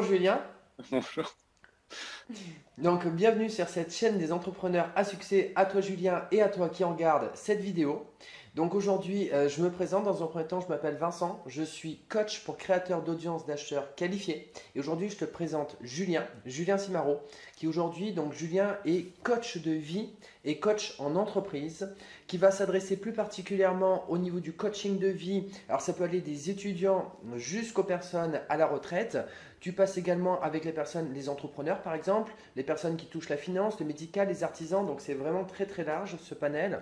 Bonjour Julien, Bonjour. donc bienvenue sur cette chaîne des entrepreneurs à succès, à toi Julien et à toi qui en regarde cette vidéo. Donc aujourd'hui je me présente, dans un premier temps je m'appelle Vincent, je suis coach pour créateurs d'audience d'acheteurs qualifiés et aujourd'hui je te présente Julien Simaro qui aujourd'hui, donc Julien est coach de vie et coach en entreprise qui va s'adresser plus particulièrement au niveau du coaching de vie. Alors ça peut aller des étudiants jusqu'aux personnes à la retraite. Tu passes également avec les personnes, les entrepreneurs par exemple, les personnes qui touchent la finance, le médical, les artisans. Donc c'est vraiment très très large ce panel.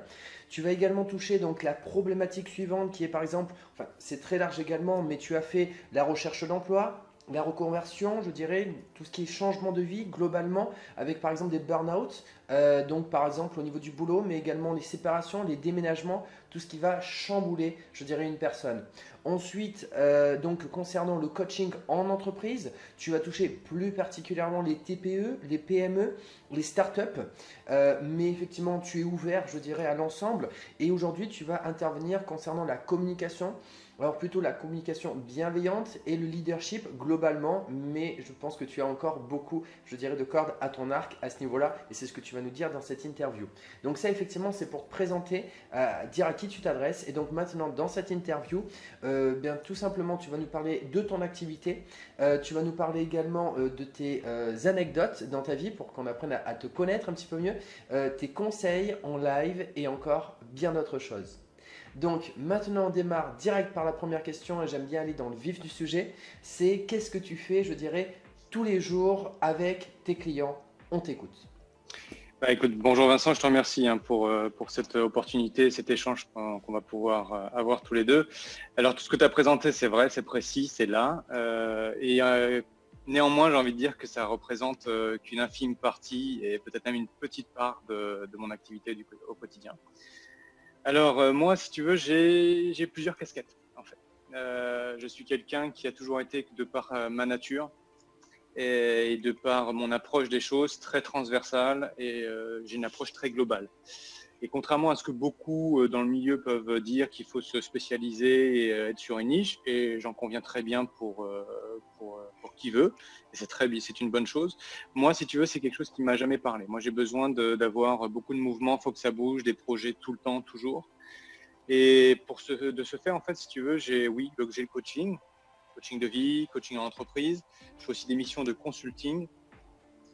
Tu vas également toucher donc la problématique suivante qui est par exemple, enfin c'est très large également, mais tu as fait la recherche d'emploi, la reconversion, je dirais, tout ce qui est changement de vie globalement, avec par exemple des burn-out, donc par exemple au niveau du boulot, mais également les séparations, les déménagements, tout ce qui va chambouler, je dirais, une personne. Ensuite, donc concernant le coaching en entreprise, tu vas toucher plus particulièrement les TPE, les PME, les startups, mais effectivement tu es ouvert, je dirais, à l'ensemble. Et aujourd'hui, tu vas intervenir concernant la communication. Alors plutôt la communication bienveillante et le leadership globalement, mais je pense que tu as encore beaucoup, je dirais, de cordes à ton arc à ce niveau-là, et c'est ce que tu vas nous dire dans cette interview. Donc ça, effectivement, c'est pour te présenter, dire à qui tu t'adresses. Et donc maintenant, dans cette interview, bien tout simplement, tu vas nous parler de ton activité, tu vas nous parler également de tes anecdotes dans ta vie pour qu'on apprenne à te connaître un petit peu mieux, tes conseils en live et encore bien d'autres choses. Donc maintenant on démarre direct par la première question et j'aime bien aller dans le vif du sujet. C'est qu'est-ce que tu fais, je dirais, tous les jours avec tes clients. On t'écoute. Bah, écoute, bonjour Vincent, je te remercie pour cette opportunité, cet échange qu'on va pouvoir avoir tous les deux. Alors tout ce que tu as présenté, c'est vrai, c'est précis, c'est là. Néanmoins, j'ai envie de dire que ça représente qu'une infime partie et peut-être même une petite part de mon activité au quotidien. Alors moi, si tu veux, j'ai plusieurs casquettes en fait. Je suis quelqu'un qui a toujours été, de par ma nature, et de par mon approche des choses très transversale et j'ai une approche très globale. Et contrairement à ce que beaucoup dans le milieu peuvent dire qu'il faut se spécialiser et être sur une niche, et j'en conviens très bien pour qui veut, et c'est une bonne chose. Moi, si tu veux, c'est quelque chose qui m'a jamais parlé. Moi, j'ai besoin d'avoir beaucoup de mouvements, il faut que ça bouge, des projets tout le temps, toujours. Et de ce fait, en fait, si tu veux, oui, j'ai le coaching de vie, coaching en entreprise. Je fais aussi des missions de consulting.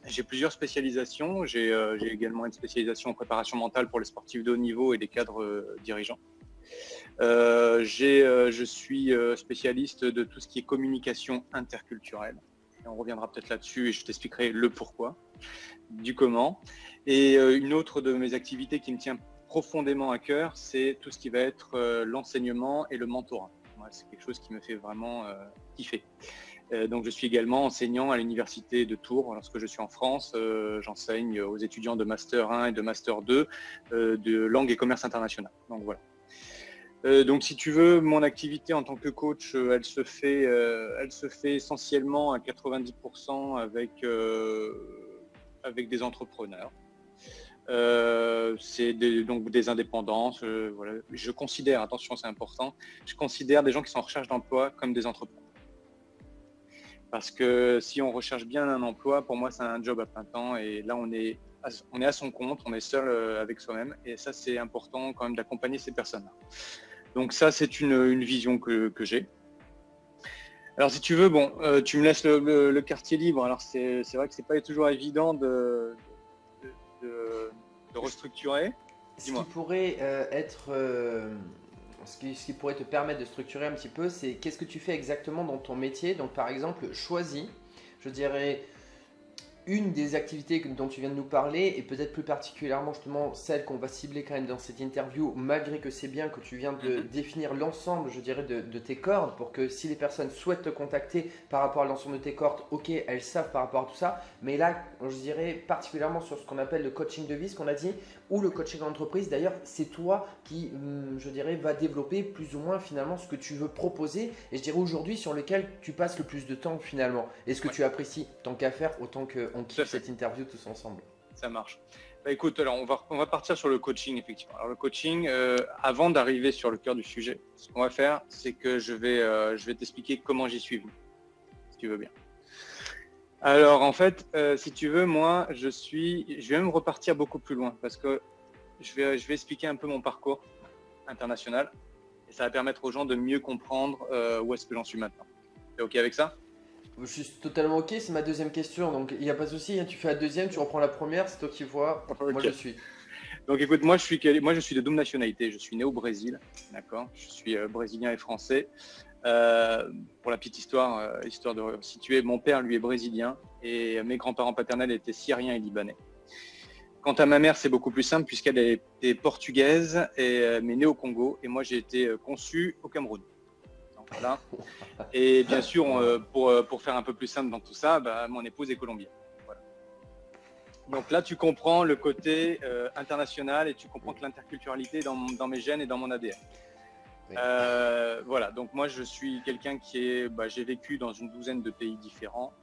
J'ai plusieurs spécialisations. J'ai également une spécialisation en préparation mentale pour les sportifs de haut niveau et les cadres dirigeants. Je suis spécialiste de tout ce qui est communication interculturelle. Et on reviendra peut-être là-dessus et je t'expliquerai le pourquoi, du comment. Et une autre de mes activités qui me tient profondément à cœur, c'est tout ce qui va être l'enseignement et le mentorat. Moi, c'est quelque chose qui me fait vraiment kiffer. Donc je suis également enseignant à l'université de Tours. Lorsque je suis en France, j'enseigne aux étudiants de Master 1 et de Master 2 de langue et commerce international. Donc voilà. Donc si tu veux, mon activité en tant que coach, elle se fait essentiellement à 90% avec des entrepreneurs. Donc des indépendants. Voilà. Je considère, attention c'est important, je considère des gens qui sont en recherche d'emploi comme des entrepreneurs. Parce que si on recherche bien un emploi, pour moi, c'est un job à plein temps. Et là, on est à son compte, on est seul avec soi-même. Et ça, c'est important quand même d'accompagner ces personnes-là. Donc ça, c'est une vision que j'ai. Alors, si tu veux, bon, tu me laisses le quartier libre. Alors, c'est vrai que c'est pas toujours évident de restructurer. Ce qui Dis-moi. pourrait être, ce qui pourrait te permettre de structurer un petit peu, c'est qu'est-ce que tu fais exactement dans ton métier. Donc par exemple, choisis, je dirais, une des activités dont tu viens de nous parler, et peut-être plus particulièrement justement celle qu'on va cibler quand même dans cette interview, malgré que c'est bien que tu viens de définir l'ensemble, je dirais, de tes cordes, pour que si les personnes souhaitent te contacter par rapport à l'ensemble de tes cordes, ok, elles savent par rapport à tout ça, mais là, je dirais particulièrement sur ce qu'on appelle le coaching de vie, ce qu'on a dit, ou le coaching d'entreprise. D'ailleurs, c'est toi qui, je dirais, va développer plus ou moins finalement ce que tu veux proposer, et je dirais aujourd'hui sur lequel tu passes le plus de temps finalement, et ce que Ouais, tu apprécies tant qu'à faire, autant qu'on tout à kiffe fait. cette interview tous ensemble. Ça marche. Bah, écoute, alors on va partir sur le coaching, effectivement. Alors le coaching, avant d'arriver sur le cœur du sujet, ce qu'on va faire, c'est que je vais t'expliquer comment j'y suis venu, si tu veux bien. Alors en fait, si tu veux, moi, je vais même repartir beaucoup plus loin parce que je vais expliquer un peu mon parcours international et ça va permettre aux gens de mieux comprendre où est-ce que j'en suis maintenant. T'es OK avec ça? Je suis totalement ok, c'est ma deuxième question, donc il n'y a pas de souci, hein, tu fais la deuxième, tu reprends la première, c'est toi qui vois, moi Ok. je suis. Donc écoute, moi je suis de double nationalité, je suis né au Brésil, d'accord? Je suis brésilien et français. Pour la petite histoire, histoire de situer, mon père lui est brésilien et mes grands-parents paternels étaient syriens et libanais. Quant à ma mère, c'est beaucoup plus simple puisqu'elle était portugaise mais née au Congo et moi j'ai été conçu au Cameroun. Donc, voilà. Et bien sûr, pour faire un peu plus simple dans tout ça, mon épouse est colombienne. Voilà. Donc là, tu comprends le côté international et tu comprends que l'interculturalité est dans mes gènes et dans mon ADN. Oui. Voilà, donc moi je suis quelqu'un j'ai vécu dans une douzaine de pays différents.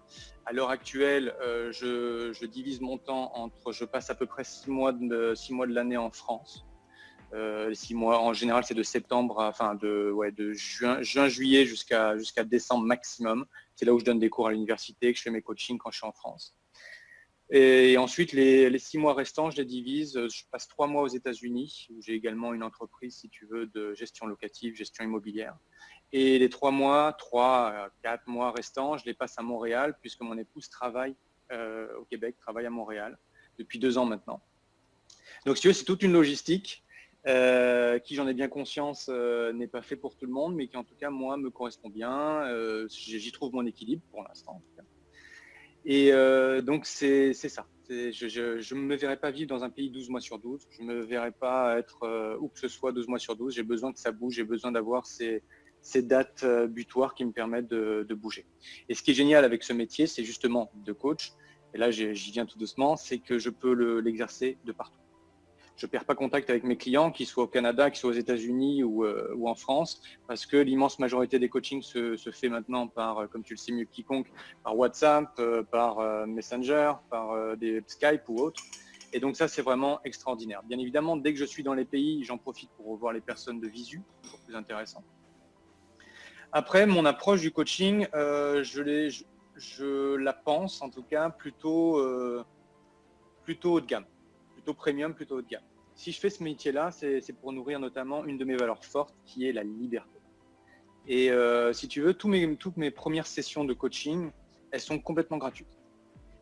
À l'heure actuelle, je divise mon temps je passe à peu près 6 mois de l'année en France. 6 mois, en général, c'est de septembre, de juin, juillet jusqu'à décembre maximum. C'est là où je donne des cours à l'université, que je fais mes coachings quand je suis en France. Et ensuite, les 6 mois restants, je les divise. Je passe 3 mois aux États-Unis, où j'ai également une entreprise, si tu veux, de gestion locative, gestion immobilière. Et les 4 mois restants, je les passe à Montréal, puisque mon épouse travaille au Québec, travaille à Montréal depuis 2 ans maintenant. Donc, si tu veux, c'est toute une logistique qui, j'en ai bien conscience, n'est pas fait pour tout le monde, mais qui, en tout cas, moi, me correspond bien. J'y trouve mon équilibre pour l'instant, en tout cas. Et donc, c'est ça. Je ne me verrai pas vivre dans un pays 12 mois sur 12. Je ne me verrai pas être où que ce soit 12 mois sur 12. J'ai besoin que ça bouge. J'ai besoin d'avoir ces dates butoirs qui me permettent de bouger. Et ce qui est génial avec ce métier, c'est justement de coach. Et là, j'y viens tout doucement, c'est que je peux l'exercer de partout. Je ne perds pas contact avec mes clients, qu'ils soient au Canada, qu'ils soient aux États-Unis ou en France, parce que l'immense majorité des coachings se fait maintenant par, comme tu le sais mieux que quiconque, par WhatsApp, par Messenger, par des Skype ou autres. Et donc ça, c'est vraiment extraordinaire. Bien évidemment, dès que je suis dans les pays, j'en profite pour revoir les personnes de visu, toujours plus intéressant. Après, mon approche du coaching, je la pense en tout cas plutôt haut de gamme. Plutôt premium, plutôt haut de gamme. Si je fais ce métier-là, c'est pour nourrir notamment une de mes valeurs fortes qui est la liberté. Et si tu veux, toutes mes premières sessions de coaching, elles sont complètement gratuites.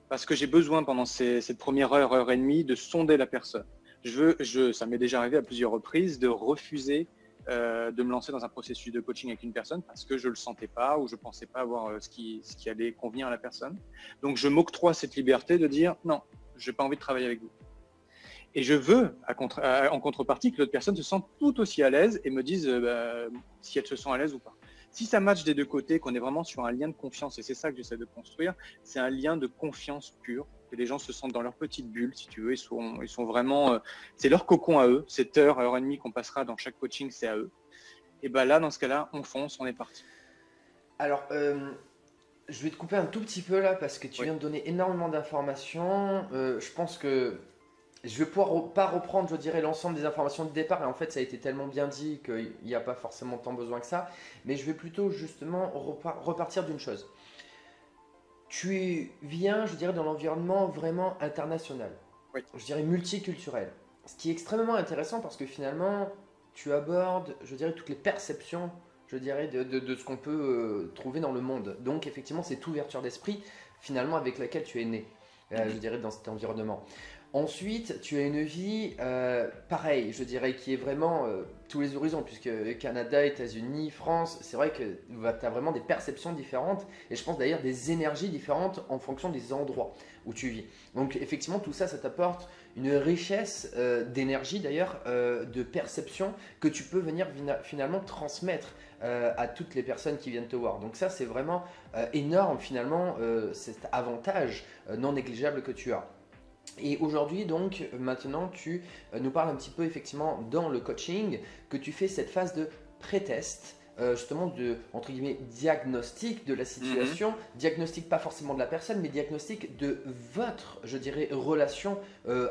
Parce que j'ai besoin pendant cette première heure et demie de sonder la personne. Ça m'est déjà arrivé à plusieurs reprises de refuser de me lancer dans un processus de coaching avec une personne parce que je ne le sentais pas ou je ne pensais pas avoir ce qui allait convenir à la personne. Donc je m'octroie cette liberté de dire non, je n'ai pas envie de travailler avec vous. Et je veux, en contrepartie, que l'autre personne se sente tout aussi à l'aise et me dise si elle se sent à l'aise ou pas. Si ça match des deux côtés, qu'on est vraiment sur un lien de confiance, et c'est ça que j'essaie de construire, c'est un lien de confiance pure, que les gens se sentent dans leur petite bulle, si tu veux, ils sont vraiment, c'est leur cocon à eux, cette heure et demie qu'on passera dans chaque coaching, c'est à eux. Et là, dans ce cas-là, on fonce, on est parti. Alors, je vais te couper un tout petit peu là parce que tu viens de donner énormément d'informations. Je pense que je vais pouvoir pas reprendre, je dirais, l'ensemble des informations de départ. Et en fait, ça a été tellement bien dit qu'il n'y a pas forcément tant besoin que ça. Mais je vais plutôt justement repartir d'une chose. Tu viens, je dirais, dans l'environnement vraiment international. Oui. Je dirais multiculturel. Ce qui est extrêmement intéressant parce que finalement, tu abordes, je dirais, toutes les perceptions, je dirais, de ce qu'on peut trouver dans le monde. Donc, effectivement, cette ouverture d'esprit, finalement, avec laquelle tu es né, je dirais, dans cet environnement. Ensuite, tu as une vie pareille, je dirais, qui est vraiment tous les horizons, puisque Canada, États-Unis, France, c'est vrai que tu as vraiment des perceptions différentes, et je pense d'ailleurs des énergies différentes en fonction des endroits où tu vis. Donc effectivement, tout ça, ça t'apporte une richesse d'énergie d'ailleurs, de perception, que tu peux venir finalement transmettre à toutes les personnes qui viennent te voir. Donc ça, c'est vraiment énorme finalement, cet avantage non négligeable que tu as. Et aujourd'hui, donc, maintenant, tu nous parles un petit peu, effectivement, dans le coaching, que tu fais cette phase de pré-test, justement, de, entre guillemets, diagnostic de la situation, diagnostic pas forcément de la personne, mais diagnostic de votre, je dirais, relation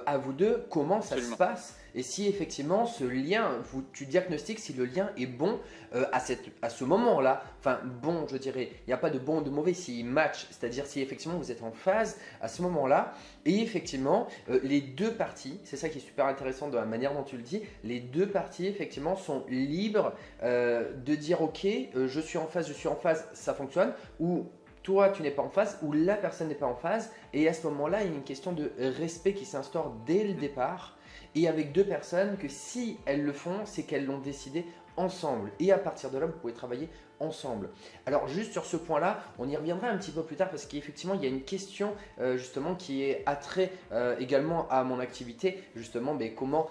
à vous deux, comment ça se passe et si effectivement ce lien, tu diagnostiques si le lien est bon à ce moment-là. Enfin bon, je dirais, il n'y a pas de bon ou de mauvais, s'il match, c'est-à-dire si effectivement vous êtes en phase à ce moment-là, et effectivement les deux parties, c'est ça qui est super intéressant de la manière dont tu le dis, les deux parties effectivement sont libres de dire ok, je suis en phase, ça fonctionne, ou toi tu n'es pas en phase ou la personne n'est pas en phase, et à ce moment-là il y a une question de respect qui s'instaure dès le départ, et avec deux personnes que si elles le font c'est qu'elles l'ont décidé ensemble, et à partir de là vous pouvez travailler ensemble. Alors juste sur ce point là on y reviendra un petit peu plus tard parce qu'effectivement il y a une question justement qui est attrait également à mon activité, justement mais comment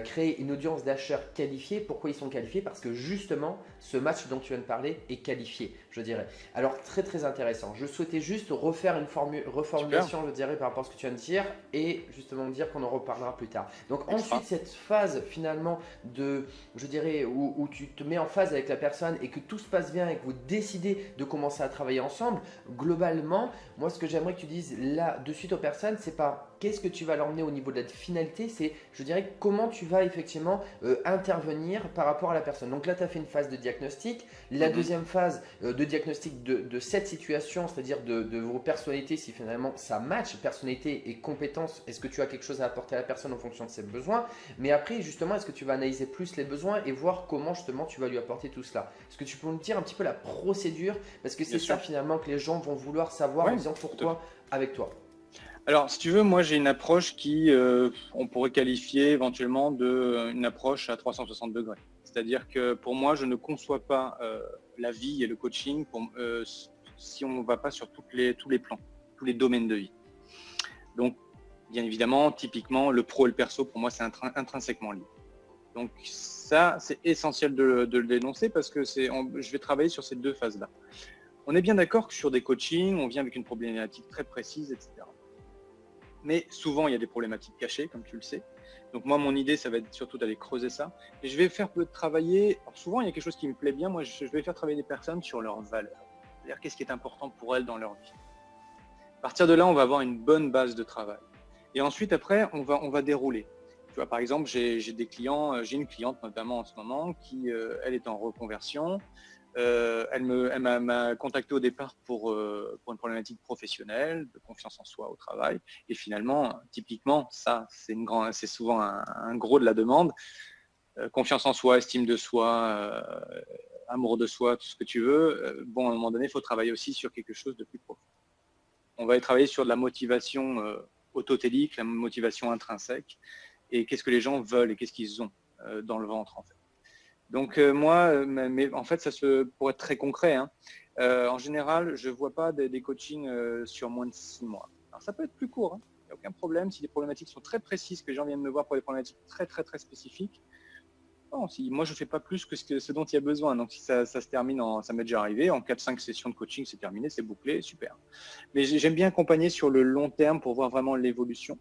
créer une audience d'acheteurs qualifiés. Pourquoi ils sont qualifiés? Parce que justement ce match dont tu viens de parler est qualifié, je dirais. Alors très très intéressant, je souhaitais juste refaire une reformulation, Super. je dirais, par rapport à ce que tu viens de dire, et justement dire qu'on en reparlera plus tard. Donc Extra. ensuite cette phase finalement de, je dirais, où tu te mets en phase avec la personne et que tout se passe bien et que vous décidez de commencer à travailler ensemble, globalement, moi ce que j'aimerais que tu dises là de suite aux personnes, c'est pas qu'est-ce que tu vas leur emmener au niveau de la finalité, c'est, je dirais, comment tu vas effectivement intervenir par rapport à la personne. Donc là, tu as fait une phase de diagnostic. La deuxième phase de diagnostic de cette situation, c'est-à-dire de vos personnalités, si finalement ça match, personnalité et compétences, est-ce que tu as quelque chose à apporter à la personne en fonction de ses besoins? Mais après, justement, est-ce que tu vas analyser plus les besoins et voir comment justement tu vas lui apporter tout cela? Est-ce que tu peux nous dire un petit peu la procédure? Parce que Bien c'est ça sûr. finalement que les gens vont vouloir savoir en Ouais, disant tout à fait. pourquoi avec toi. Alors, si tu veux, moi j'ai une approche qui, on pourrait qualifier éventuellement une approche à 360 degrés. C'est-à-dire que pour moi, je ne conçois pas la vie et le coaching si on ne va pas sur tous les plans, tous les domaines de vie. Donc, bien évidemment, typiquement, le pro et le perso, pour moi, c'est intrinsèquement lié. Donc ça, c'est essentiel de le dénoncer parce que je vais travailler sur ces deux phases-là. On est bien d'accord que sur des coachings, on vient avec une problématique très précise, etc. Mais souvent, il y a des problématiques cachées, comme tu le sais. Donc moi, mon idée, ça va être surtout d'aller creuser ça. Et je vais faire travailler, alors souvent, il y a quelque chose qui me plaît bien, moi, je vais faire travailler des personnes sur leurs valeurs. C'est-à-dire, qu'est-ce qui est important pour elles dans leur vie. À partir de là, on va avoir une bonne base de travail. Et ensuite, après, on va dérouler. Tu vois, par exemple, j'ai des clients, j'ai une cliente notamment en ce moment qui, elle est en reconversion. Elle m'a contacté au départ pour une problématique professionnelle, de confiance en soi au travail. Et finalement, typiquement, ça, c'est souvent un gros de la demande. Confiance en soi, estime de soi, amour de soi, tout ce que tu veux. Bon, à un moment donné, il faut travailler aussi sur quelque chose de plus profond. On va travailler sur de la motivation autotélique, la motivation intrinsèque, et qu'est-ce que les gens veulent et qu'est-ce qu'ils ont dans le ventre, en fait. Donc moi, mais en fait, pour être très concret, hein, en général, je ne vois pas des coachings sur moins de 6 mois. Alors ça peut être plus court, hein, il n'y a aucun problème. Si les problématiques sont très précises, que les gens viennent me voir pour des problématiques très très très spécifiques, bon, moi je ne fais pas plus que ce dont il y a besoin. Donc si ça se termine, ça m'est déjà arrivé, en 4-5 sessions de coaching, c'est terminé, c'est bouclé, super. Mais j'aime bien accompagner sur le long terme pour voir vraiment l'évolution.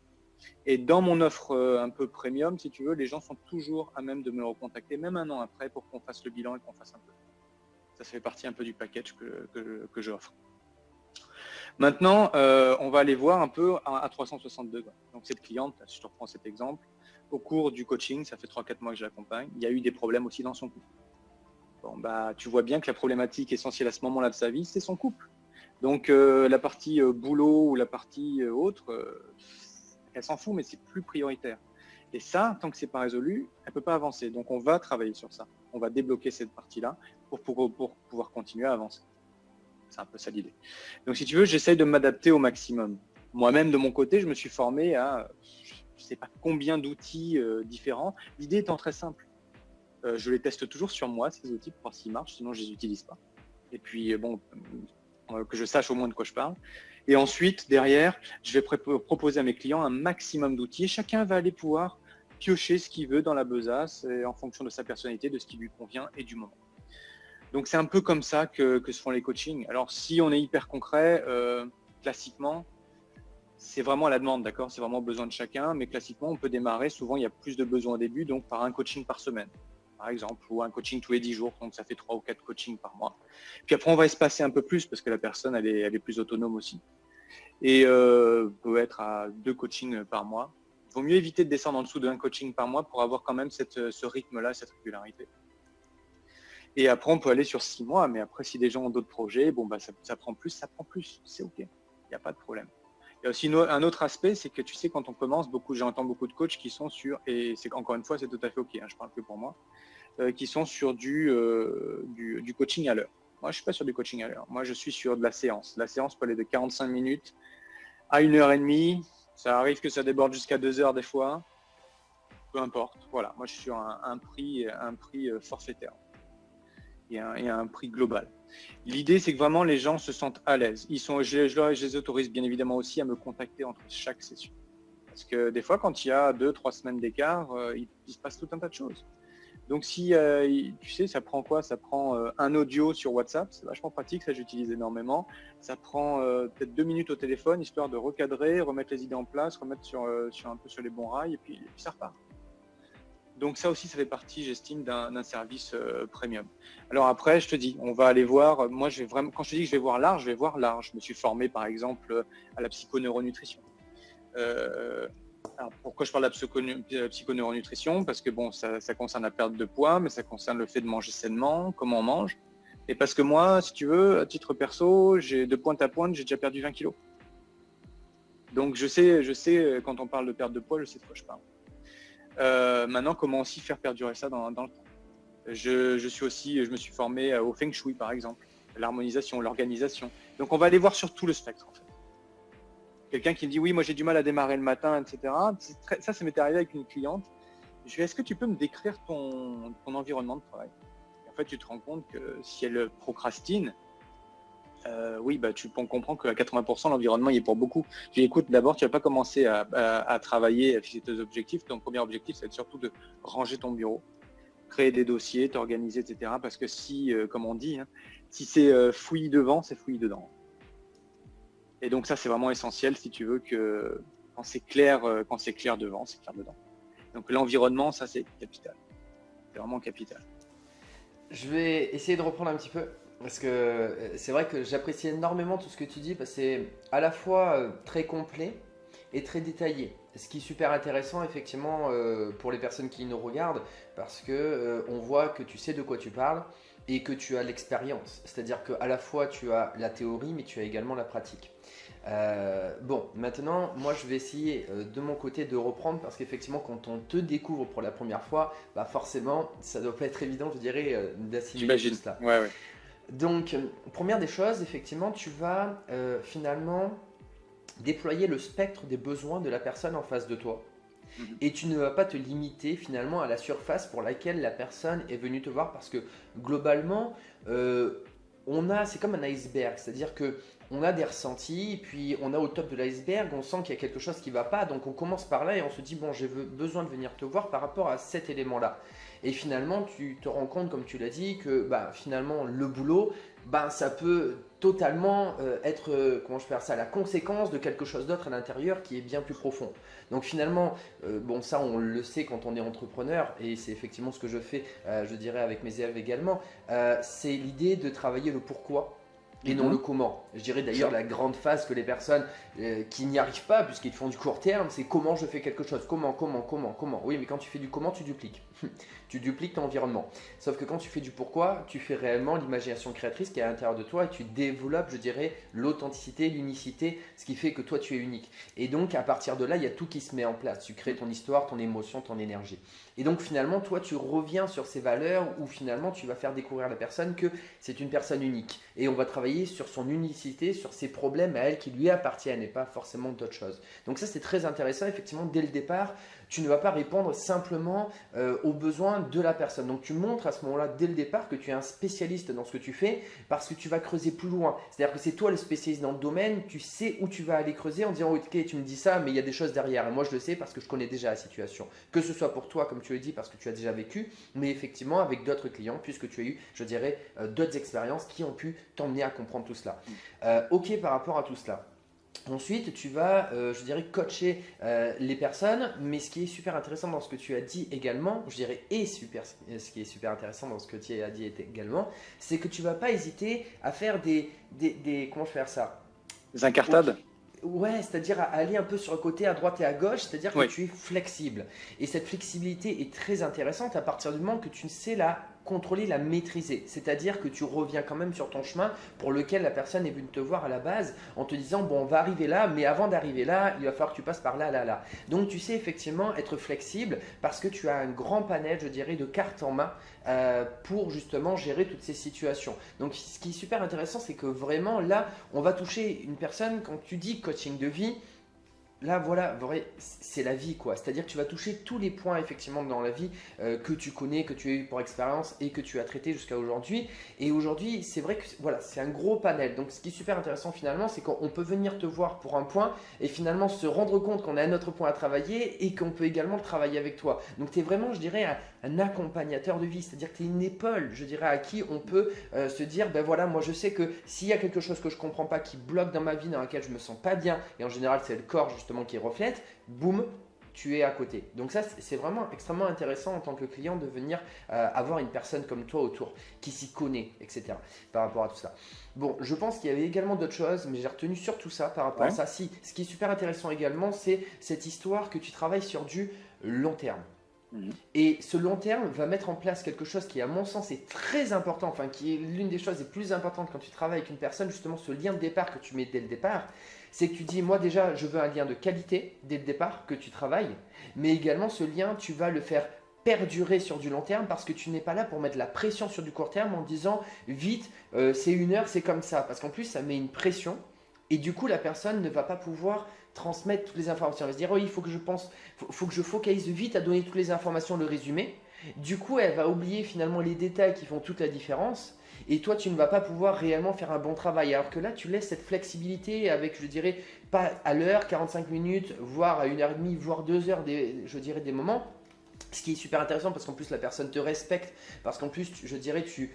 Et dans mon offre un peu premium, si tu veux, les gens sont toujours à même de me recontacter, même un an après, pour qu'on fasse le bilan et qu'on fasse un peu. Ça fait partie un peu du package que j'offre. Maintenant, on va aller voir un peu à 360 degrés. Donc cette cliente, si je te reprends cet exemple, au cours du coaching, ça fait 3-4 mois que je l'accompagne, il y a eu des problèmes aussi dans son couple. Bon, bah, tu vois bien que la problématique essentielle à ce moment-là de sa vie, c'est son couple. Donc la partie boulot ou la partie autre, elle s'en fout, mais c'est plus prioritaire. Et ça, tant que c'est pas résolu, elle ne peut pas avancer. Donc on va travailler sur ça. On va débloquer cette partie-là pour pouvoir continuer à avancer. C'est un peu ça l'idée. Donc si tu veux, j'essaye de m'adapter au maximum. Moi-même, de mon côté, je me suis formé à je ne sais pas combien d'outils différents. L'idée étant très simple. Je les teste toujours sur moi, ces outils, pour voir s'ils marchent, sinon je ne les utilise pas. Et puis, bon, que je sache au moins de quoi je parle. Et ensuite, derrière, je vais proposer à mes clients un maximum d'outils et chacun va aller pouvoir piocher ce qu'il veut dans la besace en fonction de sa personnalité, de ce qui lui convient et du moment. Donc c'est un peu comme ça que se font les coachings. Alors si on est hyper concret, classiquement, c'est vraiment à la demande, d'accord? C'est vraiment au besoin de chacun, mais classiquement, on peut démarrer, souvent il y a plus de besoins au début, donc par un coaching par semaine, par exemple, ou un coaching tous les 10 jours, donc ça fait 3 ou 4 coachings par mois. Puis après, on va espacer un peu plus parce que la personne, elle est plus autonome aussi. Et peut être à 2 coachings par mois. vaut mieux éviter de descendre en dessous d'un coaching par mois pour avoir quand même ce rythme-là, cette régularité. Et après, on peut aller sur 6 mois, mais après, si des gens ont d'autres projets, bon, bah, ça prend plus, c'est OK. Il n'y a pas de problème. Il y a aussi un autre aspect, c'est que tu sais, quand on commence, j'entends beaucoup de coachs qui sont sur, et c'est encore une fois, c'est tout à fait OK, hein, je parle que pour moi, qui sont sur du coaching à l'heure. Moi, je ne suis pas sur du coaching à l'heure. Moi, je suis sur de la séance. La séance peut aller de 45 minutes à 1h30. Ça arrive que ça déborde jusqu'à 2 heures des fois. Peu importe. Voilà, moi, je suis sur un prix forfaitaire et un prix global. L'idée, c'est que vraiment les gens se sentent à l'aise. Je les autorise bien évidemment aussi à me contacter entre chaque session. Parce que des fois, quand il y a 2-3 semaines d'écart, il se passe tout un tas de choses. Donc si, tu sais, ça prend quoi? Ça prend un audio sur WhatsApp, c'est vachement pratique, ça j'utilise énormément. Ça prend peut-être 2 minutes au téléphone, histoire de recadrer, remettre les idées en place, remettre un peu sur les bons rails, et puis ça repart. Donc ça aussi, ça fait partie, j'estime, d'un service premium. Alors après, je te dis, on va aller voir, moi je vais vraiment, quand je te dis que je vais voir large, je vais voir large. Je me suis formé par exemple à la psychoneuronutrition. Alors pourquoi je parle de la psychoneuronutrition? Parce que bon, ça concerne la perte de poids, mais ça concerne le fait de manger sainement, comment on mange. Et parce que moi, si tu veux, à titre perso, de pointe à pointe, j'ai déjà perdu 20 kilos. Donc je sais, quand on parle de perte de poids, je sais de quoi je parle. Maintenant, comment aussi faire perdurer ça dans le temps? Je me suis formé au Feng Shui, par exemple, l'harmonisation, l'organisation. Donc on va aller voir sur tout le spectre, en fait. Quelqu'un qui me dit oui, moi j'ai du mal à démarrer le matin, etc. Ça m'était arrivé avec une cliente. Je lui ai dit, est-ce que tu peux me décrire ton environnement de travail? Et en fait, tu te rends compte que si elle procrastine, oui, bah, on comprend qu'à 80%, l'environnement y est pour beaucoup. Je lui ai dit, écoute, d'abord, tu vas pas commencer à travailler, à fixer tes objectifs. Ton premier objectif, c'est surtout de ranger ton bureau, créer des dossiers, t'organiser, etc. Parce que si, comme on dit, hein, si c'est fouillis devant, c'est fouillis dedans. Et donc ça, c'est vraiment essentiel si tu veux que quand c'est clair devant, c'est clair dedans. Donc l'environnement, ça c'est capital. C'est vraiment capital. Je vais essayer de reprendre un petit peu parce que c'est vrai que j'apprécie énormément tout ce que tu dis parce que c'est à la fois très complet et très détaillé. Ce qui est super intéressant effectivement pour les personnes qui nous regardent parce que on voit que tu sais de quoi tu parles et que tu as l'expérience. C'est-à-dire qu'à la fois tu as la théorie mais tu as également la pratique. Bon, maintenant, moi je vais essayer de mon côté de reprendre parce qu'effectivement, quand on te découvre pour la première fois, bah forcément, ça doit pas être évident, je dirais, d'assimiler tout cela. Ouais, ouais. Donc, première des choses, effectivement, tu vas finalement déployer le spectre des besoins de la personne en face de toi. Et tu ne vas pas te limiter finalement à la surface pour laquelle la personne est venue te voir parce que globalement, c'est comme un iceberg, c'est-à-dire que on a des ressentis, puis on a au top de l'iceberg, on sent qu'il y a quelque chose qui ne va pas, donc on commence par là et on se dit bon j'ai besoin de venir te voir par rapport à cet élément-là. Et finalement tu te rends compte, comme tu l'as dit, que finalement le boulot, ça peut totalement être, comment je peux faire ça, la conséquence de quelque chose d'autre à l'intérieur qui est bien plus profond. Donc finalement, bon ça on le sait quand on est entrepreneur et c'est effectivement ce que je fais, je dirais avec mes élèves également, c'est l'idée de travailler le pourquoi et non le comment. Je dirais d'ailleurs la grande phase que les personnes qui n'y arrivent pas, puisqu'ils font du court terme, c'est comment je fais quelque chose. Comment. Oui, mais quand tu fais du comment, tu dupliques. Tu dupliques ton environnement. Sauf que quand tu fais du pourquoi, tu fais réellement l'imagination créatrice qui est à l'intérieur de toi et tu développes, je dirais, l'authenticité, l'unicité, ce qui fait que toi, tu es unique. Et donc, à partir de là, il y a tout qui se met en place. Tu crées ton histoire, ton émotion, ton énergie. Et donc, finalement, toi, tu reviens sur ces valeurs où finalement, tu vas faire découvrir à la personne que c'est une personne unique. Et on va travailler sur son unicité, sur ses problèmes à elle qui lui appartiennent et pas forcément d'autres choses. Donc ça, c'est très intéressant. Effectivement, dès le départ, tu ne vas pas répondre simplement aux besoins de la personne. Donc tu montres à ce moment-là, dès le départ, que tu es un spécialiste dans ce que tu fais parce que tu vas creuser plus loin. C'est-à-dire que c'est toi le spécialiste dans le domaine, tu sais où tu vas aller creuser en disant ok, tu me dis ça, mais il y a des choses derrière. Et moi, je le sais parce que je connais déjà la situation. Que ce soit pour toi, comme tu le dis, parce que tu as déjà vécu, mais effectivement avec d'autres clients, puisque tu as eu, je dirais, d'autres expériences qui ont pu t'emmener à comprendre tout cela. Ok par rapport à tout cela. Ensuite, tu vas, je dirais, coacher les personnes, mais ce qui est super intéressant dans ce que tu as dit également, je dirais, ce qui est super intéressant dans ce que tu as dit également, c'est que tu ne vas pas hésiter à faire comment je vais faire ça? Des incartades? Ouais, c'est-à-dire à aller un peu sur le côté à droite et à gauche, c'est-à-dire que Oui, tu es flexible. Et cette flexibilité est très intéressante à partir du moment que tu sais la contrôler, la maîtriser. C'est-à-dire que tu reviens quand même sur ton chemin pour lequel la personne est venue te voir à la base en te disant, bon, on va arriver là, mais avant d'arriver là, il va falloir que tu passes par là, là, là. Donc tu sais effectivement être flexible parce que tu as un grand panel, je dirais, de cartes en main pour justement gérer toutes ces situations. Donc ce qui est super intéressant, c'est que vraiment là, on va toucher une personne, quand tu dis coaching de vie, là, voilà, c'est la vie, quoi. C'est-à-dire que tu vas toucher tous les points, effectivement, dans la vie que tu connais, que tu as eu pour expérience et que tu as traité jusqu'à aujourd'hui. Et aujourd'hui, c'est vrai que voilà, c'est un gros panel. Donc, ce qui est super intéressant, finalement, c'est qu'on peut venir te voir pour un point et finalement se rendre compte qu'on a un autre point à travailler et qu'on peut également le travailler avec toi. Donc, tu es vraiment, je dirais, un accompagnateur de vie. C'est-à-dire que tu es une épaule, je dirais, à qui on peut se dire, ben voilà, moi, je sais que s'il y a quelque chose que je ne comprends pas, qui bloque dans ma vie, dans laquelle je ne me sens pas bien, et en général, c'est le corps, justement, qui reflète, boum, tu es à côté. Donc ça, c'est vraiment extrêmement intéressant en tant que client de venir avoir une personne comme toi autour, qui s'y connaît, etc. par rapport à tout ça. Bon, je pense qu'il y avait également d'autres choses, mais j'ai retenu surtout ça par rapport à ouais. ça. Si, ce qui est super intéressant également, c'est cette histoire que tu travailles sur du long terme. Mhm. Et ce long terme va mettre en place quelque chose qui, à mon sens, est très important, enfin qui est l'une des choses les plus importantes quand tu travailles avec une personne, justement ce lien de départ que tu mets dès le départ, c'est que tu dis, moi déjà, je veux un lien de qualité dès le départ que tu travailles, mais également ce lien, tu vas le faire perdurer sur du long terme parce que tu n'es pas là pour mettre la pression sur du court terme en disant, vite, c'est 1 heure, c'est comme ça, parce qu'en plus, ça met une pression. Et du coup, la personne ne va pas pouvoir transmettre toutes les informations. Elle va se dire, oh, il faut que je pense, faut que je focalise vite à donner toutes les informations, le résumé. Du coup, elle va oublier finalement les détails qui font toute la différence. Et toi, tu ne vas pas pouvoir réellement faire un bon travail. Alors que là, tu laisses cette flexibilité avec, je dirais, pas à l'heure, 45 minutes, voire à 1 heure et demie, voire 2 heures, je dirais, des moments. Ce qui est super intéressant parce qu'en plus la personne te respecte, parce qu'en plus je dirais tu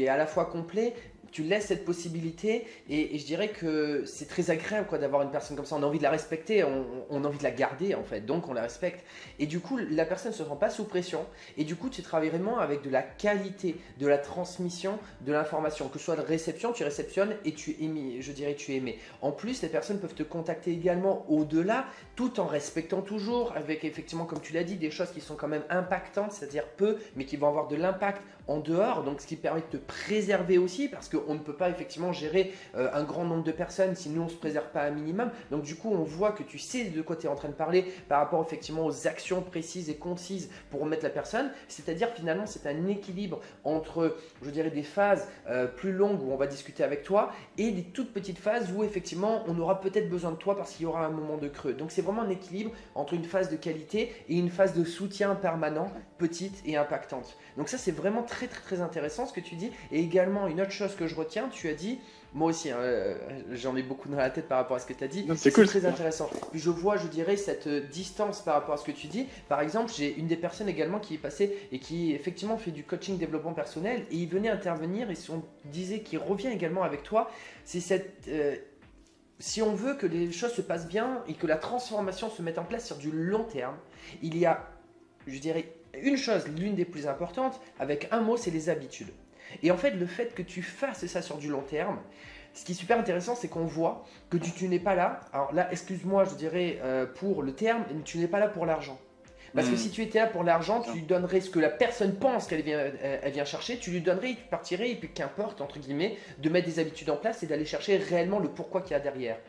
es à la fois complet, tu laisses cette possibilité et je dirais que c'est très agréable quoi, d'avoir une personne comme ça, on a envie de la respecter, on a envie de la garder en fait, donc on la respecte. Et du coup la personne ne se sent pas sous pression et du coup tu travailles vraiment avec de la qualité, de la transmission de l'information, que ce soit de réception, tu réceptionnes et tu émets, je dirais tu émets. En plus les personnes peuvent te contacter également au-delà, tout en respectant toujours, avec effectivement comme tu l'as dit, des choses qui sont quand même impactantes, c'est-à-dire peu, mais qui vont avoir de l'impact en dehors, donc ce qui permet de te préserver aussi, parce qu'on ne peut pas effectivement gérer un grand nombre de personnes si nous on ne se préserve pas un minimum. Donc du coup on voit que tu sais de quoi tu es en train de parler par rapport effectivement aux actions précises et concises pour remettre la personne, c'est-à-dire finalement c'est un équilibre entre, je dirais, des phases plus longues où on va discuter avec toi et des toutes petites phases où effectivement on aura peut-être besoin de toi parce qu'il y aura un moment de creux. Donc c'est vraiment un équilibre entre une phase de qualité et une phase de soutien permanent, petite et impactante. Donc ça c'est vraiment très très très intéressant ce que tu dis. Et également une autre chose que je retiens, tu as dit, moi aussi hein, j'en ai beaucoup dans la tête par rapport à ce que tu as dit, C'est cool. très intéressant. Puis je vois, je dirais, cette distance par rapport à ce que tu dis. Par exemple, j'ai une des personnes également qui est passée et qui effectivement fait du coaching développement personnel et il venait intervenir et on disait qu'il revient également avec toi, c'est cette... si on veut que les choses se passent bien et que la transformation se mette en place sur du long terme, il y a, je dirais, une chose, l'une des plus importantes, avec un mot, c'est les habitudes. Et en fait, le fait que tu fasses ça sur du long terme, ce qui est super intéressant, c'est qu'on voit que tu n'es pas là, alors là, excuse-moi, je dirais pour le terme, tu n'es pas là pour l'argent. Parce que si tu étais là pour l'argent, tu lui donnerais ce que la personne pense elle vient chercher, tu lui donnerais, tu partirais, et puis qu'importe, entre guillemets, de mettre des habitudes en place et d'aller chercher réellement le pourquoi qu'il y a derrière.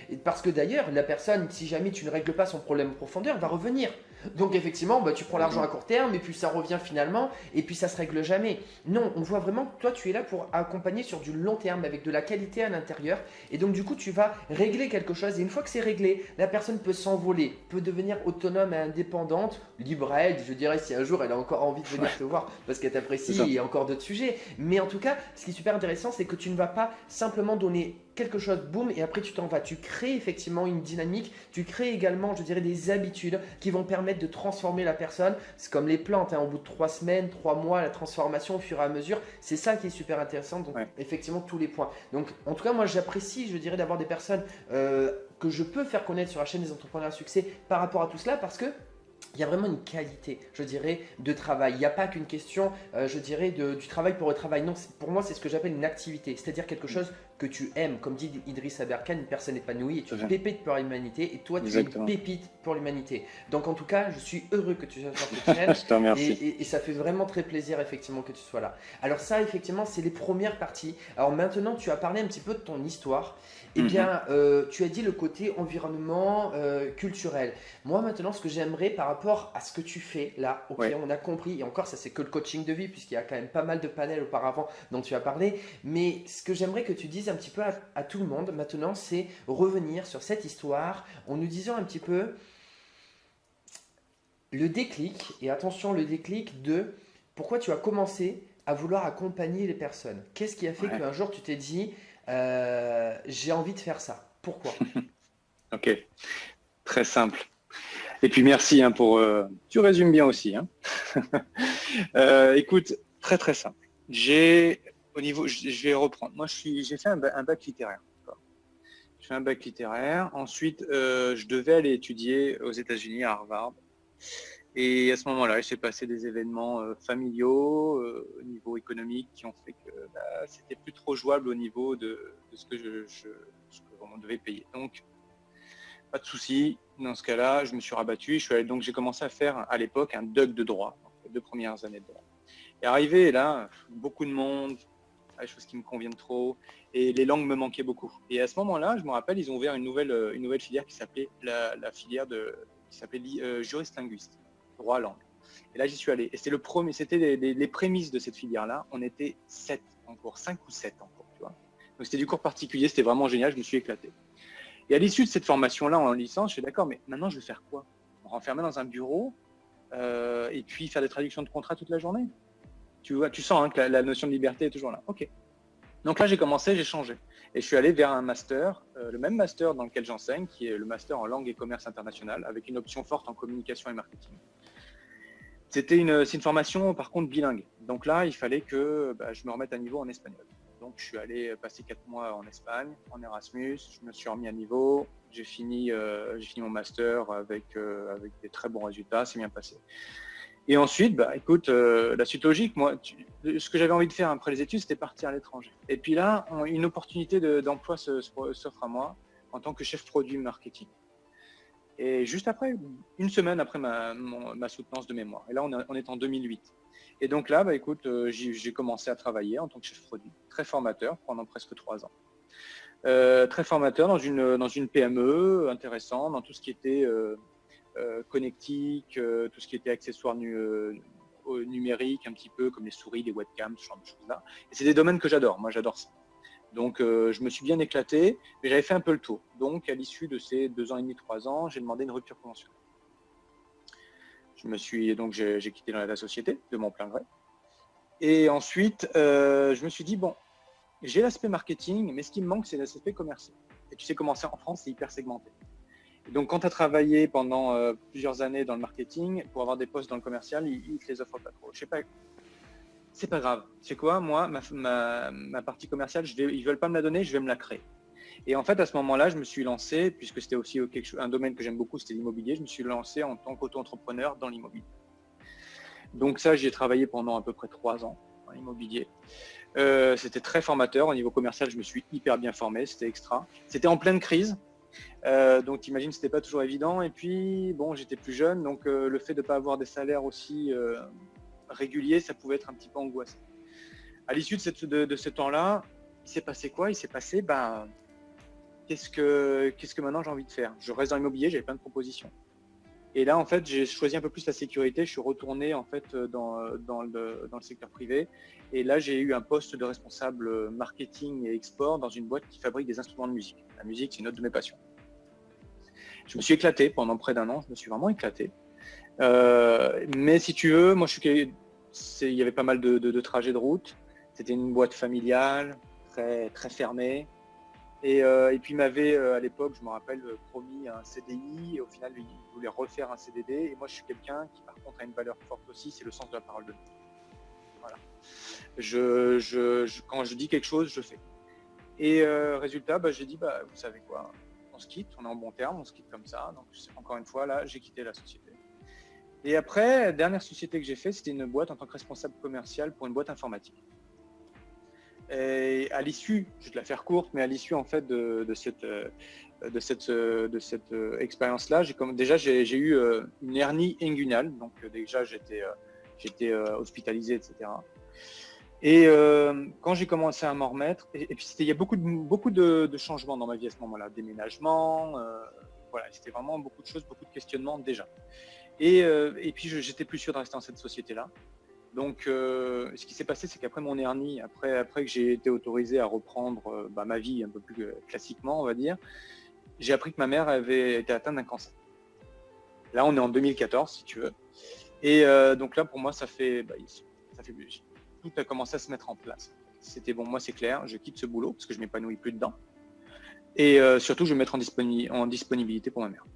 Et parce que d'ailleurs, la personne, si jamais tu ne règles pas son problème en profondeur, va revenir. Donc effectivement, bah, tu prends l'argent à court terme et puis ça revient finalement et puis ça se règle jamais. Non, on voit vraiment que toi tu es là pour accompagner sur du long terme avec de la qualité à l'intérieur et donc du coup tu vas régler quelque chose et une fois que c'est réglé, la personne peut s'envoler, peut devenir autonome et indépendante, libre à elle, je dirais si un jour elle a encore envie de venir te voir parce qu'elle t'apprécie et encore d'autres sujets. Mais en tout cas, ce qui est super intéressant, c'est que tu ne vas pas simplement donner quelque chose, boum, et après tu t'en vas. Tu crées effectivement une dynamique, tu crées également, je dirais, des habitudes qui vont permettre de transformer la personne. C'est comme les plantes, hein, au bout de 3 semaines, 3 mois, la transformation au fur et à mesure. C'est ça qui est super intéressant, donc effectivement tous les points. Donc en tout cas, moi j'apprécie, je dirais, d'avoir des personnes que je peux faire connaître sur la chaîne des entrepreneurs à succès par rapport à tout cela parce que il y a vraiment une qualité, je dirais, de travail. Il n'y a pas qu'une question, je dirais, du travail pour le travail. Non, pour moi, c'est ce que j'appelle une activité, c'est-à-dire quelque chose que tu aimes. Comme dit Idriss Aberkan, une personne épanouie est Tout à une fait. pépite pour l'humanité et toi, tu es une Exactement. pépite pour l'humanité. Donc, en tout cas, je suis heureux que tu sois sur cette chaîne Je te remercie. et ça fait vraiment très plaisir, effectivement, que tu sois là. Alors, ça, effectivement, c'est les premières parties. Alors, maintenant, tu as parlé un petit peu de ton histoire. Eh Mhm. bien, tu as dit le côté environnement culturel. Moi, maintenant, ce que j'aimerais par rapport à ce que tu fais là, ok, Ouais. on a compris, et encore, ça c'est que le coaching de vie, puisqu'il y a quand même pas mal de panels auparavant dont tu as parlé, mais ce que j'aimerais que tu dises un petit peu à tout le monde maintenant, c'est revenir sur cette histoire en nous disant un petit peu le déclic, et attention, le déclic de pourquoi tu as commencé à vouloir accompagner les personnes. Qu'est-ce qui a fait Ouais. qu'un jour tu t'es dit, j'ai envie de faire ça? Pourquoi? Ok. Très simple. Et puis merci hein, pour. Tu résumes bien aussi. Hein. Écoute, très très simple. Au niveau, je vais reprendre. Moi, j'ai fait un bac littéraire. J'ai fait un bac littéraire. Ensuite, je devais aller étudier aux États-Unis à Harvard. Et à ce moment-là, il s'est passé des événements familiaux au niveau économique qui ont fait que c'était plus trop jouable au niveau de ce que ce qu'on devait payer. Donc, pas de souci. Dans ce cas-là, je me suis rabattu. Donc, j'ai commencé à faire à l'époque un DUG de droit, donc les 2 premières années de droit. Et arrivé là, beaucoup de monde, des choses qui me conviennent trop, et les langues me manquaient beaucoup. Et à ce moment-là, je me rappelle, ils ont ouvert une nouvelle filière qui s'appelait la filière qui s'appelait juriste linguiste, droit langue. Et là, j'y suis allé. Et c'était les prémices de cette filière-là. On était 7 en cours, 5 ou 7 en cours, tu vois. Donc c'était du cours particulier, c'était vraiment génial, je me suis éclaté. Et à l'issue de cette formation-là en licence, je suis d'accord, mais maintenant je vais faire quoi? Me renfermer dans un bureau et puis faire des traductions de contrats toute la journée? Tu vois, tu sens hein, que la notion de liberté est toujours là. Ok. Donc là, j'ai commencé, j'ai changé. Et je suis allé vers un master, le même master dans lequel j'enseigne, qui est le master en langue et commerce international, avec une option forte en communication et marketing. C'est une formation, par contre, bilingue. Donc là, il fallait que je me remette à niveau en espagnol. Donc je suis allé passer 4 mois en Espagne, en Erasmus, je me suis remis à niveau, j'ai fini mon master avec des très bons résultats, c'est bien passé. Et ensuite, écoute, la suite logique, moi, ce que j'avais envie de faire après les études, c'était partir à l'étranger. Et puis là, une opportunité d'emploi s'offre à moi en tant que chef produit marketing. Et juste après, une semaine après ma soutenance de mémoire. Et là, on est en 2008. Et donc là, écoute, j'ai commencé à travailler en tant que chef produit, très formateur pendant presque 3 ans. Très formateur dans une PME, intéressant, dans tout ce qui était connectique, tout ce qui était accessoires numériques, un petit peu comme les souris, les webcams, ce genre de choses-là. Et c'est des domaines que j'adore, moi j'adore ça. Donc je me suis bien éclaté, mais j'avais fait un peu le tour. Donc à l'issue de ces 2 ans et demi, 3 ans, j'ai demandé une rupture conventionnelle. J'ai quitté la société de mon plein gré. Et ensuite, je me suis dit, bon, j'ai l'aspect marketing, mais ce qui me manque, c'est l'aspect commercial. Et tu sais comment c'est en France, c'est hyper segmenté. Et donc quand tu as travaillé pendant plusieurs années dans le marketing, pour avoir des postes dans le commercial, ils ne te les offrent pas trop. Je sais pas, c'est pas grave. Tu sais quoi, moi, ma partie commerciale, ils veulent pas me la donner, je vais me la créer. Et en fait, à ce moment-là, je me suis lancé, puisque c'était aussi un domaine que j'aime beaucoup, c'était l'immobilier, je me suis lancé en tant qu'auto-entrepreneur dans l'immobilier. Donc ça, j'y ai travaillé pendant à peu près 3 ans dans l'immobilier. C'était très formateur. Au niveau commercial, je me suis hyper bien formé, c'était extra. C'était en pleine crise. Donc t'imagines, c'était pas toujours évident. Et puis, bon, j'étais plus jeune, donc le fait de ne pas avoir des salaires aussi réguliers, ça pouvait être un petit peu angoissant. À l'issue de ce temps-là, il s'est passé quoi? Il s'est passé, qu'est-ce que maintenant j'ai envie de faire? Je reste dans l'immobilier, j'avais plein de propositions. Et là, en fait, j'ai choisi un peu plus la sécurité. Je suis retourné en fait dans le secteur privé. Et là, j'ai eu un poste de responsable marketing et export dans une boîte qui fabrique des instruments de musique. La musique, c'est une autre de mes passions. Je me suis éclaté pendant près d'1 an. Je me suis vraiment éclaté. Mais si tu veux, moi, il y avait pas mal de trajets de route. C'était une boîte familiale, très, très fermée. Et puis il m'avait à l'époque, je me rappelle, promis un CDI et au final il voulait refaire un CDD. Et moi je suis quelqu'un qui par contre a une valeur forte aussi, c'est le sens de la parole de Dieu. Voilà. Quand je dis quelque chose, je fais. Et résultat, j'ai dit vous savez quoi, on se quitte, on est en bon terme, on se quitte comme ça. Donc encore une fois là, j'ai quitté la société. Et après, la dernière société que j'ai fait, c'était une boîte en tant que responsable commercial pour une boîte informatique. Et à l'issue, je vais te la faire courte, mais à l'issue en fait de cette expérience-là, j'ai eu une hernie inguinale, donc déjà j'étais hospitalisé, etc. Et quand j'ai commencé à m'en remettre, et puis il y a beaucoup de changements dans ma vie à ce moment-là, déménagement, voilà, c'était vraiment beaucoup de choses, beaucoup de questionnements déjà. Et puis j'étais plus sûr de rester dans cette société-là. Donc, ce qui s'est passé, c'est qu'après mon hernie, après que j'ai été autorisé à reprendre ma vie un peu plus classiquement, on va dire, j'ai appris que ma mère avait été atteinte d'un cancer. Là, on est en 2014, si tu veux. Et donc là, pour moi, tout a commencé à se mettre en place. C'était bon, moi, c'est clair, je quitte ce boulot parce que je m'épanouis plus dedans. Et surtout, je vais me mettre en disponibilité pour ma mère.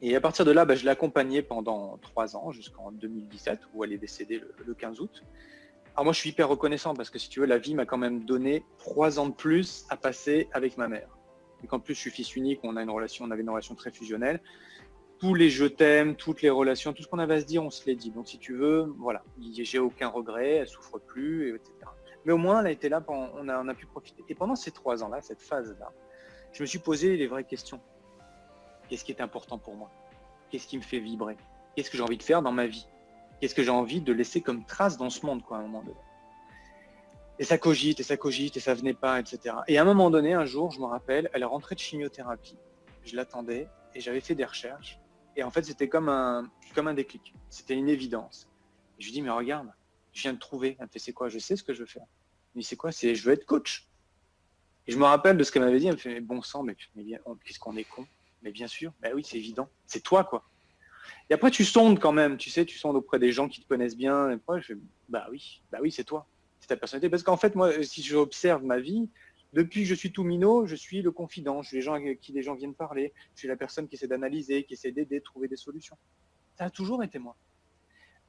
Et à partir de là, je l'ai accompagnée pendant 3 ans, jusqu'en 2017, où elle est décédée le 15 août. Alors moi, je suis hyper reconnaissant parce que si tu veux, la vie m'a quand même donné 3 ans de plus à passer avec ma mère. Et qu'en plus, je suis fils unique, on avait une relation très fusionnelle. Tous les je t'aime, toutes les relations, tout ce qu'on avait à se dire, on se l'est dit. Donc si tu veux, voilà, j'ai aucun regret, elle souffre plus, etc. Mais au moins, elle a été là, on a pu profiter. Et pendant ces 3 ans-là, cette phase-là, je me suis posé les vraies questions. Qu'est-ce qui est important pour moi? Qu'est-ce qui me fait vibrer? Qu'est-ce que j'ai envie de faire dans ma vie? Qu'est-ce que j'ai envie de laisser comme trace dans ce monde, quoi, à un moment donné? Et ça cogite, et ça venait pas, etc. Et à un moment donné, un jour, je me rappelle, elle est rentrée de chimiothérapie. Je l'attendais et j'avais fait des recherches. Et en fait, c'était comme un déclic. C'était une évidence. Et je lui dis, mais regarde, je viens de trouver. Elle me fait, c'est quoi? Je sais ce que je veux faire. Je lui dis, c'est quoi? Je veux être coach. Et je me rappelle de ce qu'elle m'avait dit. Elle me fait, mais bon sang, mais qu'est-ce qu'on est con. Mais bien sûr, oui, c'est évident. C'est toi, quoi. Et après, tu sondes quand même, tu sais, tu sondes auprès des gens qui te connaissent bien. Et après, je fais, bah oui, c'est toi. C'est ta personnalité. Parce qu'en fait, moi, si j'observe ma vie, depuis que je suis tout minot, je suis le confident. Je suis les gens avec qui les gens viennent parler. Je suis la personne qui essaie d'analyser, qui essaie d'aider, de trouver des solutions. Ça a toujours été moi.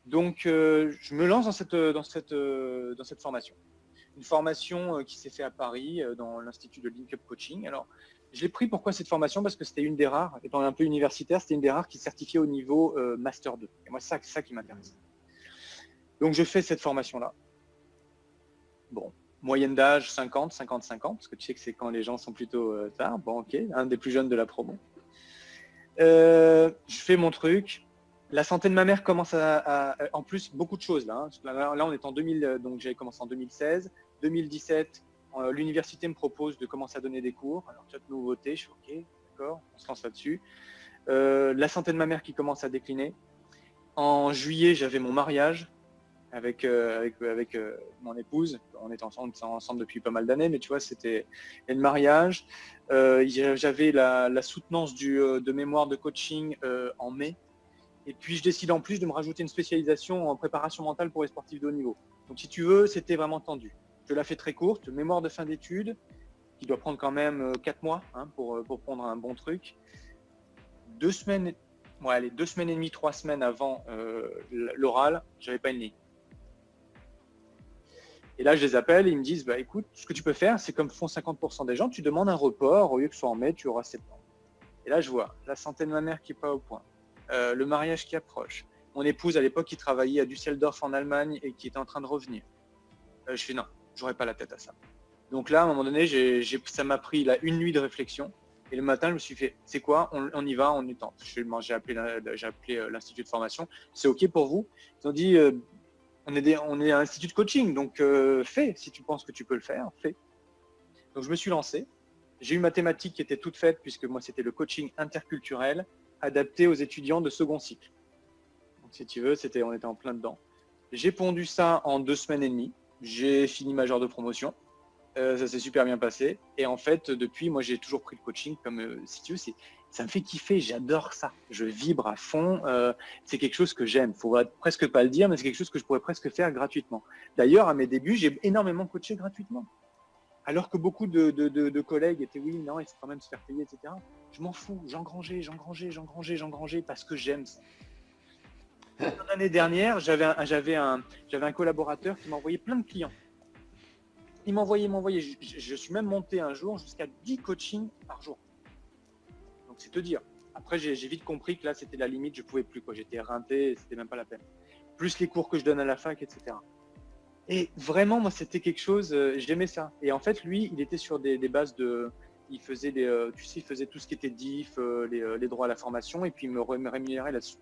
Donc, je me lance dans cette formation. Une formation qui s'est faite à Paris, dans l'Institut de Link Up Coaching. Alors, je l'ai pris pourquoi cette formation? Parce que c'était une des rares, étant un peu universitaire, c'était une des rares qui certifiait au niveau Master 2. Et moi, c'est ça qui m'intéresse. Donc, je fais cette formation-là. Bon, moyenne d'âge 50, 55 ans, parce que tu sais que c'est quand les gens sont plutôt tard. Bon, ok, un des plus jeunes de la promo. Je fais mon truc. La santé de ma mère commence en plus, beaucoup de choses là. Là, on est en 2000, donc j'avais commencé en 2016. 2017, l'université me propose de commencer à donner des cours. Alors, tu as de nouveautés, je suis ok, d'accord, on se lance là-dessus. La santé de ma mère qui commence à décliner. En juillet, j'avais mon mariage avec mon épouse. On est ensemble depuis pas mal d'années, mais tu vois, c'était le mariage. J'avais la soutenance de mémoire de coaching en mai. Et puis, je décide en plus de me rajouter une spécialisation en préparation mentale pour les sportifs de haut niveau. Donc, si tu veux, c'était vraiment tendu. Je la fais très courte, mémoire de fin d'études, qui doit prendre quand même 4 mois pour prendre un bon truc. 2 semaines, 2 semaines et demie, 3 semaines avant l'oral, j'avais pas une ligne. Et là, je les appelle et ils me disent, écoute, ce que tu peux faire, c'est comme font 50% des gens, tu demandes un report, au lieu que ce soit en mai, tu auras septembre. Et là, je vois la santé de ma mère qui n'est pas au point. Le mariage qui approche. Mon épouse, à l'époque, qui travaillait à Düsseldorf en Allemagne et qui était en train de revenir. Je fais non, j'aurais pas la tête à ça. Donc là, à un moment donné, ça m'a pris une nuit de réflexion. Et le matin, je me suis fait, c'est quoi, on y va, on y tente. J'ai appelé l'institut de formation. C'est OK pour vous? Ils ont dit, on est un institut de coaching, donc fais. Si tu penses que tu peux le faire, fais. Donc je me suis lancé. J'ai eu ma thématique qui était toute faite, puisque moi, c'était le coaching interculturel adapté aux étudiants de second cycle. Donc, si tu veux, on était en plein dedans. J'ai pondu ça en 2 semaines et demie. J'ai fini ma genre de promotion. Ça s'est super bien passé. Et en fait, depuis, moi, j'ai toujours pris le coaching comme, si tu veux, ça me fait kiffer. J'adore ça. Je vibre à fond. C'est quelque chose que j'aime. Il ne faudrait presque pas le dire, mais c'est quelque chose que je pourrais presque faire gratuitement. D'ailleurs, à mes débuts, j'ai énormément coaché gratuitement. Alors que beaucoup de collègues étaient, oui, non, il faut quand même se faire payer, etc. Je m'en fous, j'engrangeais parce que j'aime ça. L'année dernière, j'avais un collaborateur qui m'envoyait plein de clients. Il m'envoyait. Je suis même monté un jour jusqu'à 10 coachings par jour. Donc c'est te dire. Après, j'ai vite compris que là, c'était la limite, je pouvais plus, quoi. J'étais éreinté, c'était même pas la peine. Plus les cours que je donne à la fac, etc. Et vraiment, moi, c'était quelque chose, j'aimais ça. Et en fait, lui, il était sur des bases de, il faisait il faisait tout ce qui était diff, les droits à la formation, et puis il me rémunérait là-dessus.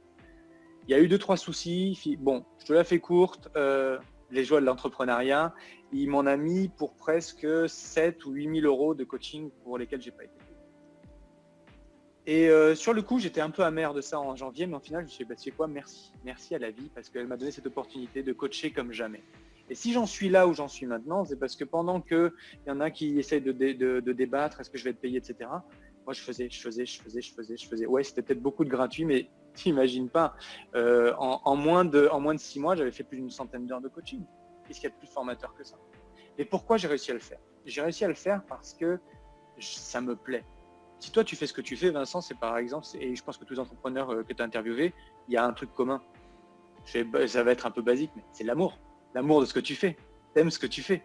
Il y a eu 2-3 soucis. Bon, je te la fais courte. Les joies de l'entrepreneuriat, il m'en a mis pour presque 7 ou 8 000 euros de coaching pour lesquels j'ai pas été. Et sur le coup, j'étais un peu amer de ça en janvier, mais au final, je me suis dit, bah, tu sais quoi, merci. Merci à la vie, parce qu'elle m'a donné cette opportunité de coacher comme jamais. Et si j'en suis là où j'en suis maintenant, c'est parce que pendant qu'il y en a qui essayent de débattre, est-ce que je vais être payé, etc., moi, je faisais. Ouais, c'était peut-être beaucoup de gratuit, mais t'imagines pas. En moins de 6 mois, j'avais fait plus d'une centaine d'heures de coaching. Qu'est-ce qu'il y a de plus formateur que ça? Mais pourquoi j'ai réussi à le faire? J'ai réussi à le faire parce que ça me plaît. Si toi, tu fais ce que tu fais, Vincent, c'est par exemple, et je pense que tous les entrepreneurs que tu as interviewés, il y a un truc commun. Ça va être un peu basique, mais c'est l'amour. L'amour de ce que tu fais. T'aimes ce que tu fais.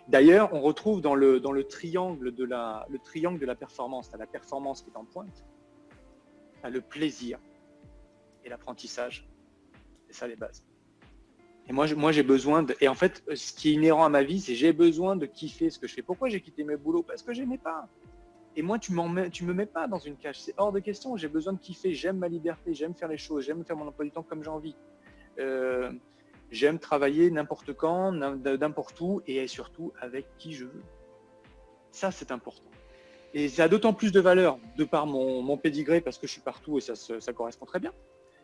D'ailleurs, on retrouve dans le triangle de la performance, tu as la performance qui est en pointe, tu as le plaisir et l'apprentissage. C'est ça les bases. Et moi j'ai besoin de. Et en fait, ce qui est inhérent à ma vie, c'est j'ai besoin de kiffer ce que je fais. Pourquoi j'ai quitté mes boulots? Parce que j'aimais pas. Et moi, tu me mets pas dans une cage. C'est hors de question. J'ai besoin de kiffer. J'aime ma liberté. J'aime faire les choses. J'aime faire mon emploi du temps comme j'ai envie. J'aime travailler n'importe quand, n'importe où et surtout avec qui je veux. Ça, c'est important. Et ça a d'autant plus de valeur de par mon pédigré parce que je suis partout et ça correspond très bien.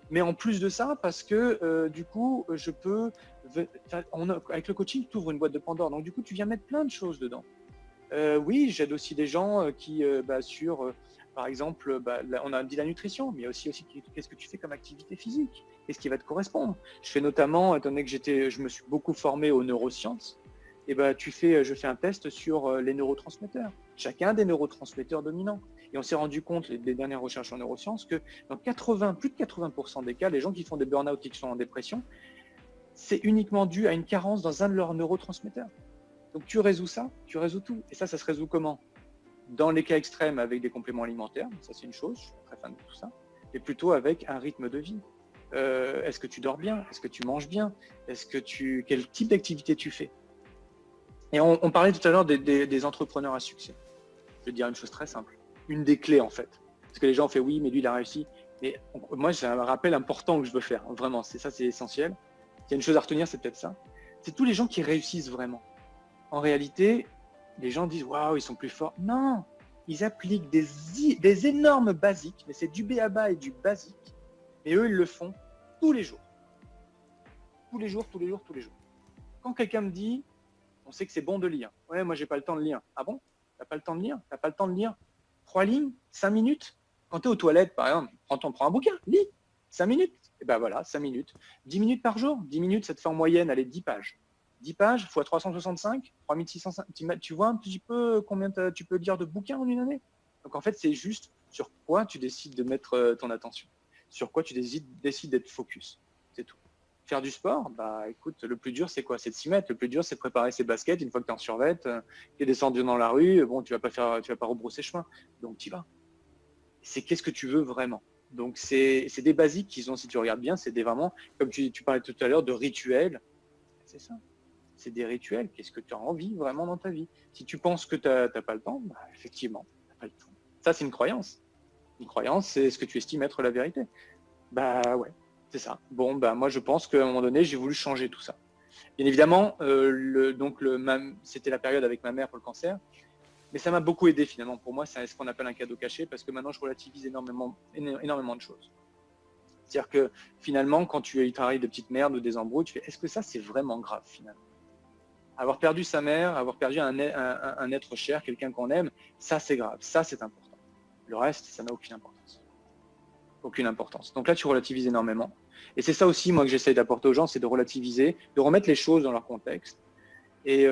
Mais en plus de ça, parce que du coup, je peux. Avec le coaching, tu ouvres une boîte de Pandore. Donc, du coup, tu viens mettre plein de choses dedans. Oui, j'aide aussi des gens qui, par exemple, là, on a dit la nutrition, mais il y a aussi qu'est-ce que tu fais comme activité physique? Qu'est-ce qui va te correspondre? Je fais notamment, étant donné que je me suis beaucoup formé aux neurosciences, et je fais un test sur les neurotransmetteurs, chacun des neurotransmetteurs dominants. Et on s'est rendu compte, des dernières recherches en neurosciences, que dans plus de 80% des cas, les gens qui font des burn-out et qui sont en dépression, c'est uniquement dû à une carence dans un de leurs neurotransmetteurs. Donc tu résous ça, tu résous tout. Et ça se résout comment? Dans les cas extrêmes, avec des compléments alimentaires, ça c'est une chose, je suis très fan de tout ça, et plutôt avec un rythme de vie. Est-ce que tu dors bien? Est-ce que tu manges bien? Quel type d'activité tu fais? Et on parlait tout à l'heure des entrepreneurs à succès. Je vais te dire une chose très simple. Une des clés en fait. Parce que les gens ont fait oui, mais lui il a réussi. Mais moi j'ai un rappel important que je veux faire. Vraiment, c'est essentiel. Il y a une chose à retenir, c'est peut-être ça. C'est tous les gens qui réussissent vraiment. En réalité, les gens disent waouh, ils sont plus forts. Non, ils appliquent des énormes basiques, mais c'est du b.a.-ba et du basique. Et eux, ils le font tous les jours. Tous les jours. Quand quelqu'un me dit, on sait que c'est bon de lire. Ouais, moi, j'ai pas le temps de lire. Ah bon? T'as pas le temps de lire? T'as pas le temps de lire 3 lignes, 5 minutes? Quand tu es aux toilettes, par exemple, prends un bouquin, lis. 5 minutes. Et ben voilà, 5 minutes. 10 minutes par jour. 10 minutes, ça te fait en moyenne, allez, 10 pages. 10 pages x 365, 3605, tu vois un petit peu combien tu peux lire de bouquins en une année. Donc en fait, c'est juste sur quoi tu décides de mettre ton attention, sur quoi tu décides d'être focus, c'est tout. Faire du sport, écoute, le plus dur c'est quoi? C'est de s'y mettre. Le plus dur c'est de préparer ses baskets une fois que tu es en survêt, tu es descendu dans la rue, bon, tu vas pas rebrousser chemin, donc tu y vas. C'est qu'est-ce que tu veux vraiment. Donc c'est des basiques qui sont, si tu regardes bien, c'est vraiment, comme tu parlais tout à l'heure de rituels, c'est ça. C'est des rituels. Qu'est-ce que tu as envie vraiment dans ta vie? Si tu penses que tu n'as pas le temps, effectivement, tu n'as pas le temps. Ça, c'est une croyance. Une croyance, c'est ce que tu estimes être la vérité. Ouais, c'est ça. Bon, moi, je pense qu'à un moment donné, j'ai voulu changer tout ça. Bien évidemment, c'était la période avec ma mère pour le cancer, mais ça m'a beaucoup aidé finalement. Pour moi, c'est ce qu'on appelle un cadeau caché, parce que maintenant, je relativise énormément de choses. C'est-à-dire que finalement, quand tu travailles de petites merdes ou des embrouilles, tu fais, est-ce que ça, c'est vraiment grave finalement? Avoir perdu sa mère, avoir perdu un être cher, quelqu'un qu'on aime, ça c'est grave, ça c'est important. Le reste, ça n'a aucune importance. Aucune importance. Donc là, tu relativises énormément. Et c'est ça aussi, moi, que j'essaye d'apporter aux gens, c'est de relativiser, de remettre les choses dans leur contexte et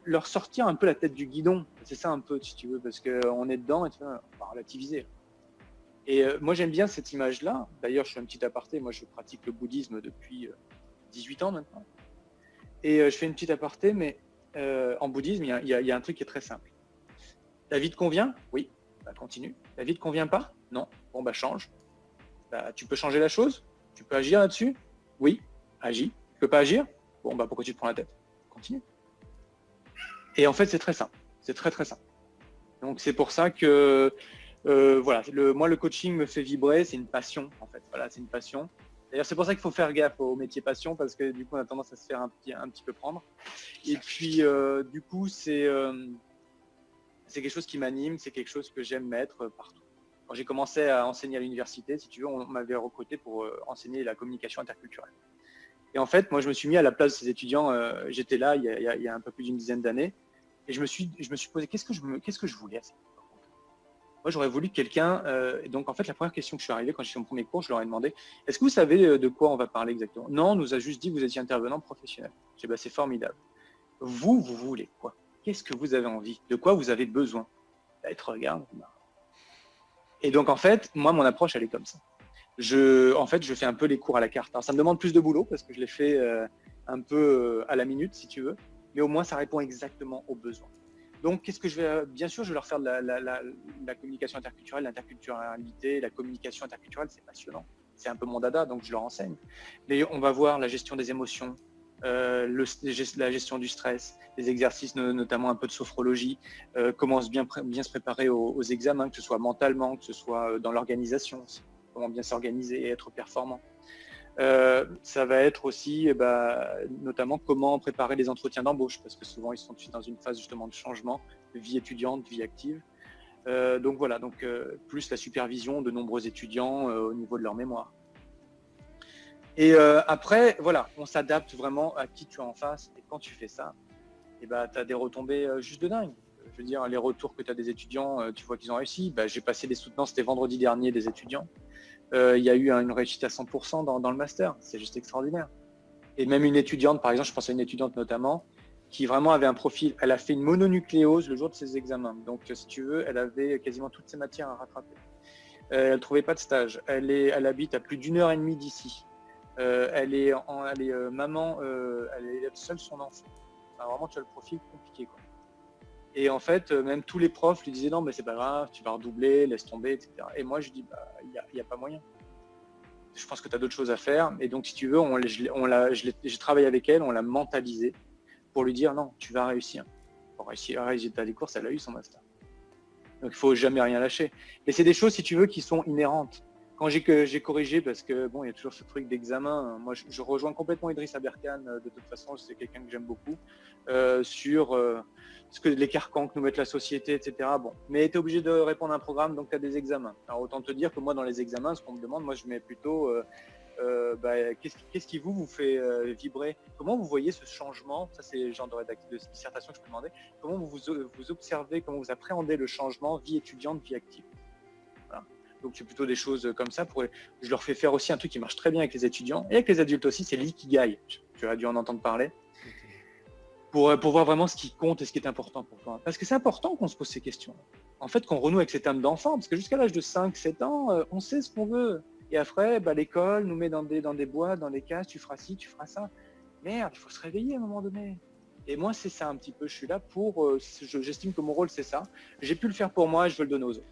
leur sortir un peu la tête du guidon. C'est ça un peu, si tu veux, parce qu'on est dedans et tu vois, on va relativiser. Et moi, j'aime bien cette image-là. D'ailleurs, je fais un petit aparté. Moi, je pratique le bouddhisme depuis 18 ans maintenant. Et je fais une petite aparté, mais en bouddhisme, il y a un truc qui est très simple. La vie te convient? Oui, continue. La vie te convient pas? Non. Bon, bah change. Bah, tu peux changer la chose? Tu peux agir là-dessus? Oui, agis. Tu peux pas agir? Bon, bah pourquoi tu te prends la tête? Continue. Et en fait, c'est très simple. C'est très très simple. Donc c'est pour ça que voilà, moi le coaching me fait vibrer, c'est une passion en fait. Voilà, c'est une passion. D'ailleurs, c'est pour ça qu'il faut faire gaffe au métier passion parce que du coup, on a tendance à se faire un petit peu prendre. Et puis, du coup, c'est quelque chose qui m'anime, c'est quelque chose que j'aime mettre partout. Quand j'ai commencé à enseigner à l'université, si tu veux, on m'avait recruté pour enseigner la communication interculturelle. Et en fait, moi, je me suis mis à la place de ces étudiants. J'étais là il y a un peu plus d'une dizaine d'années, et je me suis posé qu'est-ce que je voulais à cette époque. Moi, j'aurais voulu quelqu'un. Donc, en fait, la première question que je suis arrivé quand j'ai fait mon premier cours, je leur ai demandé est-ce que vous savez de quoi on va parler exactement? Non, on nous a juste dit que vous étiez intervenant professionnel. J'ai dit bah, c'est formidable. Vous voulez quoi? Qu'est-ce que vous avez envie? De quoi vous avez besoin? Là, ils te regardent. Et donc, en fait, moi, mon approche, elle est comme ça. En fait, je fais un peu les cours à la carte. Alors, ça me demande plus de boulot parce que je les fais un peu à la minute, si tu veux. Mais au moins, ça répond exactement aux besoins. Donc, qu'est-ce que je vais… Bien sûr, je vais leur faire de la communication interculturelle, l'interculturalité, la communication interculturelle, c'est passionnant. C'est un peu mon dada, donc je leur enseigne. Mais on va voir la gestion des émotions, la gestion du stress, des exercices notamment un peu de sophrologie, comment bien se préparer aux examens, que ce soit mentalement, que ce soit dans l'organisation, comment bien s'organiser et être performant. Ça va être aussi notamment comment préparer les entretiens d'embauche, parce que souvent ils sont dans une phase justement de changement, de vie étudiante, de vie active. Donc voilà, plus la supervision de nombreux étudiants au niveau de leur mémoire. Et après, voilà, on s'adapte vraiment à qui tu as en face. Et quand tu fais ça, tu as des retombées juste de dingue. Je veux dire, les retours que tu as des étudiants, tu vois qu'ils ont réussi. J'ai passé des soutenances, c'était vendredi dernier, des étudiants. Il y a eu une réussite à 100% dans le master. C'est juste extraordinaire. Et même une étudiante, par exemple, je pense à une étudiante notamment, qui vraiment avait un profil, elle a fait une mononucléose le jour de ses examens. Donc, si tu veux, elle avait quasiment toutes ses matières à rattraper. Elle ne trouvait pas de stage. Elle habite à plus d'1h30 d'ici. Elle est maman, elle élève seule son enfant. Enfin, vraiment, tu as le profil compliqué, quoi. Et en fait, même tous les profs lui disaient non, mais c'est pas grave, tu vas redoubler, laisse tomber, etc. Et moi, je dis il n'y a pas moyen. Je pense que tu as d'autres choses à faire. Et donc, si tu veux, j'ai travaillé avec elle, on l'a mentalisée pour lui dire non, tu vas réussir. Pour réussir à résultat des courses, elle a eu son master. Donc, il ne faut jamais rien lâcher. Mais c'est des choses, si tu veux, qui sont inhérentes. Quand j'ai corrigé, parce que bon, il y a toujours ce truc d'examen. Moi, je rejoins complètement Idriss Aberkan. De toute façon, c'est quelqu'un que j'aime beaucoup sur ce que les carcans que nous met la société, etc. Bon, mais tu es obligé de répondre à un programme, donc tu as des examens. Alors autant te dire que moi, dans les examens, ce qu'on me demande, moi, je mets plutôt qu'est-ce qui vous fait vibrer? Comment vous voyez ce changement? Ça, c'est le genre de dissertation que je peux demander. Comment vous observez, comment vous appréhendez le changement vie étudiante, vie active? Voilà. Donc, c'est plutôt des choses comme ça. Je leur fais faire aussi un truc qui marche très bien avec les étudiants et avec les adultes aussi, c'est l'ikigai. Tu as dû en entendre parler. Pour voir vraiment ce qui compte et ce qui est important pour toi. Parce que c'est important qu'on se pose ces questions. En fait, qu'on renoue avec cette âme d'enfant, parce que jusqu'à l'âge de 5-7 ans, on sait ce qu'on veut. Et après, l'école nous met dans des boîtes, dans des cases, tu feras ci, tu feras ça. Merde, il faut se réveiller à un moment donné. Et moi, c'est ça un petit peu. Je suis là pour… j'estime que mon rôle, c'est ça. J'ai pu le faire pour moi et je veux le donner aux autres.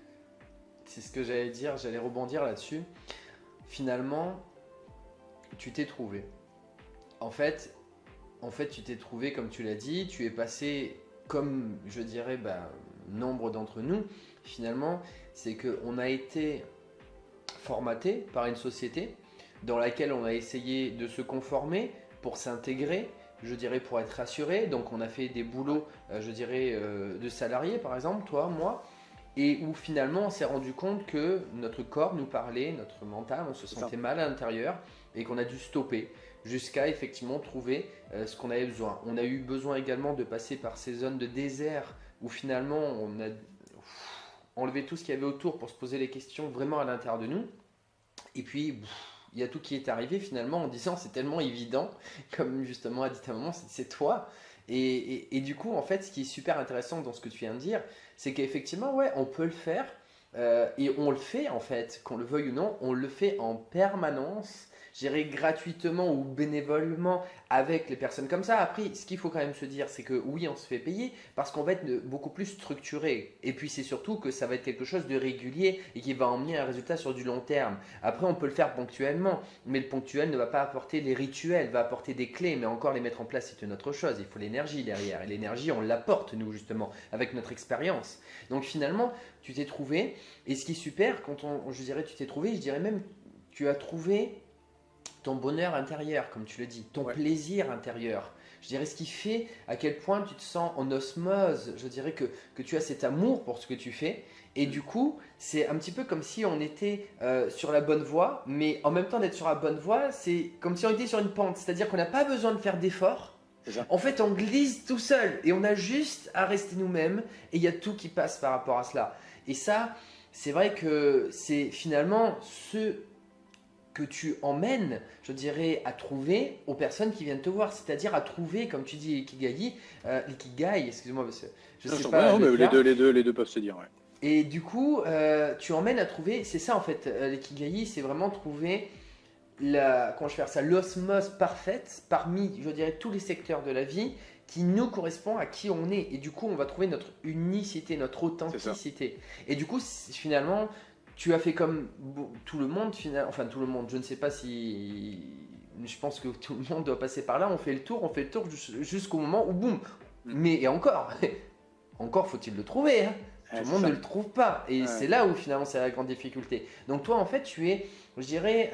C'est ce que j'allais dire, j'allais rebondir là-dessus. Finalement, tu t'es trouvé. En fait, tu t'es trouvé, comme tu l'as dit, tu es passé, comme je dirais, nombre d'entre nous, finalement, c'est qu'on a été formaté par une société dans laquelle on a essayé de se conformer pour s'intégrer, je dirais pour être rassuré. Donc on a fait des boulots, je dirais, de salariés par exemple, toi, moi, et où finalement on s'est rendu compte que notre corps nous parlait, notre mental, on se sentait mal à l'intérieur et qu'on a dû stopper jusqu'à effectivement trouver ce qu'on avait besoin. On a eu besoin également de passer par ces zones de désert où finalement on a enlevé tout ce qu'il y avait autour pour se poser les questions vraiment à l'intérieur de nous. Et puis il y a tout qui est arrivé finalement en disant c'est tellement évident, comme justement a dit ta maman, c'est toi. Et du coup, en fait, ce qui est super intéressant dans ce que tu viens de dire, c'est qu'effectivement, ouais, on peut le faire et on le fait en fait, qu'on le veuille ou non, on le fait en permanence je dirais, gratuitement ou bénévolement avec les personnes comme ça. Après, ce qu'il faut quand même se dire, c'est que oui, on se fait payer parce qu'on va être beaucoup plus structuré. Et puis, c'est surtout que ça va être quelque chose de régulier et qui va emmener un résultat sur du long terme. Après, on peut le faire ponctuellement, mais le ponctuel ne va pas apporter les rituels, va apporter des clés, mais encore les mettre en place, c'est une autre chose. Il faut l'énergie derrière. Et l'énergie, on l'apporte, nous, justement, avec notre expérience. Donc, finalement, tu t'es trouvé. Et ce qui est super, je dirais tu t'es trouvé, je dirais même tu as trouvé ton bonheur intérieur, comme tu le dis, ton plaisir intérieur. Je dirais ce qui fait à quel point tu te sens en osmose. Je dirais que tu as cet amour pour ce que tu fais. Et du coup, c'est un petit peu comme si on était sur la bonne voie, mais en même temps d'être sur la bonne voie, c'est comme si on était sur une pente. C'est-à-dire qu'on n'a pas besoin de faire d'efforts. En fait, on glisse tout seul et on a juste à rester nous-mêmes et il y a tout qui passe par rapport à cela. Et ça, c'est vrai que c'est finalement ce que tu emmènes, je dirais, à trouver aux personnes qui viennent te voir. C'est-à-dire à trouver, comme tu dis, l'ikigai, excuse-moi, parce que je sais pas. Non, mais les deux peuvent se dire, ouais. Et du coup, tu emmènes à trouver, c'est ça en fait, l'ikigai, c'est vraiment trouver comment je vais faire ça, l'osmose parfaite parmi, je dirais, tous les secteurs de la vie qui nous correspond à qui on est. Et du coup, on va trouver notre unicité, notre authenticité. Et du coup, finalement, tu as fait comme tout le monde, enfin tout le monde, je ne sais pas si... Je pense que tout le monde doit passer par là, on fait le tour jusqu'au moment où boum. Mais et encore faut-il le trouver, hein. Tout le monde ne le trouve pas. Et c'est là où finalement c'est la grande difficulté. Donc toi, en fait, tu es, je dirais,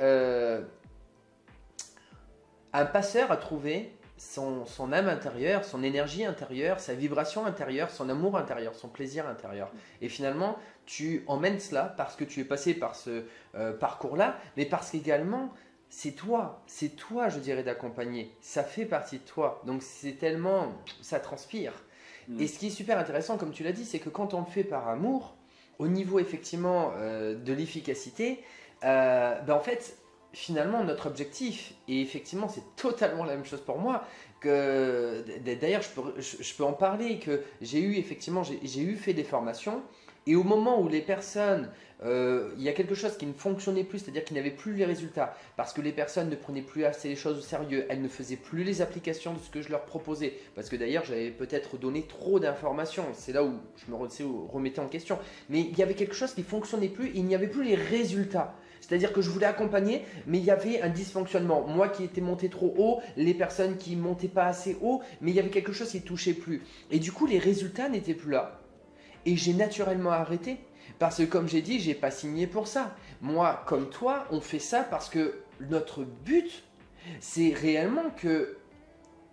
un passeur à trouver son âme intérieure, son énergie intérieure, sa vibration intérieure, son amour intérieur, son plaisir intérieur. Et finalement, tu emmènes cela parce que tu es passé par ce parcours-là, mais parce qu'également, c'est toi, je dirais, d'accompagner. Ça fait partie de toi. Donc c'est tellement, ça transpire. Et ce qui est super intéressant, comme tu l'as dit, c'est que quand on le fait par amour, au niveau effectivement de l'efficacité, en fait, finalement, notre objectif, et effectivement, c'est totalement la même chose pour moi, que d'ailleurs, je peux en parler, que j'ai eu fait des formations, et au moment où les personnes, il y a quelque chose qui ne fonctionnait plus, c'est-à-dire qu'ils n'avaient plus les résultats, parce que les personnes ne prenaient plus assez les choses au sérieux, elles ne faisaient plus les applications de ce que je leur proposais, parce que d'ailleurs j'avais peut-être donné trop d'informations, c'est là où je me remettais en question, mais il y avait quelque chose qui ne fonctionnait plus, il n'y avait plus les résultats. C'est-à-dire que je voulais accompagner, mais il y avait un dysfonctionnement. Moi qui étais monté trop haut, les personnes qui ne montaient pas assez haut, mais il y avait quelque chose qui ne touchait plus. Et du coup, les résultats n'étaient plus là. Et j'ai naturellement arrêté. Parce que comme j'ai dit, je n'ai pas signé pour ça. Moi, comme toi, on fait ça parce que notre but, c'est réellement que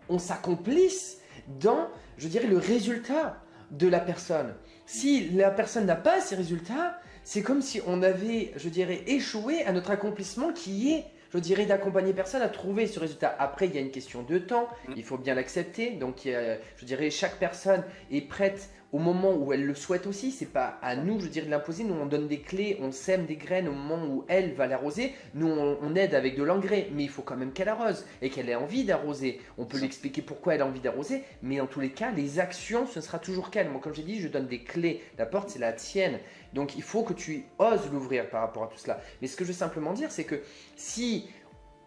on s'accomplisse dans, je dirais, le résultat de la personne. Si la personne n'a pas ces résultats, c'est comme si on avait, je dirais, échoué à notre accomplissement qui est, je dirais, d'accompagner personne à trouver ce résultat. Après, il y a une question de temps, il faut bien l'accepter. Donc, je dirais, chaque personne est prête au moment où elle le souhaite aussi. C'est pas à nous, je dirais, de l'imposer. Nous, on donne des clés, on sème des graines au moment où elle va l'arroser. Nous, on aide avec de l'engrais, mais il faut quand même qu'elle arrose et qu'elle ait envie d'arroser. On peut lui expliquer pourquoi elle a envie d'arroser, mais en tous les cas, les actions, ce sera toujours qu'elle. Moi, comme j'ai dit, je donne des clés. La porte, c'est la tienne. Donc, il faut que tu oses l'ouvrir par rapport à tout cela. Mais ce que je veux simplement dire, c'est que si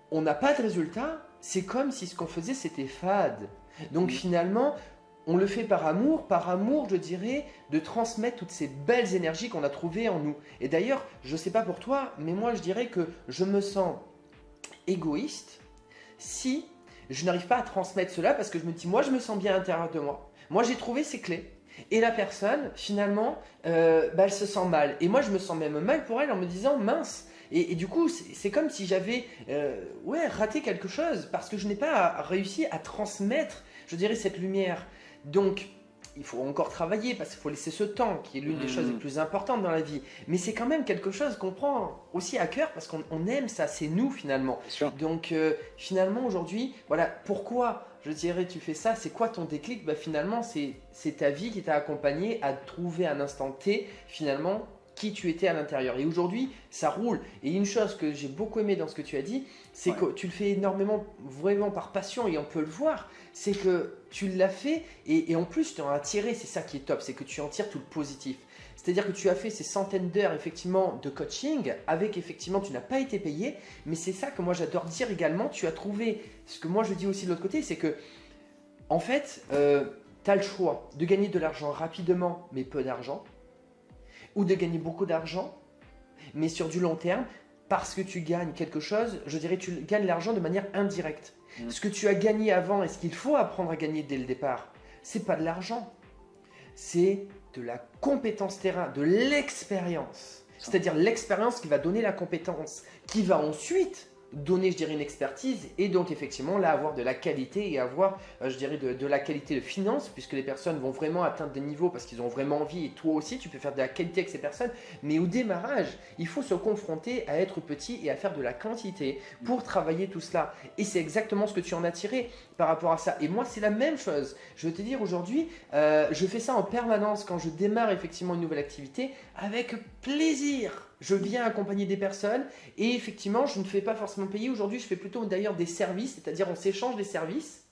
on n'a pas de résultat, c'est comme si ce qu'on faisait, c'était fade. Donc, finalement, on le fait par amour, je dirais, de transmettre toutes ces belles énergies qu'on a trouvées en nous. Et d'ailleurs, je ne sais pas pour toi, mais moi, je dirais que je me sens égoïste si je n'arrive pas à transmettre cela parce que je me dis, moi, je me sens bien à l'intérieur de moi. Moi, j'ai trouvé ces clés. Et la personne, finalement, elle se sent mal. Et moi, je me sens même mal pour elle en me disant, mince. Et du coup, c'est comme si j'avais raté quelque chose parce que je n'ai pas réussi à transmettre, je dirais, cette lumière. Donc, il faut encore travailler parce qu'il faut laisser ce temps qui est l'une des choses les plus importantes dans la vie. Mais c'est quand même quelque chose qu'on prend aussi à cœur parce qu'on aime ça, c'est nous finalement. Donc, finalement, aujourd'hui, voilà, pourquoi je dirais tu fais ça, c'est quoi ton déclic? Finalement, c'est ta vie qui t'a accompagné à trouver un instant T, finalement, qui tu étais à l'intérieur. Et aujourd'hui, ça roule. Et une chose que j'ai beaucoup aimé dans ce que tu as dit, c'est que tu le fais énormément, vraiment par passion, et on peut le voir, c'est que tu l'as fait, et en plus, tu en as tiré, c'est ça qui est top, c'est que tu en tires tout le positif. C'est-à-dire que tu as fait ces centaines d'heures effectivement de coaching avec effectivement tu n'as pas été payé, mais c'est ça que moi j'adore dire également, tu as trouvé, ce que moi je dis aussi de l'autre côté, c'est que en fait, tu as le choix de gagner de l'argent rapidement mais peu d'argent, ou de gagner beaucoup d'argent mais sur du long terme parce que tu gagnes quelque chose, je dirais tu gagnes l'argent de manière indirecte. Ce que tu as gagné avant et ce qu'il faut apprendre à gagner dès le départ, c'est pas de l'argent, c'est de la compétence terrain, de l'expérience. C'est-à-dire l'expérience qui va donner la compétence, qui va ensuite donner, je dirais, une expertise et donc effectivement là avoir de la qualité et avoir, je dirais, de la qualité de finance puisque les personnes vont vraiment atteindre des niveaux parce qu'ils ont vraiment envie et toi aussi tu peux faire de la qualité avec ces personnes. Mais au démarrage, il faut se confronter à être petit et à faire de la quantité pour travailler tout cela. Et c'est exactement ce que tu en as tiré par rapport à ça. Et moi, c'est la même chose. Je veux te dire aujourd'hui, je fais ça en permanence quand je démarre effectivement une nouvelle activité avec plaisir. Je viens accompagner des personnes et effectivement, je ne fais pas forcément payer. Aujourd'hui, je fais plutôt d'ailleurs des services, c'est-à-dire on s'échange des services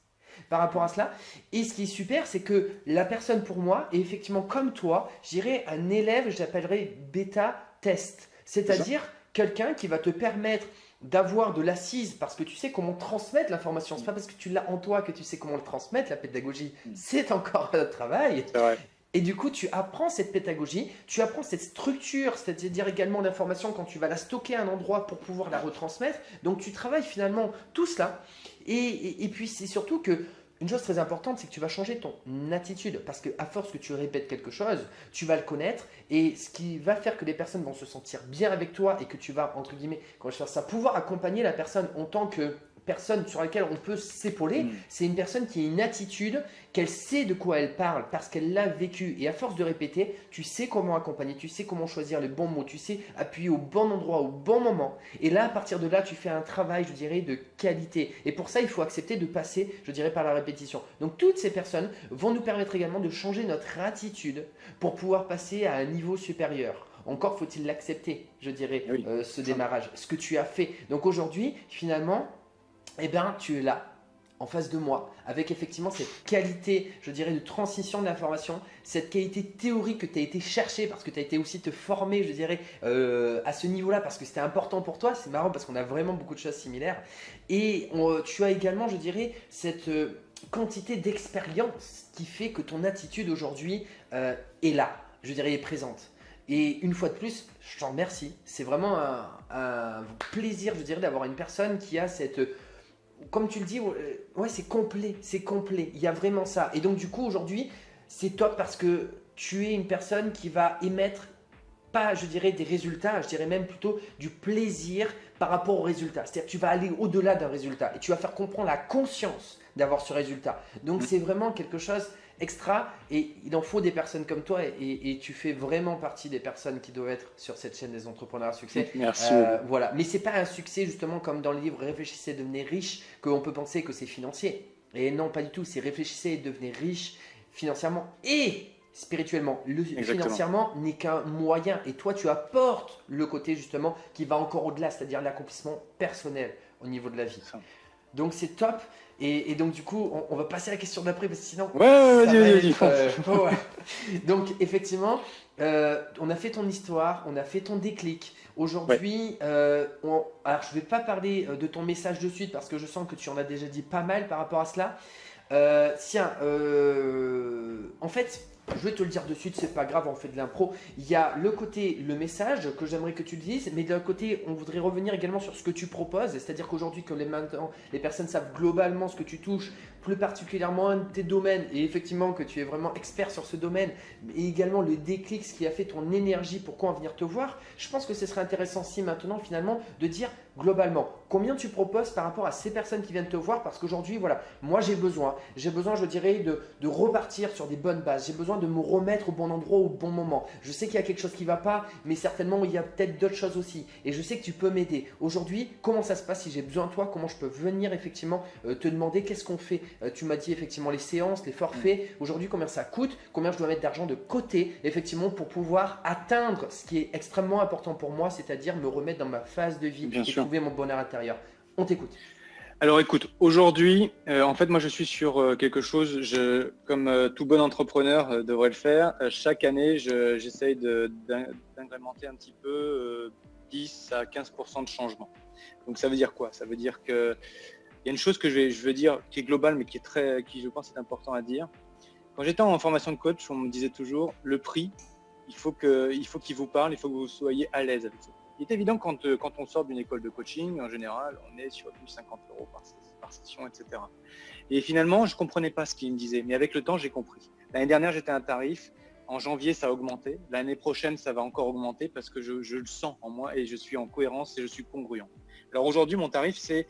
par rapport à cela. Et ce qui est super, c'est que la personne pour moi est effectivement comme toi, je dirais un élève, j'appellerais bêta-test. C'est-à-dire quelqu'un qui va te permettre d'avoir de l'assise parce que tu sais comment transmettre l'information. C'est pas parce que tu l'as en toi que tu sais comment le transmettre. La pédagogie, c'est encore un travail. C'est vrai. Et du coup, tu apprends cette pédagogie, tu apprends cette structure, c'est-à-dire également l'information quand tu vas la stocker à un endroit pour pouvoir la retransmettre. Donc, tu travailles finalement tout cela. Et puis, c'est surtout que une chose très importante, c'est que tu vas changer ton attitude. Parce qu'à force que tu répètes quelque chose, tu vas le connaître. Et ce qui va faire que les personnes vont se sentir bien avec toi et que tu vas, entre guillemets, quand je fais ça, pouvoir accompagner la personne en tant que personne sur laquelle on peut s'épauler, c'est une personne qui a une attitude, qu'elle sait de quoi elle parle parce qu'elle l'a vécu. Et à force de répéter, tu sais comment accompagner, tu sais comment choisir le bon mot, tu sais appuyer au bon endroit, au bon moment. Et là, à partir de là, tu fais un travail, je dirais, de qualité. Et pour ça, il faut accepter de passer, je dirais, par la répétition. Donc, toutes ces personnes vont nous permettre également de changer notre attitude pour pouvoir passer à un niveau supérieur. Encore faut-il l'accepter, je dirais, ce démarrage, ce que tu as fait. Donc aujourd'hui, finalement, eh bien, tu es là, en face de moi, avec effectivement cette qualité, je dirais, de transmission de l'information, cette qualité théorique que tu as été chercher parce que tu as été aussi te former, je dirais, à ce niveau-là parce que c'était important pour toi. C'est marrant parce qu'on a vraiment beaucoup de choses similaires. Et tu as également, je dirais, cette quantité d'expérience qui fait que ton attitude aujourd'hui est là, je dirais, est présente. Et une fois de plus, je t'en remercie. C'est vraiment un plaisir, je dirais, d'avoir une personne qui a cette... Comme tu le dis, ouais, c'est complet, c'est complet. Il y a vraiment ça. Et donc, du coup, aujourd'hui, c'est top parce que tu es une personne qui va émettre, pas, je dirais, des résultats, je dirais même plutôt du plaisir par rapport au résultat. C'est-à-dire que tu vas aller au-delà d'un résultat et tu vas faire comprendre la conscience d'avoir ce résultat. Donc, c'est vraiment quelque chose extra et il en faut des personnes comme toi et tu fais vraiment partie des personnes qui doivent être sur cette chaîne des entrepreneurs à succès. Merci. Voilà. Mais c'est pas un succès justement comme dans le livre Réfléchissez, devenez riche qu'on peut penser que c'est financier. Et non, pas du tout. C'est réfléchissez et devenez riche financièrement et spirituellement. Financièrement n'est qu'un moyen et toi tu apportes le côté justement qui va encore au-delà, c'est-à-dire l'accomplissement personnel au niveau de la vie. Donc c'est top. Et donc du coup, on va passer à la question d'après parce que sinon... Ouais, vas-y. Ouais. Donc effectivement, on a fait ton histoire, on a fait ton déclic. Aujourd'hui, alors je ne vais pas parler de ton message de suite parce que je sens que tu en as déjà dit pas mal par rapport à cela. Tiens, en fait... Je vais te le dire de suite, c'est pas grave, on fait de l'impro. Il y a le côté, le message que j'aimerais que tu le dises, mais d'un côté, on voudrait revenir également sur ce que tu proposes, c'est-à-dire qu'aujourd'hui, que maintenant, les personnes savent globalement ce que tu touches, plus particulièrement un de tes domaines, et effectivement que tu es vraiment expert sur ce domaine, et également le déclic, ce qui a fait ton énergie, pourquoi venir te voir. Je pense que ce serait intéressant si maintenant, finalement, de dire globalement combien tu proposes par rapport à ces personnes qui viennent te voir, parce qu'aujourd'hui, voilà, moi j'ai besoin, je dirais, de repartir sur des bonnes bases, j'ai besoin de me remettre au bon endroit au bon moment. Je sais qu'il y a quelque chose qui ne va pas, mais certainement il y a peut-être d'autres choses aussi. Et je sais que tu peux m'aider. Aujourd'hui, comment ça se passe si j'ai besoin de toi? Comment je peux venir effectivement te demander qu'est-ce qu'on fait? Tu m'as dit effectivement les séances, les forfaits. Aujourd'hui, combien ça coûte? Combien je dois mettre d'argent de côté effectivement pour pouvoir atteindre ce qui est extrêmement important pour moi, c'est-à-dire me remettre dans ma phase de vie et trouver mon bonheur intérieur. On t'écoute. Alors écoute, aujourd'hui, en fait, moi je suis sur quelque chose, comme tout bon entrepreneur devrait le faire, chaque année j'essaye d'ingrémenter un petit peu 10 à 15% de changement. Donc ça veut dire quoi? Ça veut dire que il y a une chose que je veux dire qui est globale mais qui je pense est important à dire. Quand j'étais en formation de coach, on me disait toujours le prix, il faut qu'il vous parle, il faut que vous soyez à l'aise avec ça. Il est évident quand on sort d'une école de coaching, en général, on est sur du 50 € par session, etc. Et finalement, je ne comprenais pas ce qu'il me disait, mais avec le temps, j'ai compris. L'année dernière, j'étais à un tarif. En janvier, ça a augmenté. L'année prochaine, ça va encore augmenter parce que je le sens en moi et je suis en cohérence et je suis congruent. Alors aujourd'hui, mon tarif, c'est...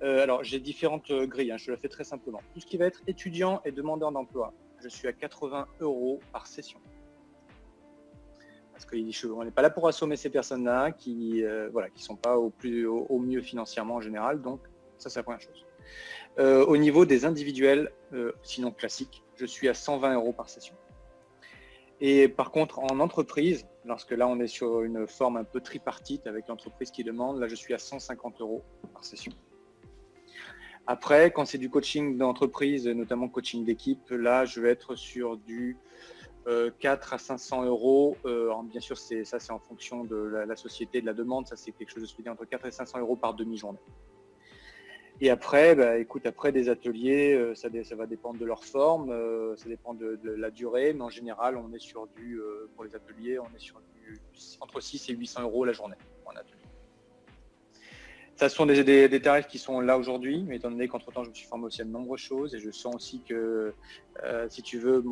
alors, j'ai différentes grilles, hein, je le fais très simplement. Tout ce qui va être étudiant et demandeur d'emploi, je suis à 80 € par session. Parce qu'on n'est pas là pour assommer ces personnes-là qui sont pas au mieux financièrement en général. Donc, ça, c'est la première chose. Au niveau des individuels, sinon classiques, je suis à 120 € par session. Et par contre, en entreprise, lorsque là, on est sur une forme un peu tripartite avec l'entreprise qui demande, là, je suis à 150 € par session. Après, quand c'est du coaching d'entreprise, notamment coaching d'équipe, là, je vais être sur du 4 à 500 €. Bien sûr, c'est en fonction de la société, de la demande. Ça, c'est quelque chose de soudé entre 4 et 500 € par demi-journée. Et après, après des ateliers, ça va dépendre de leur forme, ça dépend de la durée, mais en général, on est sur pour les ateliers, on est sur entre 6 et 800 € la journée en atelier. Ça, ce sont des tarifs qui sont là aujourd'hui, mais étant donné qu'entre-temps, je me suis formé aussi à de nombreuses choses et je sens aussi que, si tu veux,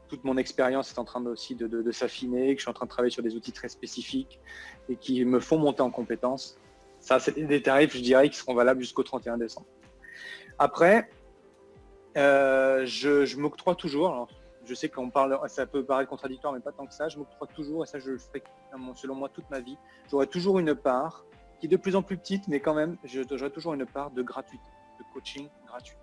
toute mon expérience est en train aussi de s'affiner, que je suis en train de travailler sur des outils très spécifiques et qui me font monter en compétences. Ça, c'est des tarifs, je dirais, qui seront valables jusqu'au 31 décembre. Après, je m'octroie toujours, alors, je sais qu'on parle, ça peut paraître contradictoire, mais pas tant que ça, je m'octroie toujours, et ça je le ferai selon moi toute ma vie, j'aurai toujours une part qui est de plus en plus petite, mais quand même, j'aurai toujours une part de gratuité, de coaching gratuit.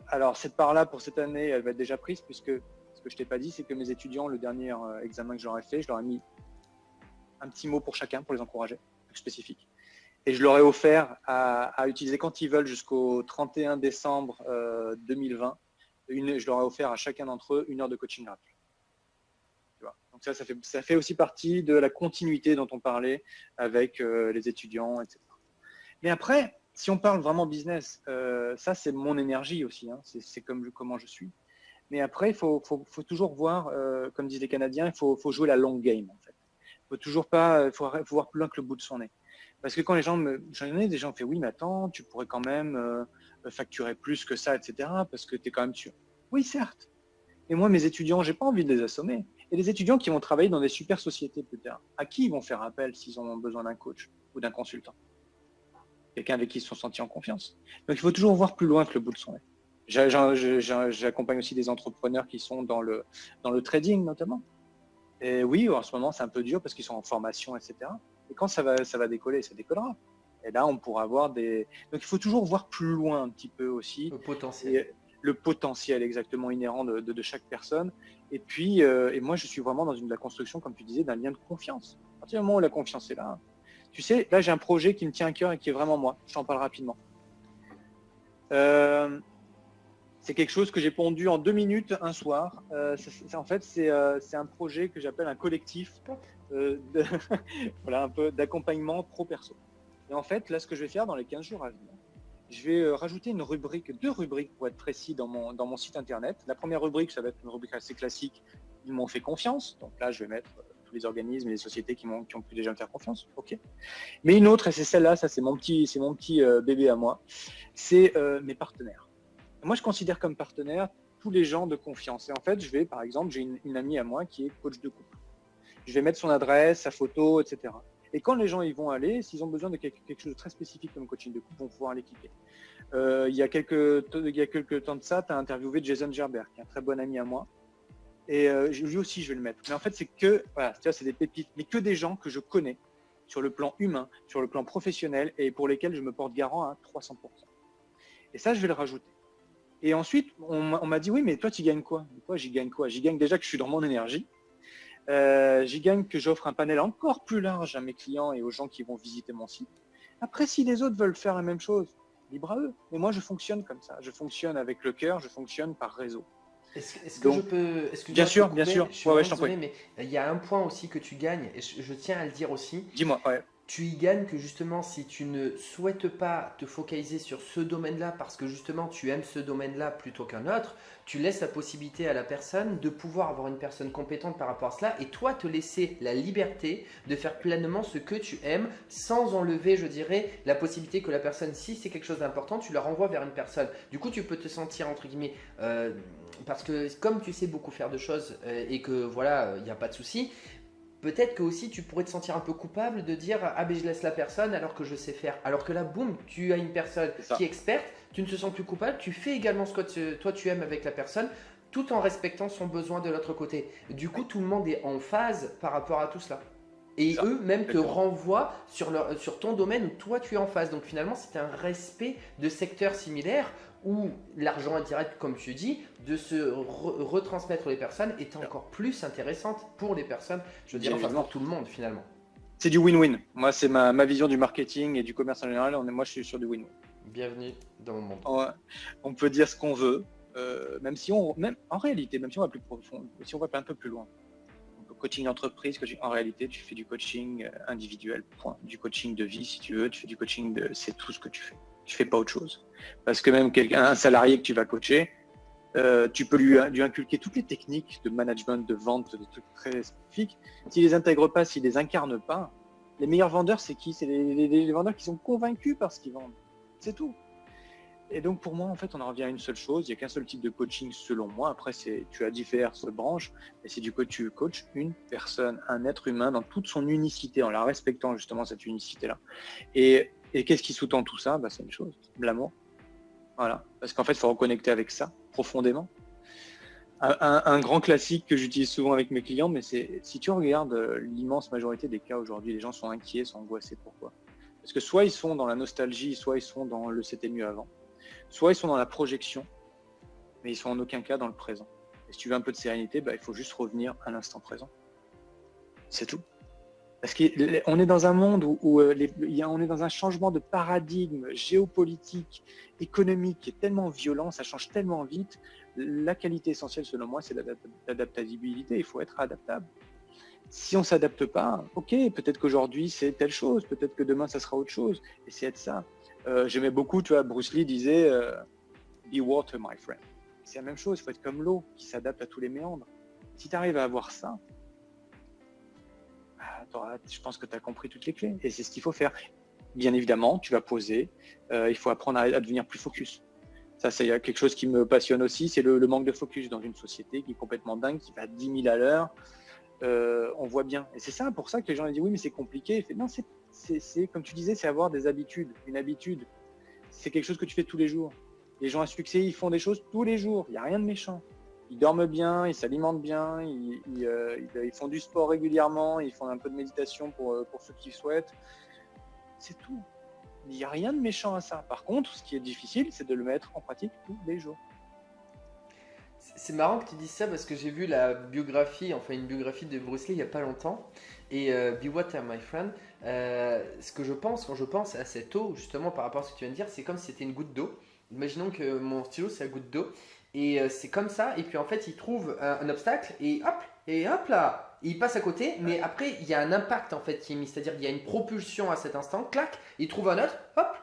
Alors cette part-là, pour cette année, elle va être déjà prise, puisque ce que je t'ai pas dit, c'est que mes étudiants, le dernier examen que je leur ai fait, je leur ai mis un petit mot pour chacun, pour les encourager, plus spécifique. Et je leur ai offert à utiliser quand ils veulent jusqu'au 31 décembre 2020. Je leur ai offert à chacun d'entre eux 1 heure de coaching gratuit. Tu vois, donc ça fait aussi partie de la continuité dont on parlait avec les étudiants, etc. Mais après, si on parle vraiment business, ça c'est mon énergie aussi, hein, c'est comment je suis. Mais après, il faut toujours voir, comme disent les Canadiens, il faut jouer la long game en fait. Il faut voir plus loin que le bout de son nez. Parce que quand j'en ai des gens qui font oui, mais attends, tu pourrais quand même facturer plus que ça, etc. Parce que tu es quand même sûr. Oui, certes. Et moi, mes étudiants, j'ai pas envie de les assommer. Et les étudiants qui vont travailler dans des super sociétés plus tard, à qui ils vont faire appel s'ils ont besoin d'un coach ou d'un consultant? Quelqu'un avec qui ils se sont sentis en confiance. Donc il faut toujours voir plus loin que le bout de son nez. J'accompagne aussi des entrepreneurs qui sont dans le trading notamment. Et oui, en ce moment, c'est un peu dur parce qu'ils sont en formation, etc. Et quand ça va décoller, ça décollera. Et là, on pourra avoir des... Donc, il faut toujours voir plus loin un petit peu aussi. Le potentiel. Le potentiel exactement inhérent de chaque personne. Et puis, et moi, je suis vraiment dans la construction, comme tu disais, d'un lien de confiance. À partir du moment où la confiance est là, tu sais, là, j'ai un projet qui me tient à cœur et qui est vraiment moi. Je t'en parle rapidement. C'est quelque chose que j'ai pondu en 2 minutes un soir. En fait, c'est un projet que j'appelle un collectif voilà, un peu d'accompagnement pro-perso. Et en fait, là, ce que je vais faire dans les 15 jours à venir, je vais rajouter 2 rubriques pour être précis dans mon site internet. La première rubrique, ça va être une rubrique assez classique. Ils m'ont fait confiance. Donc là, je vais mettre tous les organismes et les sociétés qui ont pu déjà me faire confiance. Ok. Mais une autre, et c'est celle-là, ça c'est mon petit bébé à moi, c'est mes partenaires. Moi, je considère comme partenaire tous les gens de confiance. Et en fait, par exemple, j'ai une amie à moi qui est coach de couple. Je vais mettre son adresse, sa photo, etc. Et quand les gens y vont aller, s'ils ont besoin de quelque chose de très spécifique comme coaching de couple, vont pouvoir aller cliquer. Il y a quelques temps de ça, tu as interviewé Jason Gerber, qui est un très bon ami à moi. Et lui aussi, je vais le mettre. Mais en fait, c'est des pépites, mais que des gens que je connais sur le plan humain, sur le plan professionnel, et pour lesquels je me porte garant à 300%. Et ça, je vais le rajouter. Et ensuite, on m'a dit, oui, mais toi, tu gagnes quoi? J'y gagne quoi? J'y gagne déjà que je suis dans mon énergie. J'y gagne que j'offre un panel encore plus large à mes clients et aux gens qui vont visiter mon site. Après, si les autres veulent faire la même chose, libre à eux. Mais moi, je fonctionne comme ça. Je fonctionne avec le cœur, je fonctionne par réseau. Est-ce que je Donc, peux, bien sûr, bien sûr. je suis Ouais, vraiment je t'en prie. désolé, mais il y a un point aussi que tu gagnes, et je tiens à le dire aussi. Dis-moi, ouais. Tu y gagnes que justement, si tu ne souhaites pas te focaliser sur ce domaine-là, parce que justement tu aimes ce domaine-là plutôt qu'un autre, tu laisses la possibilité à la personne de pouvoir avoir une personne compétente par rapport à cela, et toi te laisser la liberté de faire pleinement ce que tu aimes, sans enlever, je dirais, la possibilité que la personne, si c'est quelque chose d'important, tu la renvoies vers une personne. Du coup, tu peux te sentir, entre guillemets, parce que comme tu sais beaucoup faire de choses, et que voilà, il n'y a pas de souci. Peut-être que aussi tu pourrais te sentir un peu coupable de dire ah ben je laisse la personne alors que je sais faire. Alors que là, boum, tu as une personne qui est experte, tu ne te sens plus coupable, tu fais également ce que toi tu aimes avec la personne, tout en respectant son besoin de l'autre côté. Du coup, tout le monde est en phase par rapport à tout cela. Et eux même te renvoient sur ton domaine où toi tu es en phase. Donc finalement, c'est un respect de secteurs similaires où l'argent indirect, comme tu dis, de se retransmettre les personnes est encore plus intéressante pour les personnes, je dirais, enfin pour tout le monde finalement. C'est du win-win. Moi, c'est ma vision du marketing et du commerce en général. Moi, je suis sur du win-win. Bienvenue dans mon monde. On peut dire ce qu'on veut, même en réalité, même si on va plus profond, si on va un peu plus loin. Coaching d'entreprise, en réalité, tu fais du coaching individuel, point. Du coaching de vie, si tu veux, tu fais du coaching c'est tout ce que tu fais. Tu fais pas autre chose. Parce que même un salarié que tu vas coacher, tu peux lui inculquer toutes les techniques de management, de vente, des trucs très spécifiques. S'il les intègre pas, s'il les incarne pas, les meilleurs vendeurs, c'est qui? C'est les vendeurs qui sont convaincus par ce qu'ils vendent. C'est tout. Et donc pour moi, en fait, on en revient à une seule chose. Il n'y a qu'un seul type de coaching selon moi. Après, tu as diverses branches, mais c'est du coup tu coaches une personne, un être humain dans toute son unicité, en la respectant justement cette unicité-là. Et qu'est-ce qui sous-tend tout ça? C'est une chose, l'amour. Voilà. Parce qu'en fait, il faut reconnecter avec ça profondément. Un grand classique que j'utilise souvent avec mes clients, mais c'est si tu regardes l'immense majorité des cas aujourd'hui, les gens sont inquiets, sont angoissés. Pourquoi? Parce que soit ils sont dans la nostalgie, soit ils sont dans le c'était mieux avant. Soit ils sont dans la projection, mais ils sont en aucun cas dans le présent. Et si tu veux un peu de sérénité, il faut juste revenir à l'instant présent. C'est tout. Parce qu'on est dans un monde où on est dans un changement de paradigme géopolitique, économique qui est tellement violent, ça change tellement vite. La qualité essentielle, selon moi, c'est l'adaptabilité. Il faut être adaptable. Si on ne s'adapte pas, ok, peut-être qu'aujourd'hui c'est telle chose, peut-être que demain ça sera autre chose. Et c'est être ça. J'aimais beaucoup, tu vois, Bruce Lee disait Be water, my friend. C'est la même chose, il faut être comme l'eau qui s'adapte à tous les méandres. Si tu arrives à avoir ça, je pense que tu as compris toutes les clés. Et c'est ce qu'il faut faire. Bien évidemment, tu vas poser, il faut apprendre à devenir plus focus. Ça, c'est quelque chose qui me passionne aussi, c'est le manque de focus dans une société qui est complètement dingue, qui va à 10 000 à l'heure. On voit bien. Et c'est ça, pour ça que les gens disent oui, mais c'est compliqué. Non, c'est comme tu disais, c'est avoir des habitudes. Une habitude, c'est quelque chose que tu fais tous les jours. Les gens à succès, ils font des choses tous les jours. Il n'y a rien de méchant. Ils dorment bien, ils s'alimentent bien, ils font du sport régulièrement, ils font un peu de méditation pour ceux qui souhaitent. C'est tout. Il n'y a rien de méchant à ça. Par contre, ce qui est difficile, c'est de le mettre en pratique tous les jours. C'est marrant que tu dises ça parce que j'ai vu la biographie, enfin une biographie de Bruce Lee il n'y a pas longtemps. Et Be Water, my friend, ce que je pense quand je pense à cette eau, justement par rapport à ce que tu viens de dire, c'est comme si c'était une goutte d'eau. Imaginons que mon stylo c'est la goutte d'eau. Et c'est comme ça, et puis en fait il trouve un obstacle, et hop là, il passe à côté, mais après il y a un impact en fait qui est mis, c'est-à-dire qu'il y a une propulsion à cet instant, clac, il trouve un autre, hop,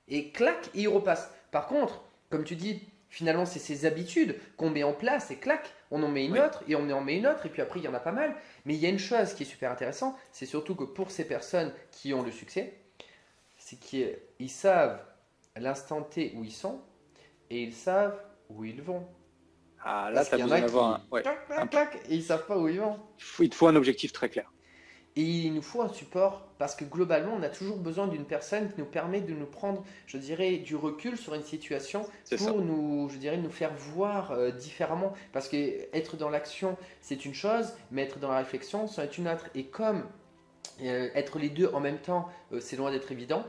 et clac, et il repasse. Par contre, comme tu dis, finalement c'est ces habitudes qu'on met en place, et clac, on en met une autre, et on en met une autre, et puis après il y en a pas mal. Mais il y a une chose qui est super intéressante, c'est surtout que pour ces personnes qui ont le succès, c'est qu'ils savent l'instant T où ils sont, et ils savent où ils vont. Ah là, tu as besoin d'avoir clac, et ils savent pas où ils vont. Il te faut un objectif très clair. Et il nous faut un support parce que globalement, on a toujours besoin d'une personne qui nous permet de nous prendre, je dirais, du recul sur une situation pour nous, je dirais, nous faire voir différemment. Parce que être dans l'action, c'est une chose, mais être dans la réflexion, c'en est une autre. Et comme être les deux en même temps, c'est loin d'être évident.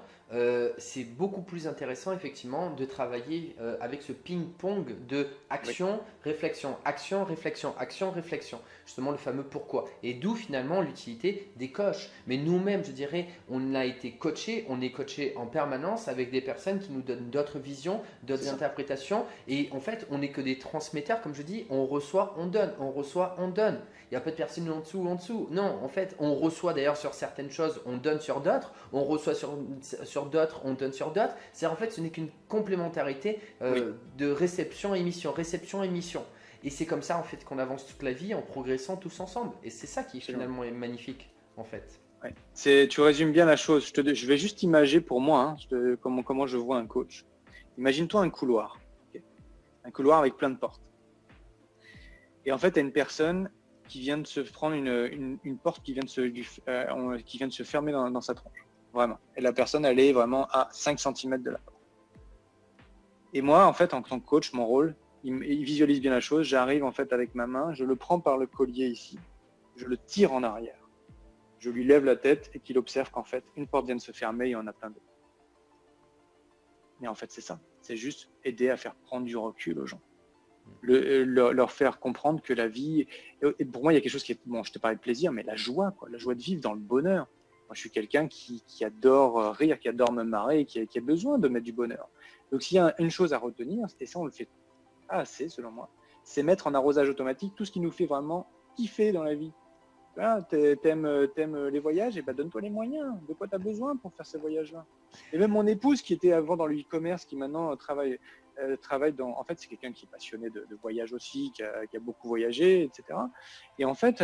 c'est beaucoup plus intéressant effectivement de travailler avec ce ping-pong de action, réflexion, action, réflexion, action, réflexion. Justement le fameux pourquoi. Et d'où finalement l'utilité des coachs. Mais nous-mêmes, je dirais, on a été coachés, on est coachés en permanence avec des personnes qui nous donnent d'autres visions, d'autres interprétations. Et en fait, on n'est que des transmetteurs, comme je dis, on reçoit, on donne, on reçoit, on donne. Il n'y a pas de personne en dessous ou en dessous. Non, en fait, on reçoit d'ailleurs sur certaines choses, on donne sur d'autres, on reçoit sur d'autres, on donne sur d'autres. C'est en fait, ce n'est qu'une complémentarité de réception-émission, réception-émission. Et c'est comme ça en fait qu'on avance toute la vie en progressant tous ensemble. Et c'est ça qui finalement est magnifique en fait. Ouais. Tu résumes bien la chose. Je vais juste imager pour moi comment je vois un coach. Imagine-toi un couloir. Okay. Un couloir avec plein de portes. Et en fait, tu as une personne qui vient de se prendre une porte qui vient de se fermer dans sa tronche. Vraiment. Et la personne, elle est vraiment à 5 cm de la porte. Et moi, en fait, en tant que coach, mon rôle, il visualise bien la chose. J'arrive en fait avec ma main, je le prends par le collier ici, je le tire en arrière. Je lui lève la tête et qu'il observe qu'en fait, une porte vient de se fermer et il y en a plein d'autres. Mais en fait, c'est ça. C'est juste aider à faire prendre du recul aux gens. Leur faire comprendre que la vie, et pour moi il y a quelque chose qui est, bon je te parlais de plaisir, mais la joie, quoi, la joie de vivre dans le bonheur. Moi je suis quelqu'un qui adore rire, qui adore me marrer, qui a besoin de mettre du bonheur. Donc s'il y a une chose à retenir, et ça on le fait pas assez selon moi, c'est mettre en arrosage automatique tout ce qui nous fait vraiment kiffer dans la vie. Là, t'aimes les voyages, et ben donne-toi les moyens. De quoi tu as besoin pour faire ces voyages-là? Et même mon épouse qui était avant dans le e-commerce, qui maintenant travaille dans. En fait, c'est quelqu'un qui est passionné de voyage aussi, qui a beaucoup voyagé, etc. Et en fait,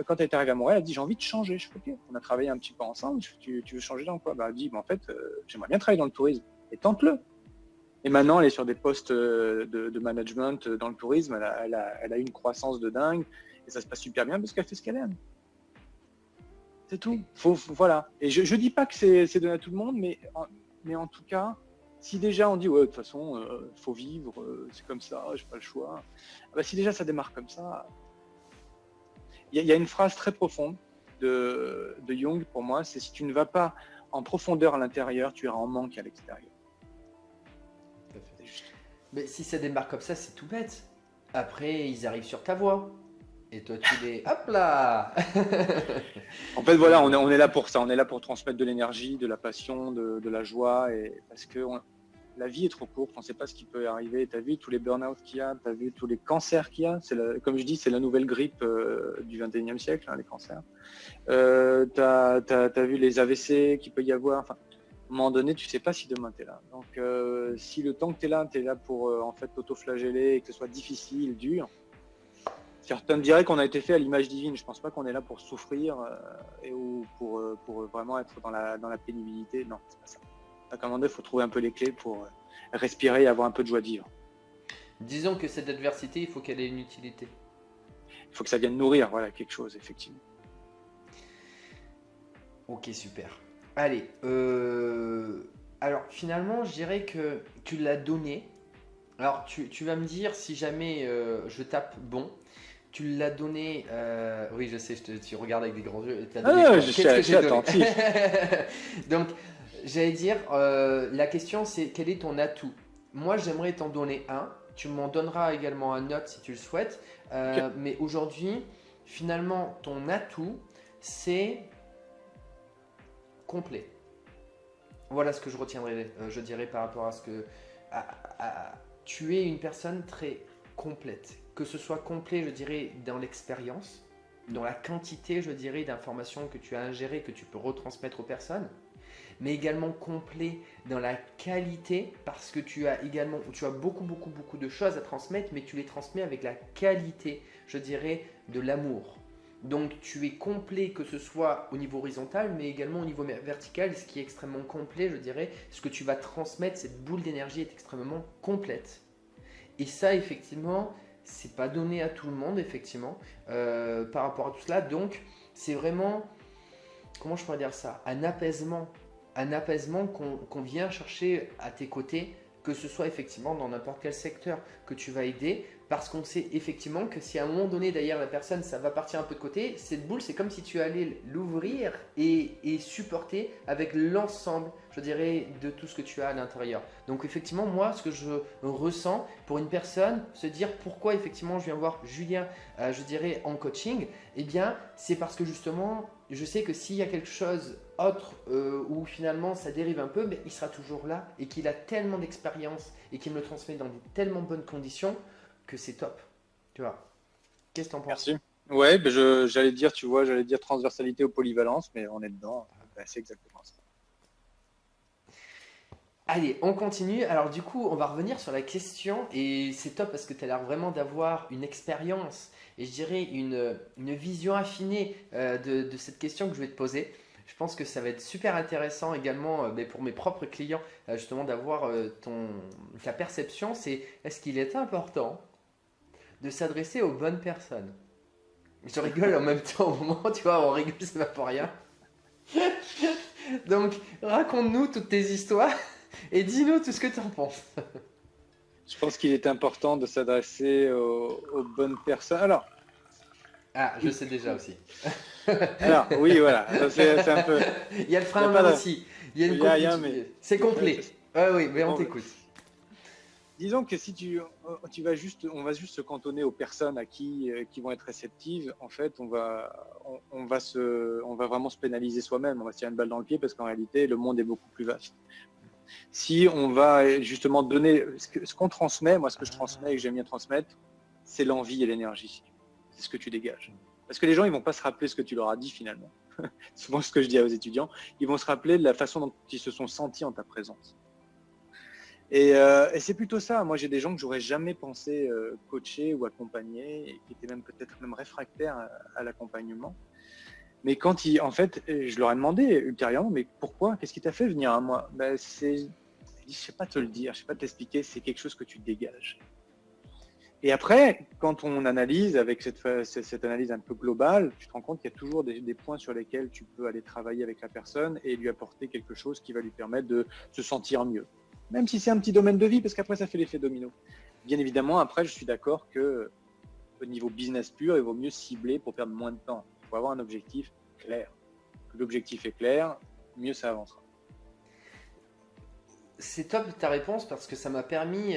quand elle est arrivée à Montréal, elle a dit j'ai envie de changer. Je fais ok. On a travaillé un petit peu ensemble. Tu veux changer dans quoi? Elle dit en fait, j'aimerais bien travailler dans le tourisme. Et tente-le. Et maintenant, elle est sur des postes de management dans le tourisme. Elle a eu une croissance de dingue. Et ça se passe super bien parce qu'elle fait ce qu'elle aime. C'est tout. Voilà. Et je dis pas que c'est donné à tout le monde, mais en tout cas, si déjà on dit ouais de toute façon faut vivre, c'est comme ça, j'ai pas le choix. Bah, si déjà ça démarre comme ça, il y a une phrase très profonde de Jung pour moi, c'est si tu ne vas pas en profondeur à l'intérieur, tu iras en manque à l'extérieur. Mais si ça démarre comme ça, c'est tout bête. Après, ils arrivent sur ta voie. Et toi, tu les... Hop là. En fait, voilà, on est là pour ça. On est là pour transmettre de l'énergie, de la passion, de la joie. Et parce que la vie est trop courte, on ne sait pas ce qui peut arriver. Tu as vu tous les burn-out qu'il y a, tu as vu tous les cancers qu'il y a. Comme je dis, c'est la nouvelle grippe du 21e siècle, hein, les cancers. Tu as vu les AVC qu'il peut y avoir. Enfin, à un moment donné, tu ne sais pas si demain tu es là. Donc, si le temps que tu es là pour en fait t'auto-flageller et que ce soit difficile, dur, certains me diraient qu'on a été fait à l'image divine. Je ne pense pas qu'on est là pour souffrir ou pour vraiment être dans la pénibilité. Non, c'est pas ça. À un moment donné, il faut trouver un peu les clés pour respirer et avoir un peu de joie de vivre. Disons que cette adversité, il faut qu'elle ait une utilité. Il faut que ça vienne nourrir quelque chose, effectivement. Ok, super. Allez, alors finalement, je dirais que tu l'as donné. Alors, tu vas me dire si jamais je tape bon. Tu l'as donné. Oui, je sais, tu regardes avec des grands yeux. Je suis attentif. Donc, j'allais dire, la question c'est quel est ton atout? Moi, j'aimerais t'en donner un. Tu m'en donneras également un autre si tu le souhaites. Okay. Mais aujourd'hui, finalement, ton atout, c'est complet. Voilà ce que je retiendrai, je dirais, par rapport à ce que... tu es une personne très complète. Que ce soit complet, je dirais, dans l'expérience, dans la quantité, je dirais, d'informations que tu as ingérées, que tu peux retransmettre aux personnes, mais également complet dans la qualité, parce que tu as beaucoup de choses à transmettre, mais tu les transmets avec la qualité, je dirais, de l'amour. Donc tu es complet, que ce soit au niveau horizontal, mais également au niveau vertical, ce qui est extrêmement complet, je dirais. Ce que tu vas transmettre, cette boule d'énergie est extrêmement complète. Et ça, effectivement, c'est pas donné à tout le monde, effectivement, par rapport à tout cela. Donc c'est vraiment, comment je pourrais dire ça, un apaisement qu'on vient chercher à tes côtés que ce soit effectivement dans n'importe quel secteur que tu vas aider, parce qu'on sait effectivement que si à un moment donné, d'ailleurs, la personne, ça va partir un peu de côté, cette boule, c'est comme si tu allais l'ouvrir et supporter avec l'ensemble, je dirais, de tout ce que tu as à l'intérieur. Donc effectivement, moi, ce que je ressens pour une personne, se dire pourquoi effectivement je viens voir Julien, je dirais, en coaching, eh bien, c'est parce que justement, je sais que s'il y a quelque chose autre où finalement ça dérive un peu, mais il sera toujours là et qu'il a tellement d'expérience et qu'il me le transmet dans de tellement bonnes conditions que c'est top. Tu vois. Qu'est-ce que tu en penses? Merci. Ouais, ben j'allais dire, tu vois, j'allais dire transversalité ou polyvalence, mais on est dedans. Ben, c'est exactement ça. Allez, on continue. Alors du coup, on va revenir sur la question et c'est top parce que tu as l'air vraiment d'avoir une expérience et je dirais une vision affinée de cette question que je vais te poser. Je pense que ça va être super intéressant également mais pour mes propres clients justement d'avoir ta perception. C'est est-ce qu'il est important de s'adresser aux bonnes personnes? Je rigole en même temps au moment, tu vois, on rigole, ça va pour rien. Donc, raconte-nous toutes tes histoires et dis-nous tout ce que tu en penses. Je pense qu'il est important de s'adresser aux bonnes personnes. Alors, Ah, je sais déjà aussi. alors oui, voilà, ça, c'est un peu. Il y a le frein Il y a à pas main de- aussi. Il y a une Il y a un complétude. mais. C'est complet. Ah oui, mais on Bon, t'écoute. disons que si tu vas juste, on va juste se cantonner aux personnes à qui vont être réceptives. En fait, on va vraiment se pénaliser soi-même. On va se tirer une balle dans le pied parce qu'en réalité, le monde est beaucoup plus vaste. Si on va justement donner ce qu'on transmet, moi, ce que je transmets et que j'aime bien transmettre, c'est l'envie et l'énergie. C'est ce que tu dégages. Parce que les gens, ils vont pas se rappeler ce que tu leur as dit finalement. Souvent, ce que je dis aux étudiants, ils vont se rappeler de la façon dont ils se sont sentis en ta présence. Et c'est plutôt ça. Moi, j'ai des gens que j'aurais jamais pensé coacher ou accompagner, et qui étaient même peut-être même réfractaires à l'accompagnement. Mais quand en fait, je leur ai demandé ultérieurement, mais pourquoi? Qu'est-ce qui t'a fait venir à moi? Ben, je sais pas te le dire, je sais pas t'expliquer. C'est quelque chose que tu dégages. Et après, quand on analyse avec cette analyse un peu globale, tu te rends compte qu'il y a toujours des points sur lesquels tu peux aller travailler avec la personne et lui apporter quelque chose qui va lui permettre de se sentir mieux. Même si c'est un petit domaine de vie, parce qu'après ça fait l'effet domino. Bien évidemment, après je suis d'accord que au niveau business pur, il vaut mieux cibler pour perdre moins de temps. Il faut avoir un objectif clair. Plus l'objectif est clair, mieux ça avancera. C'est top ta réponse parce que ça m'a permis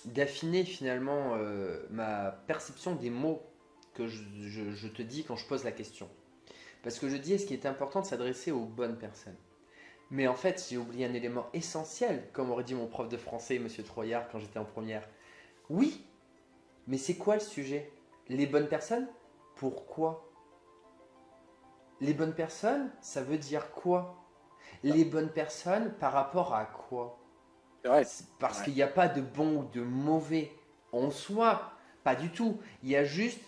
d'affiner finalement ma perception des mots que je te dis quand je pose la question. Parce que je dis, est-ce qu'il est important de s'adresser aux bonnes personnes? Mais en fait, j'ai oublié un élément essentiel, comme aurait dit mon prof de français, Monsieur Troyard, quand j'étais en première. Oui, mais c'est quoi le sujet? Les bonnes personnes? Pourquoi? Les bonnes personnes, ça veut dire quoi? Les bonnes personnes par rapport à quoi? C'est vrai. Parce qu'il n'y a pas de bon ou de mauvais en soi, pas du tout. Il y a juste,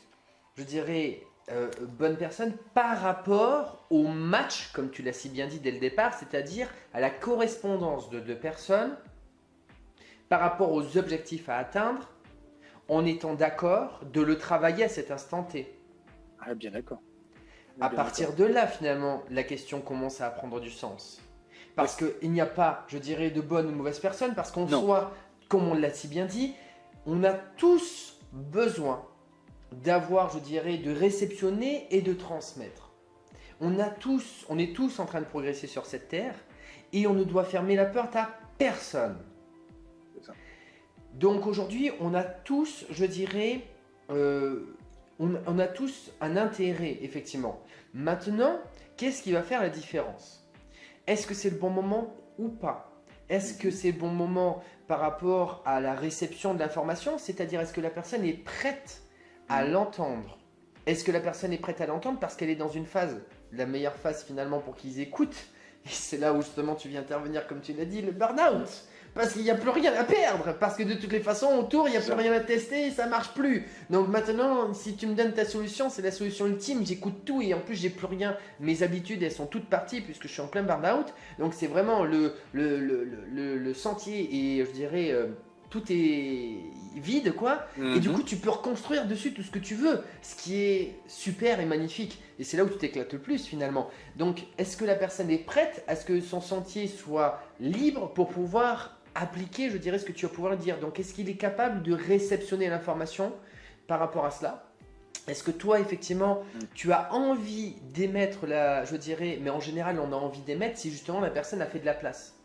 je dirais, bonne personne par rapport au match, comme tu l'as si bien dit dès le départ, c'est-à-dire à la correspondance de deux personnes par rapport aux objectifs à atteindre, en étant d'accord de le travailler à cet instant T. Ah, bien d'accord. À partir de là, finalement, la question commence à prendre du sens. Parce qu'il n'y a pas, je dirais, de bonne ou de mauvaise personne, parce qu'en soi, comme on l'a si bien dit, on a tous besoin d'avoir, je dirais, de réceptionner et de transmettre. On est tous en train de progresser sur cette terre et on ne doit fermer la porte à personne. C'est ça. Donc aujourd'hui, on a tous, je dirais, on a tous un intérêt, effectivement. Maintenant, qu'est-ce qui va faire la différence? Est-ce que c'est le bon moment ou pas? Est-ce que c'est le bon moment par rapport à la réception de l'information? C'est-à-dire, est-ce que la personne est prête à l'entendre? Est-ce que la personne est prête à l'entendre parce qu'elle est dans une phase, la meilleure phase finalement pour qu'ils écoutent? Et c'est là où justement tu viens intervenir, comme tu l'as dit, le burn-out. Parce qu'il n'y a plus rien à perdre. Parce que de toutes les façons, autour, il n'y a plus rien à tester et ça ne marche plus. Donc maintenant, si tu me donnes ta solution, c'est la solution ultime. J'écoute tout et en plus, j'ai plus rien. Mes habitudes, elles sont toutes parties puisque je suis en plein burn-out. Donc c'est vraiment le sentier et je dirais tout est vide, quoi. Et du coup, tu peux reconstruire dessus tout ce que tu veux, ce qui est super et magnifique. Et c'est là où tu t'éclates le plus finalement. Donc, est-ce que la personne est prête à ce que son sentier soit libre pour pouvoir appliquer, je dirais, ce que tu vas pouvoir dire. Donc, est-ce qu'il est capable de réceptionner l'information par rapport à cela? Est-ce que toi, effectivement, tu as envie d'émettre je dirais, mais en général, on a envie d'émettre si justement la personne a fait de la place.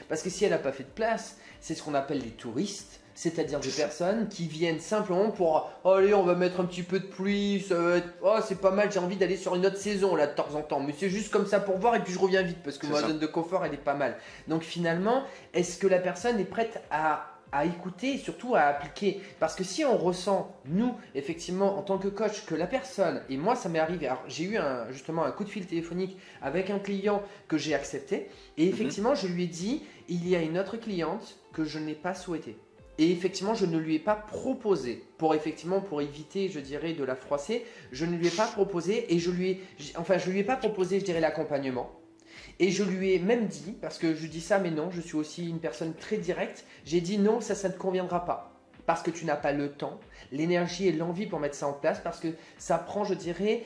Parce que si elle n'a pas fait de place, c'est ce qu'on appelle les touristes, c'est-à-dire des personnes qui viennent simplement pour « Allez, on va mettre un petit peu de pluie, ça va être... Oh, c'est pas mal, j'ai envie d'aller sur une autre saison là de temps en temps. Mais c'est juste comme ça pour voir et puis je reviens vite parce que ma zone de confort, elle est pas mal. » Donc finalement, est-ce que la personne est prête à écouter et surtout à appliquer? Parce que si on ressent, nous, effectivement, en tant que coach, que la personne, et moi ça m'est arrivé, alors j'ai eu justement un coup de fil téléphonique avec un client que j'ai accepté, et effectivement je lui ai dit, il y a une autre cliente que je n'ai pas souhaitée. Et effectivement, je ne lui ai pas proposé, pour éviter, je dirais, de la froisser, je ne lui ai pas proposé, et je lui ai pas proposé, je dirais, l'accompagnement. Et je lui ai même dit, parce que je dis ça, mais non, je suis aussi une personne très directe, j'ai dit non, ça ne te conviendra pas. Parce que tu n'as pas le temps, l'énergie et l'envie pour mettre ça en place, parce que ça prend, je dirais,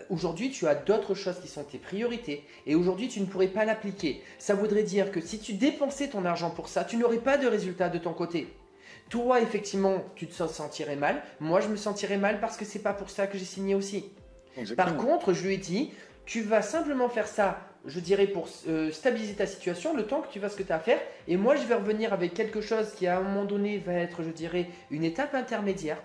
aujourd'hui tu as d'autres choses qui sont tes priorités, et aujourd'hui tu ne pourrais pas l'appliquer. Ça voudrait dire que si tu dépensais ton argent pour ça, tu n'aurais pas de résultat de ton côté. Toi, effectivement, tu te sentirais mal, moi je me sentirais mal parce que c'est pas pour ça que j'ai signé aussi. Exactement. Par contre, je lui ai dit, tu vas simplement faire ça, je dirais, pour stabiliser ta situation, le temps que tu fasses ce que tu as à faire. Et moi, je vais revenir avec quelque chose qui, à un moment donné, va être, je dirais, une étape intermédiaire.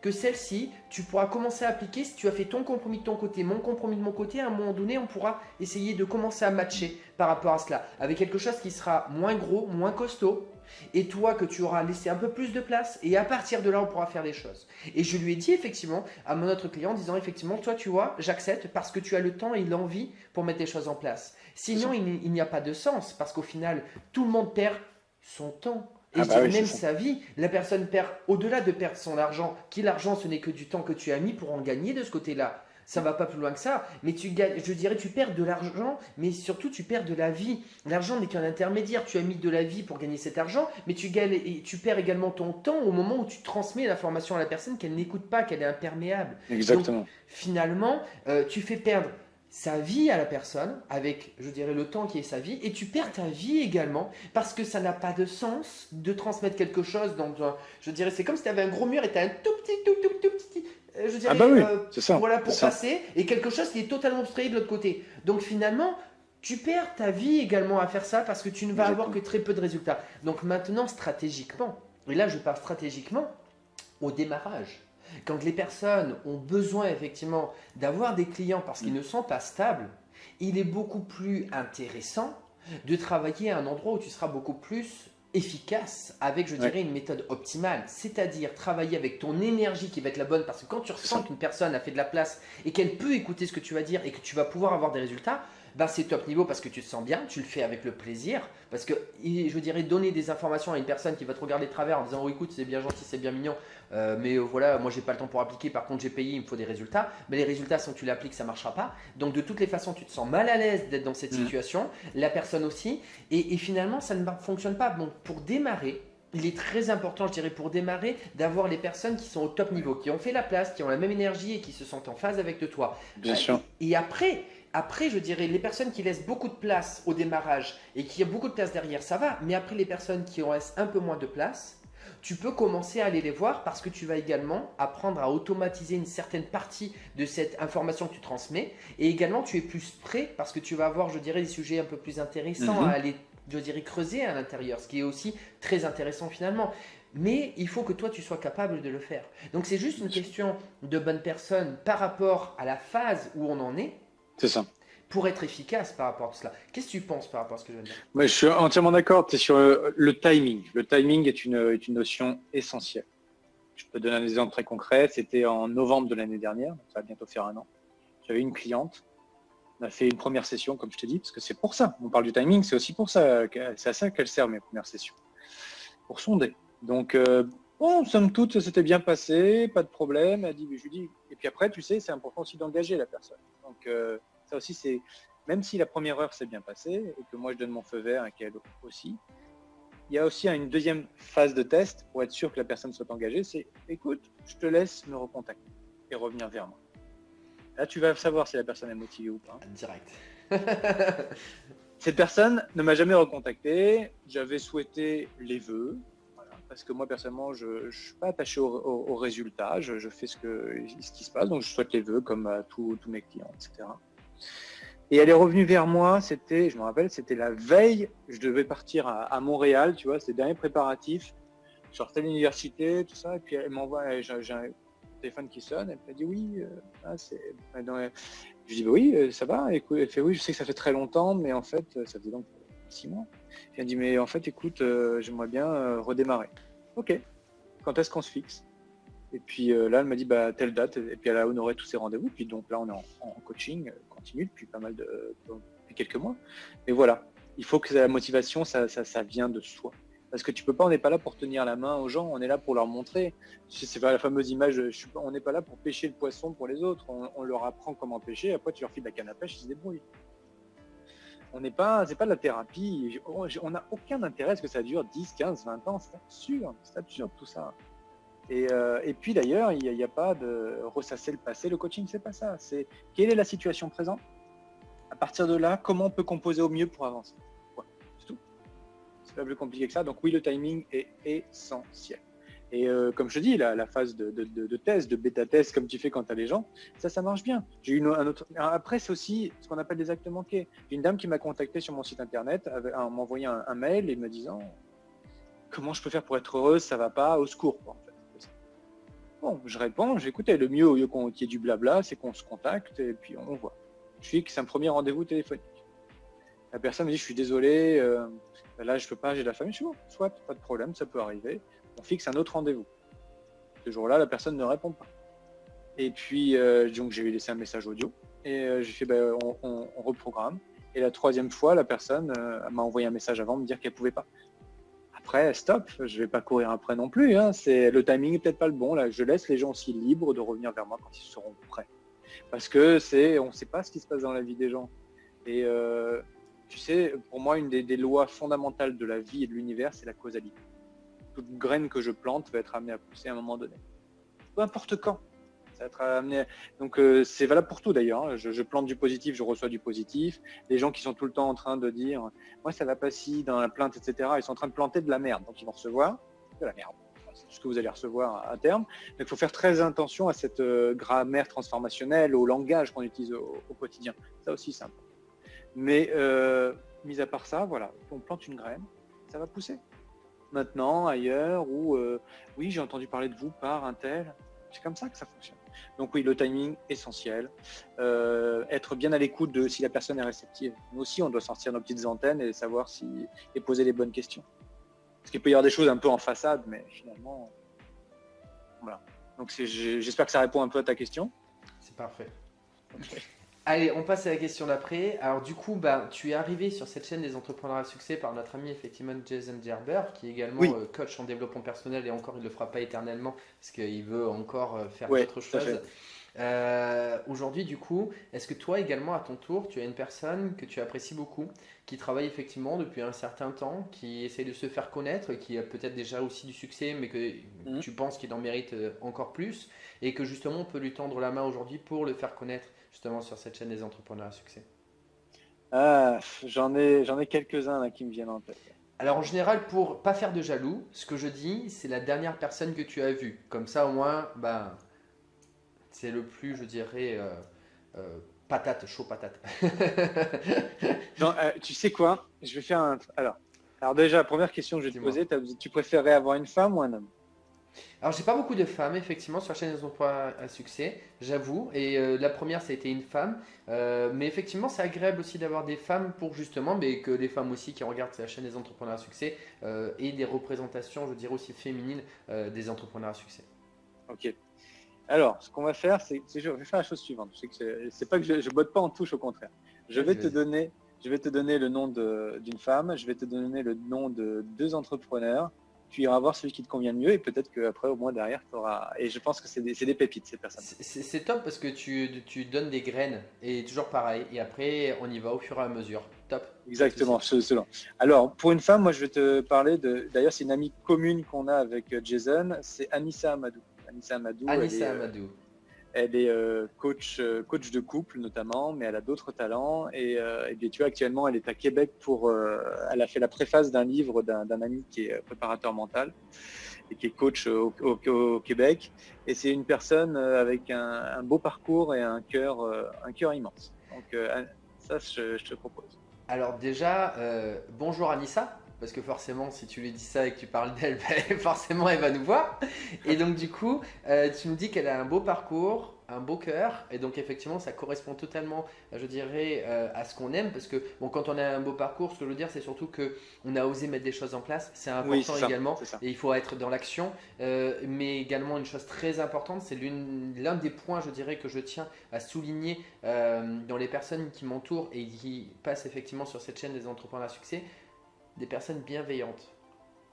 Que celle-ci, tu pourras commencer à appliquer si tu as fait ton compromis de ton côté, mon compromis de mon côté. À un moment donné, on pourra essayer de commencer à matcher par rapport à cela. Avec quelque chose qui sera moins gros, moins costaud. Et toi, que tu auras laissé un peu plus de place. Et à partir de là, on pourra faire des choses. Et je lui ai dit effectivement à mon autre client en disant effectivement, toi, tu vois, j'accepte parce que tu as le temps et l'envie pour mettre des choses en place. Sinon, il n'y a pas de sens parce qu'au final, tout le monde perd son temps. Et même sa vie, la personne perd, au-delà de perdre son argent, l'argent ce n'est que du temps que tu as mis pour en gagner de ce côté-là. Ça ne va pas plus loin que ça, mais tu perds de l'argent, mais surtout tu perds de la vie. L'argent n'est qu'un intermédiaire, tu as mis de la vie pour gagner cet argent, mais tu perds également ton temps au moment où tu transmets l'information à la personne qu'elle n'écoute pas, qu'elle est imperméable. Exactement. Donc, finalement, tu fais perdre sa vie à la personne, avec, je dirais, le temps qui est sa vie, et tu perds ta vie également, parce que ça n'a pas de sens de transmettre quelque chose. Donc, je dirais, c'est comme si tu avais un gros mur et tu as un tout petit, je dirais, c'est ça, voilà, pour passer, et quelque chose qui est totalement obstrué de l'autre côté. Donc, finalement, tu perds ta vie également à faire ça, parce que tu ne vas avoir que très peu de résultats. Donc, maintenant, stratégiquement, et là, je parle stratégiquement, au démarrage, quand les personnes ont besoin effectivement d'avoir des clients parce qu'ils ne sont pas stables, il est beaucoup plus intéressant de travailler à un endroit où tu seras beaucoup plus efficace avec, je dirais, une méthode optimale. C'est-à-dire travailler avec ton énergie qui va être la bonne, parce que quand tu ressens qu'une personne a fait de la place et qu'elle peut écouter ce que tu vas dire et que tu vas pouvoir avoir des résultats, bah c'est top niveau parce que tu te sens bien, tu le fais avec le plaisir. Parce que, je dirais, donner des informations à une personne qui va te regarder de travers en disant « Oh écoute, c'est bien gentil, c'est bien mignon, mais voilà, moi j'ai pas le temps pour appliquer, par contre j'ai payé, il me faut des résultats. » Mais les résultats, sans que tu l'appliques, ça ne marchera pas. Donc de toutes les façons, tu te sens mal à l'aise d'être dans cette situation, la personne aussi. Et finalement, ça ne fonctionne pas. Donc pour démarrer, il est très important, je dirais, pour démarrer, d'avoir les personnes qui sont au top niveau, qui ont fait la place, qui ont la même énergie et qui se sentent en phase avec toi. Bien sûr. Et après, je dirais, les personnes qui laissent beaucoup de place au démarrage et qui ont beaucoup de place derrière, ça va. Mais après, les personnes qui ont un peu moins de place, tu peux commencer à aller les voir parce que tu vas également apprendre à automatiser une certaine partie de cette information que tu transmets. Et également, tu es plus prêt parce que tu vas avoir, je dirais, des sujets un peu plus intéressants à aller, je dirais, creuser à l'intérieur, ce qui est aussi très intéressant finalement. Mais il faut que toi, tu sois capable de le faire. Donc, c'est juste une question de bonne personne par rapport à la phase où on en est. C'est ça. Pour être efficace par rapport à tout cela. Qu'est-ce que tu penses par rapport à ce que je viens de dire? Je suis entièrement d'accord. Tu es sur le timing. Le timing est une notion essentielle. Je peux donner un exemple très concret. C'était en novembre de l'année dernière, donc ça va bientôt faire 1 an. J'avais une cliente. On a fait une première session, comme je te dis, parce que c'est pour ça. On parle du timing, c'est aussi pour ça. C'est à ça qu'elles servent mes premières sessions. Pour sonder. Donc, somme toute, ça s'était bien passé, pas de problème. Elle dit, je lui dis, et puis après, tu sais, c'est important aussi d'engager la personne. Donc, ça aussi, c'est, même si la première heure s'est bien passée et que moi je donne mon feu vert et qu'elle aussi, il y a aussi une deuxième phase de test pour être sûr que la personne soit engagée, c'est écoute, je te laisse me recontacter et revenir vers moi. Là, tu vas savoir si la personne est motivée ou pas. Direct. Cette personne ne m'a jamais recontacté. J'avais souhaité les vœux, voilà, parce que moi personnellement, je ne suis pas attaché au résultat. Je fais ce qui se passe, donc je souhaite les vœux comme à tous mes clients, etc. Et elle est revenue vers moi, je me rappelle, c'était la veille, je devais partir à Montréal, tu vois, c'était le dernier préparatif. Je sortais de l'université, tout ça, et puis elle m'envoie, j'ai un téléphone qui sonne, elle me dit oui, je dis bah oui, ça va, écoute, elle fait oui, je sais que ça fait très longtemps, mais en fait, ça faisait donc 6 mois. Elle me dit mais en fait, écoute, j'aimerais bien redémarrer. Ok, quand est-ce qu'on se fixe? Et puis là, elle m'a dit bah telle date, et puis elle a honoré tous ses rendez-vous. Puis donc là, on est en coaching continu depuis depuis quelques mois. Mais voilà, il faut que la motivation, ça vient de soi. Parce que on n'est pas là pour tenir la main aux gens, on est là pour leur montrer. C'est pas la fameuse image, on n'est pas là pour pêcher le poisson pour les autres. On leur apprend comment pêcher, après tu leur files de la canne à pêche, ils se débrouillent. C'est pas de la thérapie. On n'a aucun intérêt à ce que ça dure 10, 15, 20 ans. C'est absurde tout ça. Et puis d'ailleurs, il n'y a pas de ressasser le passé. Le coaching, c'est pas ça. C'est quelle est la situation présente. À partir de là, comment on peut composer au mieux pour avancer. Voilà, c'est tout. C'est pas plus compliqué que ça. Donc oui, le timing est essentiel. Et comme je dis, la phase de test, de bêta-test, comme tu fais quand tu as les gens, ça marche bien. J'ai eu un autre. Après, c'est aussi ce qu'on appelle des actes manqués. J'ai une dame qui m'a contacté sur mon site internet, en m'envoyant un mail et me disant comment je peux faire pour être heureuse, ça va pas, au secours, quoi, en fait. Bon, je réponds, j'écoutais, le mieux au lieu qu'il y ait du blabla, c'est qu'on se contacte et puis on voit. Je fixe un premier rendez-vous téléphonique. La personne me dit, je suis désolé, là je peux pas, j'ai de la famille. Je suis bon, soit, pas de problème, ça peut arriver. On fixe un autre rendez-vous. Ce jour-là, la personne ne répond pas. Et puis, donc j'ai laissé un message audio et j'ai fait, on reprogramme. Et la troisième fois, la personne m'a envoyé un message avant, me dire qu'elle pouvait pas. Après, stop, je vais pas courir après non plus. Hein. Le timing n'est peut-être pas le bon. Là, je laisse les gens aussi libres de revenir vers moi quand ils seront prêts. Parce que on ne sait pas ce qui se passe dans la vie des gens. Et tu sais, pour moi, une des lois fondamentales de la vie et de l'univers, c'est la causalité. Toute graine que je plante va être amenée à pousser à un moment donné. Peu importe quand. Ça va être amené. Donc c'est valable pour tout d'ailleurs. Hein. Je plante du positif, je reçois du positif. Les gens qui sont tout le temps en train de dire moi ça va pas si dans la plainte, etc. Ils sont en train de planter de la merde. Donc ils vont recevoir de la merde. C'est tout ce que vous allez recevoir à terme. Donc il faut faire très attention à cette grammaire transformationnelle, au langage qu'on utilise au quotidien. Ça aussi c'est important. Mais mis à part ça, voilà, on plante une graine, ça va pousser. Maintenant, ailleurs, ou oui, j'ai entendu parler de vous par un tel. C'est comme ça que ça fonctionne. Donc oui, le timing essentiel. Être bien à l'écoute de si la personne est réceptive. Nous aussi, on doit sortir nos petites antennes et savoir et poser les bonnes questions. Parce qu'il peut y avoir des choses un peu en façade, mais finalement, voilà. Donc j'espère que ça répond un peu à ta question. C'est parfait. Okay. Allez, on passe à la question d'après. Alors du coup, tu es arrivé sur cette chaîne des entrepreneurs à succès par notre ami effectivement Jason Gerber, qui est également coach en développement personnel et encore il ne le fera pas éternellement parce qu'il veut encore faire d'autres choses. Aujourd'hui du coup, est-ce que toi également à ton tour, tu as une personne que tu apprécies beaucoup, qui travaille effectivement depuis un certain temps, qui essaie de se faire connaître, qui a peut-être déjà aussi du succès mais que tu penses qu'il en mérite encore plus et que justement on peut lui tendre la main aujourd'hui pour le faire connaître justement sur cette chaîne des entrepreneurs à succès? J'en ai quelques-uns là qui me viennent en tête. Alors en général, pour pas faire de jaloux, ce que je dis, c'est la dernière personne que tu as vue. Comme ça au moins, c'est le plus, je dirais, patate, chaud patate. Non, tu sais quoi? Je vais faire un... Alors déjà, la première question que je vais te poser, tu préférerais avoir une femme ou un homme? Alors, j'ai pas beaucoup de femmes, effectivement, sur la chaîne des entrepreneurs à succès, j'avoue. Et la première, ça a été une femme. Mais effectivement, c'est agréable aussi d'avoir des femmes pour justement, mais que les femmes aussi qui regardent la chaîne des entrepreneurs à succès et des représentations, je dirais aussi féminines, des entrepreneurs à succès. Ok. Alors, ce qu'on va faire, je vais faire la chose suivante. C'est pas que je botte pas en touche, au contraire. Je vais te donner le nom d'une femme, je vais te donner le nom de 2 entrepreneurs. Tu iras voir celui qui te convient le mieux et peut-être qu'après, au moins derrière, tu auras... Et je pense que c'est des pépites, ces personnes. C'est top parce que tu donnes des graines et toujours pareil. Et après, on y va au fur et à mesure. top. Exactement, selon. Alors, pour une femme, moi, je vais te parler d'ailleurs, c'est une amie commune qu'on a avec Jason, c'est Anissa Amadou. Anissa Amadou, Anissa Amadou. elle est coach de couple notamment, mais elle a d'autres talents. Et bien, tu vois, actuellement, elle est à Québec elle a fait la préface d'un livre d'un ami qui est préparateur mental et qui est coach au Québec. Et c'est une personne avec un beau parcours et un cœur immense. Donc, ça, je te propose. Alors déjà, bonjour Anissa, parce que forcément, si tu lui dis ça et que tu parles d'elle, ben, forcément, elle va nous voir. Et donc du coup, tu nous dis qu'elle a un beau parcours, un beau cœur, et donc effectivement, ça correspond totalement, je dirais, à ce qu'on aime, parce que bon, quand on a un beau parcours, ce que je veux dire, c'est surtout que on a osé mettre des choses en place, c'est Oui, important c'est ça, également, c'est ça. et il faut être dans l'action. Mais également une chose très importante, c'est l'un des points, je dirais, que je tiens à souligner dans les personnes qui m'entourent et qui passent effectivement sur cette chaîne des entrepreneurs à succès, des personnes bienveillantes.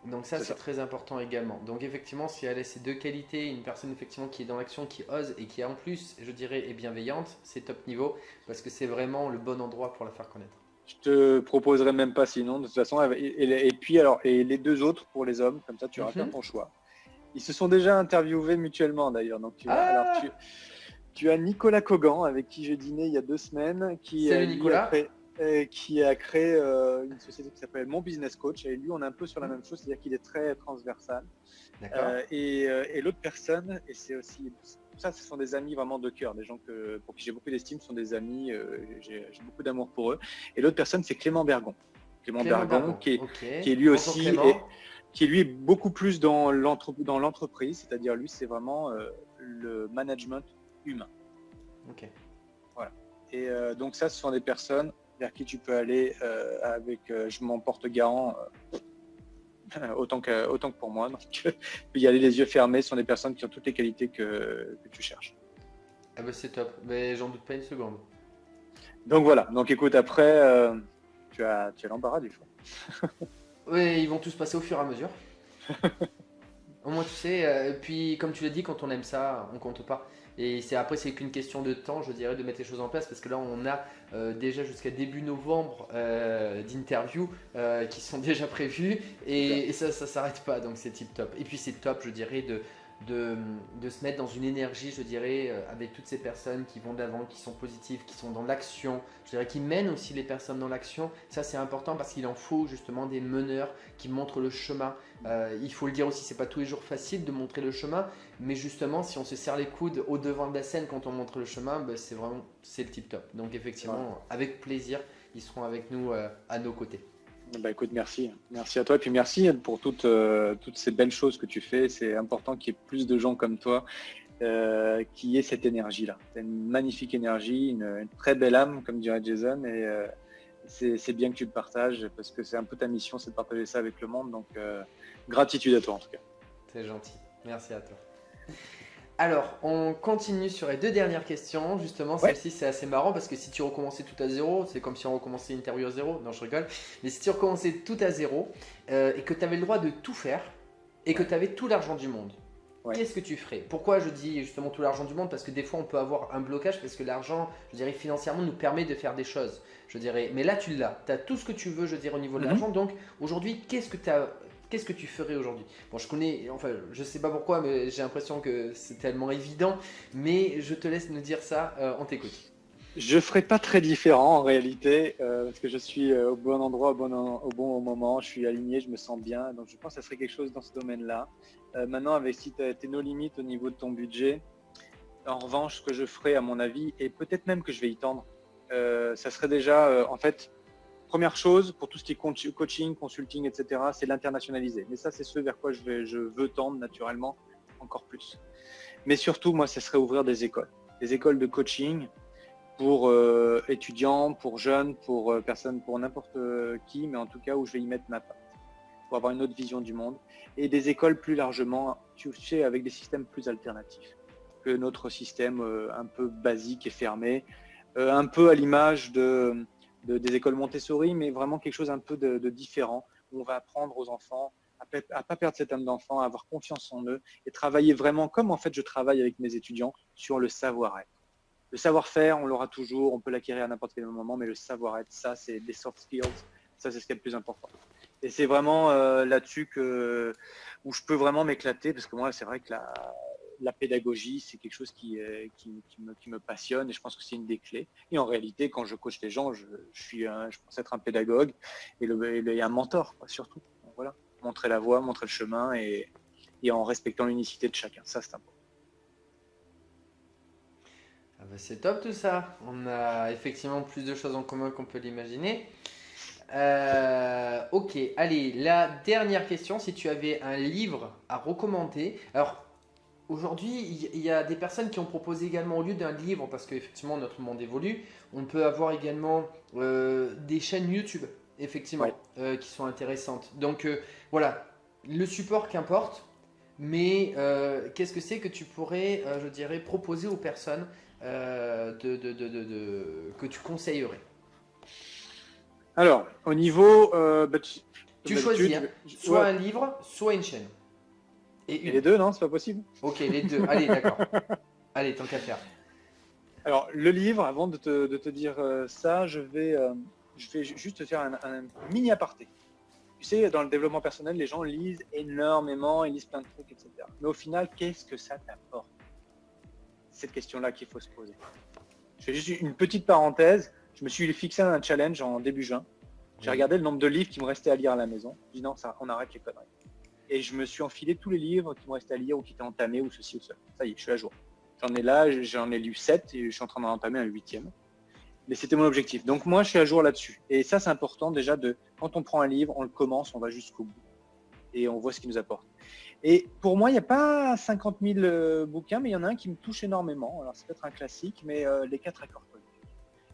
Donc ça, c'est très important également. Donc effectivement, si elle a ces deux qualités, une personne effectivement qui est dans l'action, qui ose et qui en plus, je dirais, est bienveillante, c'est top niveau parce que c'est vraiment le bon endroit pour la faire connaître. Je te proposerai même pas sinon, de toute façon. Et puis alors, et les deux autres pour les hommes, comme ça tu auras faire ton choix. Ils se sont déjà interviewés mutuellement d'ailleurs. Donc tu as Nicolas Cogan avec qui j'ai dîné il y a 2 semaines, Salut Nicolas. Qui a créé une société qui s'appelle Mon Business Coach. Et lui, on est un peu sur la même chose, c'est-à-dire qu'il est très transversal. Et l'autre personne, et c'est aussi ça, ce sont des amis vraiment de cœur, des gens pour qui j'ai beaucoup d'estime, ce sont des amis, j'ai beaucoup d'amour pour eux. Et l'autre personne, c'est Clément Bergon. Clément Bergon, qui est lui aussi, qui est lui beaucoup plus dans l'entreprise, c'est-à-dire lui, c'est vraiment le management humain. Ok. Voilà. Et donc ça, ce sont des personnes vers qui tu peux aller je m'en porte garant autant que pour moi. Donc, tu peux y aller les yeux fermés. Ce sont des personnes qui ont toutes les qualités que tu cherches. Ah bah c'est top, mais j'en doute pas une seconde. Donc voilà. Donc écoute, après, tu as l'embarras du choix. Oui, ils vont tous passer au fur et à mesure. Au moins tu sais, puis comme tu l'as dit, quand on aime ça, on compte pas. Et c'est qu'une question de temps, je dirais, de mettre les choses en place parce que là on a déjà jusqu'à début novembre d'interviews qui sont déjà prévues et ça s'arrête pas, donc c'est tip top. Et puis c'est top, je dirais, de se mettre dans une énergie, je dirais, avec toutes ces personnes qui vont d'avant, qui sont positives, qui sont dans l'action, je dirais, qui mènent aussi les personnes dans l'action. Ça c'est important parce qu'il en faut justement des meneurs qui montrent le chemin. Il faut le dire aussi, c'est pas tous les jours facile de montrer le chemin, mais justement si on se serre les coudes au devant de la scène quand on montre le chemin, bah, c'est le tip top. Donc effectivement, avec plaisir, ils seront avec nous à nos côtés. Bah écoute, merci à toi et puis merci pour toutes ces belles choses que tu fais. C'est important qu'il y ait plus de gens comme toi qui aient cette énergie-là. C'est une magnifique énergie, une très belle âme, comme dirait Jason, et c'est bien que tu le partages parce que c'est un peu ta mission, c'est de partager ça avec le monde. Donc gratitude à toi en tout cas. C'est gentil, merci à toi. Alors, on continue sur les 2 dernières questions. Justement, celle-ci, c'est assez marrant parce que si tu recommençais tout à zéro, c'est comme si on recommençait une interview à zéro. Non, je rigole. Mais si tu recommençais tout à zéro et que tu avais le droit de tout faire et que tu avais tout l'argent du monde, qu'est-ce que tu ferais? Pourquoi je dis justement tout l'argent du monde? Parce que des fois, on peut avoir un blocage parce que l'argent, je dirais, financièrement, nous permet de faire des choses. Je dirais, mais là, tu l'as. Tu as tout ce que tu veux, je dirais, au niveau de l'argent. Donc, aujourd'hui, qu'est-ce que tu ferais aujourd'hui? Bon, je sais pas pourquoi, mais j'ai l'impression que c'est tellement évident, mais je te laisse nous dire ça, on t'écoute. Je ferai pas très différent en réalité, parce que je suis au bon endroit, au bon moment, je suis aligné, je me sens bien, donc je pense que ça serait quelque chose dans ce domaine-là. Maintenant, si tu as nos limites au niveau de ton budget, en revanche, ce que je ferai à mon avis, et peut-être même que je vais y tendre, ça serait déjà, en fait, première chose, pour tout ce qui est coaching, consulting, etc., c'est l'internationaliser. Mais ça, c'est ce vers quoi je veux tendre naturellement encore plus. Mais surtout, moi, ce serait ouvrir des écoles de coaching pour étudiants, pour jeunes, pour personnes, pour n'importe qui, mais en tout cas où je vais y mettre ma patte, pour avoir une autre vision du monde. Et des écoles plus largement, tu sais, avec des systèmes plus alternatifs que notre système un peu basique et fermé, un peu à l'image des écoles Montessori, mais vraiment quelque chose un peu de différent, où on va apprendre aux enfants à ne pas perdre cette âme d'enfant, à avoir confiance en eux et travailler vraiment comme en fait je travaille avec mes étudiants sur le savoir-être. Le savoir-faire, on l'aura toujours, on peut l'acquérir à n'importe quel moment, mais le savoir-être, ça, c'est des soft skills. Ça, c'est ce qui est le plus important. Et c'est vraiment là-dessus où je peux vraiment m'éclater, parce que moi, c'est vrai que la pédagogie, c'est quelque chose qui me passionne, et je pense que c'est une des clés. Et en réalité, quand je coach les gens, je pense être un pédagogue et un mentor, quoi, surtout. Donc, voilà, montrer la voie, montrer le chemin, et en respectant l'unicité de chacun. Ça, c'est important. Ah bah, c'est top tout ça. On a effectivement plus de choses en commun qu'on peut l'imaginer. Ok, allez, la dernière question, si tu avais un livre à recommander. Alors, aujourd'hui, il y a des personnes qui ont proposé également, au lieu d'un livre, parce qu'effectivement notre monde évolue, on peut avoir également des chaînes YouTube, effectivement, Ouais. qui sont intéressantes. Donc voilà, le support qu'importe, mais qu'est-ce que c'est que tu pourrais, je dirais, proposer aux personnes que tu conseillerais? Alors, au niveau, comme Tu choisis, d'habitude, hein, soit ouais. un livre, soit une chaîne. Et Et une. les deux, non, c'est pas possible. Ok, les deux. Allez, d'accord. Allez, tant qu'à faire. Alors, le livre, avant de te dire ça, je vais juste te faire un mini aparté. Tu sais, dans le développement personnel, les gens lisent énormément, ils lisent plein de trucs, etc. Mais au final, qu'est-ce que ça t'apporte? Cette question-là qu'il faut se poser. Je fais juste une petite parenthèse. Je me suis fixé un challenge en début juin. J'ai Oui. regardé le nombre de livres qui me restait à lire à la maison. Je dis non, ça, on arrête les conneries. Et je me suis enfilé tous les livres qui me restaient à lire ou qui étaient entamés ou ceci ou cela. Ça y est, je suis à jour. J'en ai lu 7 et je suis en train d'en entamer un 8e. Mais c'était mon objectif. Donc moi, je suis à jour là-dessus. Et ça, c'est important déjà quand on prend un livre, on le commence, on va jusqu'au bout. Et on voit ce qu'il nous apporte. Et pour moi, il n'y a pas 50 000 bouquins, mais il y en a un qui me touche énormément. Alors c'est peut-être un classique, mais les 4 accords Toltec.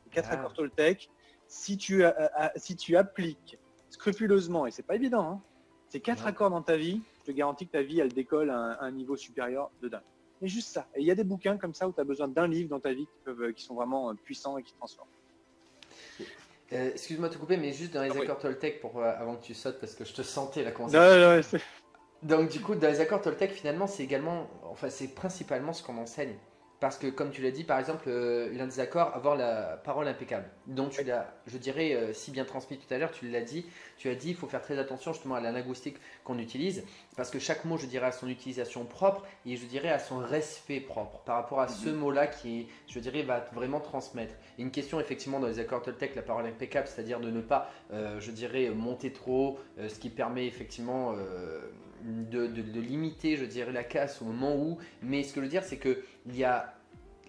Les 4 accords Toltec, si tu appliques scrupuleusement, et c'est pas évident, hein, ces 4 accords dans ta vie, je te garantis que ta vie, elle décolle à un niveau supérieur de dingue. Mais juste ça. Et il y a des bouquins comme ça où tu as besoin d'un livre dans ta vie qui sont vraiment puissants et qui transforment. Excuse-moi de te couper, mais juste dans les Oui. accords Toltec, avant que tu sautes, parce que je te sentais la Non, conversation. non, non, Donc du coup, dans les accords Toltec, finalement, c'est principalement ce qu'on enseigne. Parce que comme tu l'as dit, par exemple, l'un des accords, avoir la parole impeccable, dont tu l'as, je dirais, si bien transmis tout à l'heure, tu l'as dit, tu as dit, il faut faire très attention justement à la linguistique qu'on utilise, parce que chaque mot, je dirais, a son utilisation propre, et je dirais, à son respect propre, par rapport à ce mot-là qui, je dirais, va vraiment transmettre. Et une question, effectivement, dans les accords Toltec, la parole impeccable, c'est-à-dire de ne pas, je dirais, monter trop, ce qui permet effectivement de limiter, je dirais, la casse au moment où. Mais ce que je veux dire, c'est qu'il y a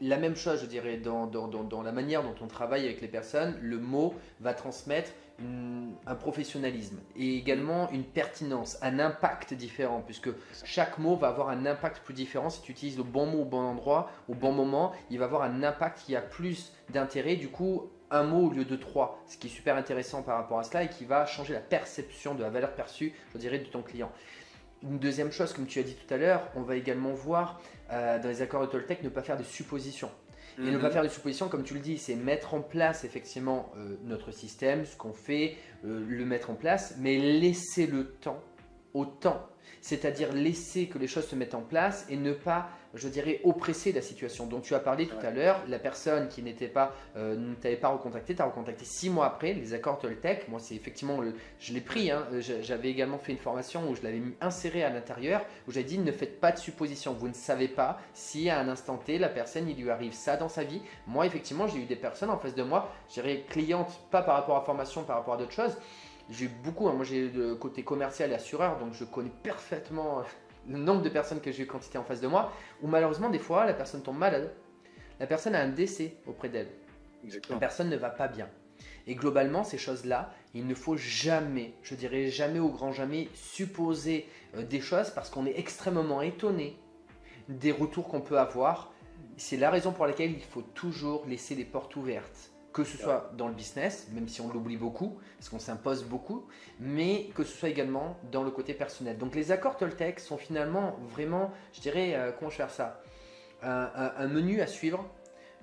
la même chose, je dirais, dans la manière dont on travaille avec les personnes. Le mot va transmettre un professionnalisme et également une pertinence, un impact différent, puisque chaque mot va avoir un impact plus différent. Si tu utilises le bon mot au bon endroit, au bon moment, il va avoir un impact qui a plus d'intérêt. Du coup, un mot au lieu de trois, ce qui est super intéressant par rapport à cela et qui va changer la perception de la valeur perçue, je dirais, de ton client. Une deuxième chose, comme tu as dit tout à l'heure, on va également voir dans les accords de Toltec ne pas faire de suppositions. Et ne pas faire de suppositions, comme tu le dis, c'est mettre en place effectivement notre système, ce qu'on fait, le mettre en place, mais laisser le temps au temps. C'est-à-dire laisser que les choses se mettent en place et ne pas, je dirais, oppresser la situation. Donc tu as parlé tout à l'heure, la personne qui ne t'avait pas recontacté, t'a recontacté 6 mois après, les accords Toltec. Moi, c'est effectivement, je l'ai pris, hein, j'avais également fait une formation où je l'avais inséré à l'intérieur, où j'avais dit ne faites pas de suppositions. Vous ne savez pas si à un instant T, la personne, il lui arrive ça dans sa vie. Moi, effectivement, j'ai eu des personnes en face de moi, je dirais clientes, pas par rapport à formation, par rapport à d'autres choses. J'ai eu beaucoup, hein, moi j'ai le côté commercial et assureur, donc je connais parfaitement le nombre de personnes que j'ai eu quand c'était en face de moi, où malheureusement des fois la personne tombe malade, la personne a un décès auprès d'elle, la personne ne va pas bien. Et globalement ces choses-là, il ne faut jamais, je dirais jamais au grand jamais, supposer des choses parce qu'on est extrêmement étonné des retours qu'on peut avoir. C'est la raison pour laquelle il faut toujours laisser les portes ouvertes. Que ce soit dans le business, même si on l'oublie beaucoup, parce qu'on s'impose beaucoup, mais que ce soit également dans le côté personnel. Donc les accords Toltec sont finalement vraiment, je dirais, comment je vais faire ça, un menu à suivre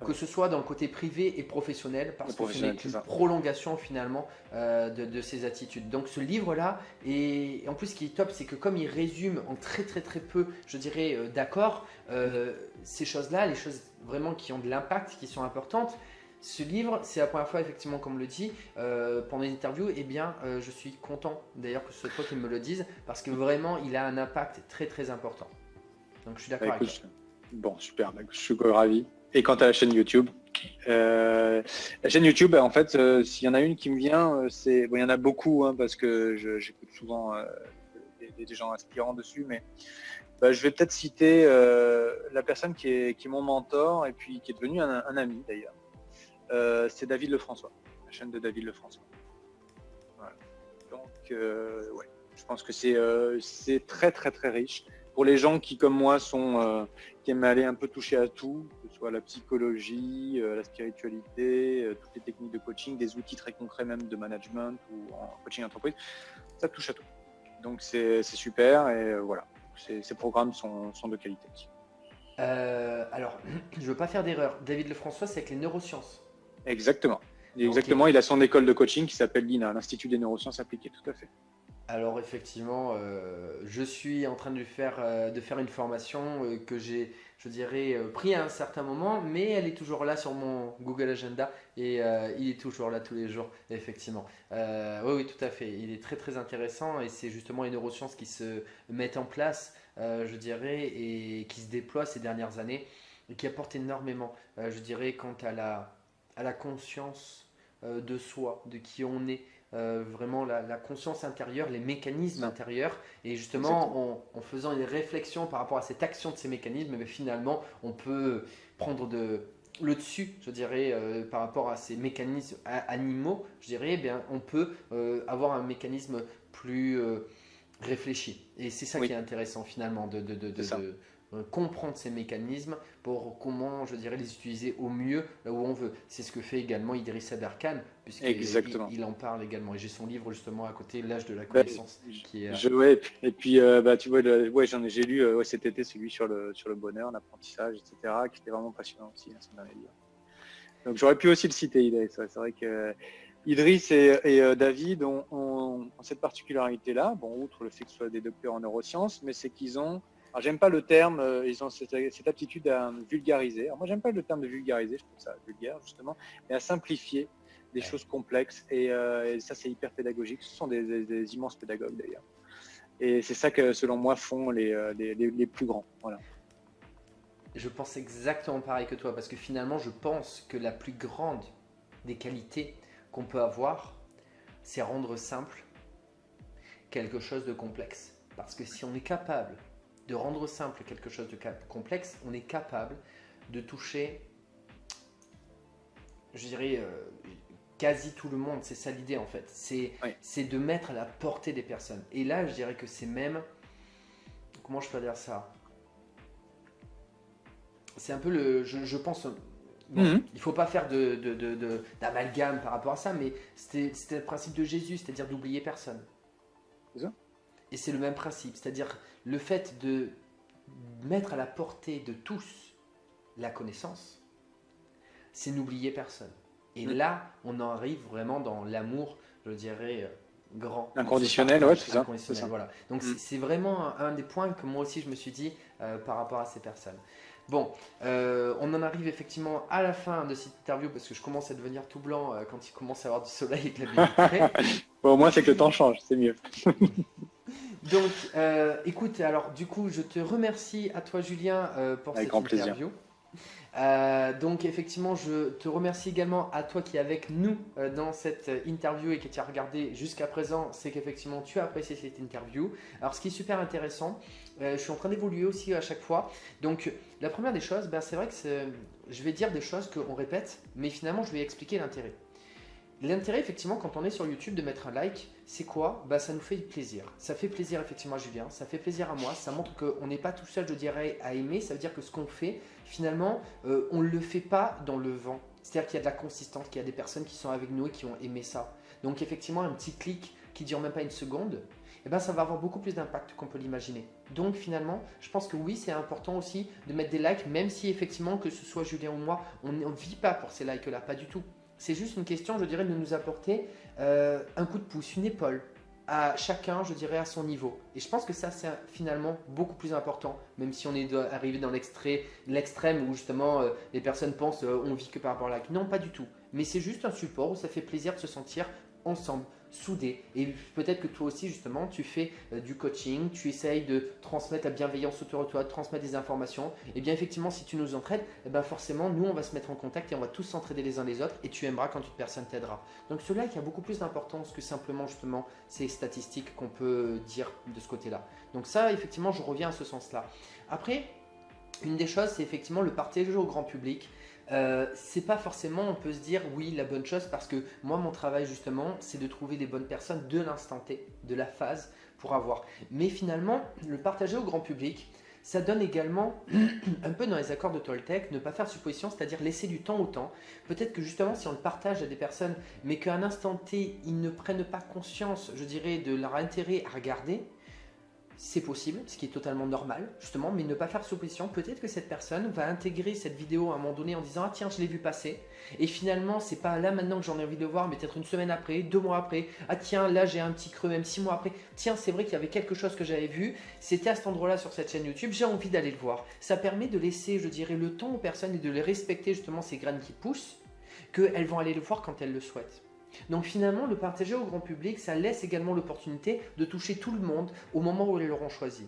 que ce soit dans le côté privé et professionnel, parce que ce n'est qu'une ça. prolongation finalement de ces attitudes. Donc ce livre-là, et en plus ce qui est top, c'est que comme il résume en très peu, je dirais, d'accords, ces choses-là, les choses vraiment qui ont de l'impact, qui sont importantes, ce livre, c'est la première fois, effectivement, comme on le dit, pendant une interview, eh bien, je suis content d'ailleurs que ce soit toi qui me le dise, parce que vraiment, il a un impact très important. Donc je suis d'accord avec toi. Bon, super, je suis ravi. Et quant à la chaîne YouTube, la chaîne YouTube, en fait, s'il y en a une qui me vient, il y en a beaucoup, hein, parce que j'écoute souvent des gens inspirants dessus, mais je vais peut-être citer la personne qui est mon mentor et puis qui est devenu un ami d'ailleurs. C'est David Lefrançois, la chaîne de David Lefrançois. Voilà. Donc, ouais, je pense que c'est très riche. Pour les gens qui, comme moi, qui aiment aller un peu toucher à tout, que ce soit la psychologie, la spiritualité, toutes les techniques de coaching, des outils très concrets même de management ou en coaching entreprise, ça touche à tout. Donc c'est super et voilà, ces programmes sont de qualité. Alors, je ne veux pas faire d'erreur. David Lefrançois, c'est avec les neurosciences. Exactement. Okay. Il a son école de coaching qui s'appelle l'INA, l'Institut des neurosciences appliquées, tout à fait. Alors effectivement, je suis en train de faire une formation que j'ai, je dirais, pris à un certain moment, mais elle est toujours là sur mon Google Agenda et il est toujours là tous les jours, effectivement. Oui, tout à fait. Il est très intéressant et c'est justement les neurosciences qui se mettent en place, je dirais, et qui se déploient ces dernières années et qui apportent énormément, je dirais, quant à la conscience de soi, de qui on est. Vraiment la conscience intérieure, les mécanismes intérieurs, et justement en faisant une réflexion par rapport à cette action de ces mécanismes, mais finalement on peut prendre le dessus, je dirais, par rapport à ces mécanismes animaux, je dirais, eh bien, on peut avoir un mécanisme plus réfléchi. Et c'est ça qui est intéressant finalement, de comprendre ces mécanismes pour comment, je dirais, les utiliser au mieux là où on veut. C'est ce que fait également Idriss Aberkan, puisqu'il en parle également. Et j'ai son livre justement à côté, L'âge de la connaissance. Qui est, et puis, tu vois, j'ai lu cet été celui sur le bonheur, l'apprentissage, etc., qui était vraiment passionnant aussi, son dernier livre. Donc j'aurais pu aussi le citer, Idriss. C'est vrai que Idriss et David ont cette particularité-là, bon, outre le fait que ce soit des docteurs en neurosciences, mais c'est qu'ils ont, alors j'aime pas le terme, ils ont cette aptitude à vulgariser. Alors moi j'aime pas le terme de vulgariser, je trouve ça vulgaire justement, mais à simplifier des choses complexes et ça c'est hyper pédagogique. Ce sont des immenses pédagogues d'ailleurs. Et c'est ça que selon moi font les plus grands. Voilà. Je pense exactement pareil que toi, parce que finalement je pense que la plus grande des qualités qu'on peut avoir, c'est rendre simple quelque chose de complexe. Parce que si on est capable de rendre simple quelque chose de complexe, on est capable de toucher, je dirais, quasi tout le monde. C'est ça l'idée en fait. C'est de mettre à la portée des personnes. Et là, je dirais que c'est même, comment je peux dire ça? C'est un peu je pense, bon, il ne faut pas faire d'amalgame par rapport à ça, mais c'était le principe de Jésus, c'est-à-dire d'oublier personne. C'est ça. Et c'est le même principe, c'est-à-dire le fait de mettre à la portée de tous la connaissance, c'est n'oublier personne. Et là, on en arrive vraiment dans l'amour, je dirais, grand. Inconditionnel, ouais, c'est ça. Voilà. Donc c'est vraiment un des points que moi aussi je me suis dit par rapport à ces personnes. Bon, on en arrive effectivement à la fin de cette interview parce que je commence à devenir tout blanc quand il commence à avoir du soleil et que la vie est prête. Bon, au moins c'est que le temps change, c'est mieux. Donc, écoute, alors du coup, je te remercie à toi Julien pour cette interview. Donc effectivement, je te remercie également à toi qui es avec nous dans cette interview et qui t'a regardé jusqu'à présent, c'est qu'effectivement tu as apprécié cette interview. Alors ce qui est super intéressant, je suis en train d'évoluer aussi à chaque fois. Donc la première des choses, c'est vrai que je vais dire des choses qu'on répète, mais finalement je vais expliquer l'intérêt. L'intérêt, effectivement, quand on est sur YouTube, de mettre un like, c'est quoi? Ça nous fait plaisir. Ça fait plaisir, effectivement, à Julien. Ça fait plaisir à moi. Ça montre qu'on n'est pas tout seul, je dirais, à aimer. Ça veut dire que ce qu'on fait, finalement, on ne le fait pas dans le vent. C'est-à-dire qu'il y a de la consistance, qu'il y a des personnes qui sont avec nous et qui ont aimé ça. Donc, effectivement, un petit clic qui ne dure même pas une seconde. eh ben, ça va avoir beaucoup plus d'impact qu'on peut l'imaginer. Donc finalement, je pense que oui, c'est important aussi de mettre des likes, même si effectivement, que ce soit Julien ou moi, on ne vit pas pour ces likes-là, pas du tout. C'est juste une question, je dirais, de nous apporter un coup de pouce, une épaule à chacun, je dirais, à son niveau. Et je pense que ça, c'est finalement beaucoup plus important, même si on est arrivé dans l'extrême où justement les personnes pensent on vit que par rapport à like. Non, pas du tout. Mais c'est juste un support où ça fait plaisir de se sentir ensemble, soudés. Et peut-être que toi aussi, justement, tu fais du coaching, tu essayes de transmettre la bienveillance autour de toi, de transmettre des informations. Et bien effectivement, si tu nous entraides, eh ben forcément, nous, on va se mettre en contact et on va tous s'entraider les uns les autres et tu aimeras quand une personne t'aidera. Donc ce like a beaucoup plus d'importance que simplement, justement, ces statistiques qu'on peut dire de ce côté-là. Donc ça, effectivement, je reviens à ce sens-là. Après, une des choses, c'est effectivement le partage au grand public. C'est pas forcément, on peut se dire oui, la bonne chose, parce que moi, mon travail justement, c'est de trouver des bonnes personnes de l'instant T, de la phase pour avoir. Mais finalement, le partager au grand public, ça donne également, un peu dans les accords de Toltec, ne pas faire supposition, c'est-à-dire laisser du temps au temps. Peut-être que justement, si on le partage à des personnes, mais qu'à un instant T, ils ne prennent pas conscience, je dirais, de leur intérêt à regarder, c'est possible, ce qui est totalement normal, justement, mais ne pas faire supposition. Peut-être que cette personne va intégrer cette vidéo à un moment donné en disant « Ah tiens, je l'ai vu passer ». Et finalement, c'est pas là maintenant que j'en ai envie de le voir, mais peut-être une semaine après, 2 mois après. « Ah tiens, là j'ai un petit creux, même 6 mois après. Tiens, c'est vrai qu'il y avait quelque chose que j'avais vu. C'était à cet endroit-là sur cette chaîne YouTube, j'ai envie d'aller le voir. » Ça permet de laisser, je dirais, le temps aux personnes et de les respecter justement ces graines qui poussent, qu'elles vont aller le voir quand elles le souhaitent. Donc finalement, le partager au grand public, ça laisse également l'opportunité de toucher tout le monde au moment où ils l'auront choisi.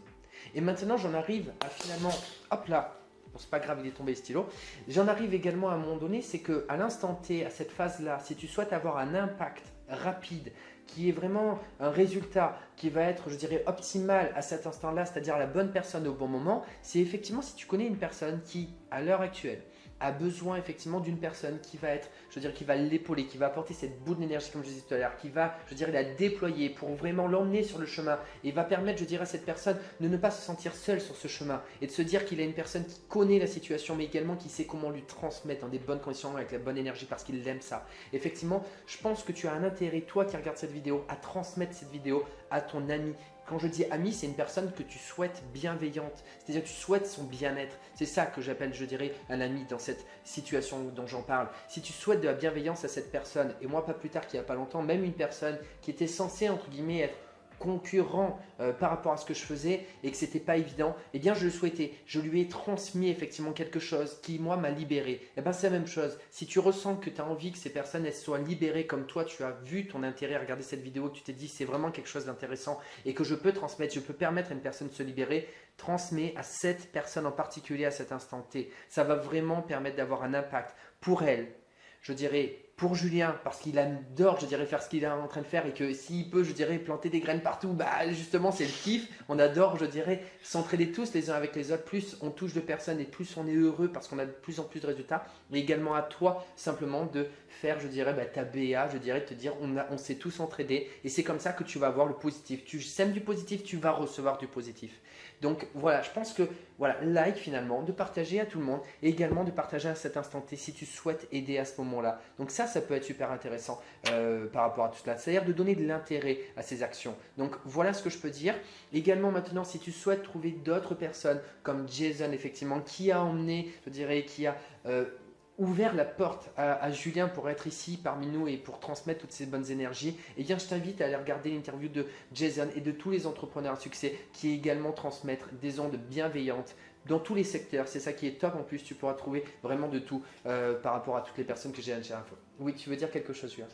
Et maintenant, j'en arrive à finalement, hop là, bon, c'est pas grave, il est tombé le stylo. J'en arrive également à un moment donné, c'est qu'à l'instant T, à cette phase-là, si tu souhaites avoir un impact rapide, qui est vraiment un résultat qui va être, je dirais, optimal à cet instant-là, c'est-à-dire la bonne personne au bon moment, c'est effectivement si tu connais une personne qui, à l'heure actuelle, a besoin effectivement d'une personne qui va être, je dirais, qui va l'épauler, qui va apporter cette boule d'énergie comme je disais tout à l'heure, qui va, je dirais, la déployer pour vraiment l'emmener sur le chemin et va permettre, je dirais, à cette personne de ne pas se sentir seule sur ce chemin et de se dire qu'il a une personne qui connaît la situation mais également qui sait comment lui transmettre dans des bonnes conditions avec la bonne énergie parce qu'il aime ça. Effectivement, je pense que tu as un intérêt, toi qui regardes cette vidéo, à transmettre cette vidéo à ton ami. Quand je dis ami, c'est une personne que tu souhaites bienveillante, c'est-à-dire que tu souhaites son bien-être. C'est ça que j'appelle, je dirais, un ami dans cette situation dont j'en parle. Si tu souhaites de la bienveillance à cette personne, et moi pas plus tard qu'il n'y a pas longtemps, même une personne qui était censée, entre guillemets, être concurrent par rapport à ce que je faisais et que c'était pas évident, eh bien je le souhaitais, je lui ai transmis effectivement quelque chose qui moi m'a libéré. Et bien c'est la même chose, si tu ressens que tu as envie que ces personnes elles soient libérées comme toi, tu as vu ton intérêt à regarder cette vidéo, tu t'es dit c'est vraiment quelque chose d'intéressant et que je peux transmettre, je peux permettre à une personne de se libérer, transmets à cette personne en particulier à cet instant T. Ça va vraiment permettre d'avoir un impact pour elle, je dirais, pour Julien, parce qu'il adore, je dirais, faire ce qu'il est en train de faire et que s'il peut, je dirais, planter des graines partout, bah justement, c'est le kiff. On adore, je dirais, s'entraider tous les uns avec les autres. Plus on touche de personnes et plus on est heureux parce qu'on a de plus en plus de résultats. Mais également à toi, simplement, de faire, je dirais, ta BA, je dirais, de te dire, on s'est tous entraidés et c'est comme ça que tu vas avoir le positif. Tu sèmes du positif, tu vas recevoir du positif. Donc voilà, je pense que voilà, like finalement, de partager à tout le monde et également de partager à cet instant T si tu souhaites aider à ce moment-là. Donc ça peut être super intéressant par rapport à tout cela. C'est-à-dire de donner de l'intérêt à ces actions. Donc voilà ce que je peux dire. Également maintenant, si tu souhaites trouver d'autres personnes comme Jason effectivement, qui a emmené, je dirais, qui a ouvert la porte à Julien pour être ici parmi nous et pour transmettre toutes ces bonnes énergies, eh bien je t'invite à aller regarder l'interview de Jason et de tous les entrepreneurs à succès qui également transmettent des ondes bienveillantes dans tous les secteurs. C'est ça qui est top en plus, tu pourras trouver vraiment de tout par rapport à toutes les personnes que j'ai à info. Oui, tu veux dire quelque chose, Julien?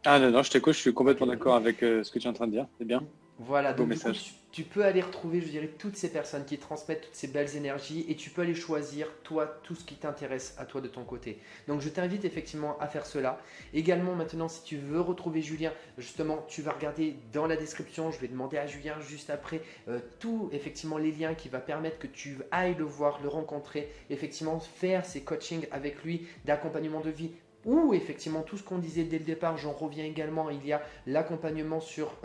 Ah non, je t'écoute, je suis complètement d'accord avec ce que tu es en train de dire, c'est bien. Voilà, Beau donc du coup, message. tu peux aller retrouver, je dirais, toutes ces personnes qui transmettent toutes ces belles énergies et tu peux aller choisir, toi, tout ce qui t'intéresse à toi de ton côté. Donc, je t'invite effectivement à faire cela. Également, maintenant, si tu veux retrouver Julien, justement, tu vas regarder dans la description. Je vais demander à Julien juste après tous, effectivement, les liens qui va permettre que tu ailles le voir, le rencontrer, effectivement, faire ces coachings avec lui d'accompagnement de vie ou effectivement tout ce qu'on disait dès le départ, j'en reviens également, il y a l'accompagnement sur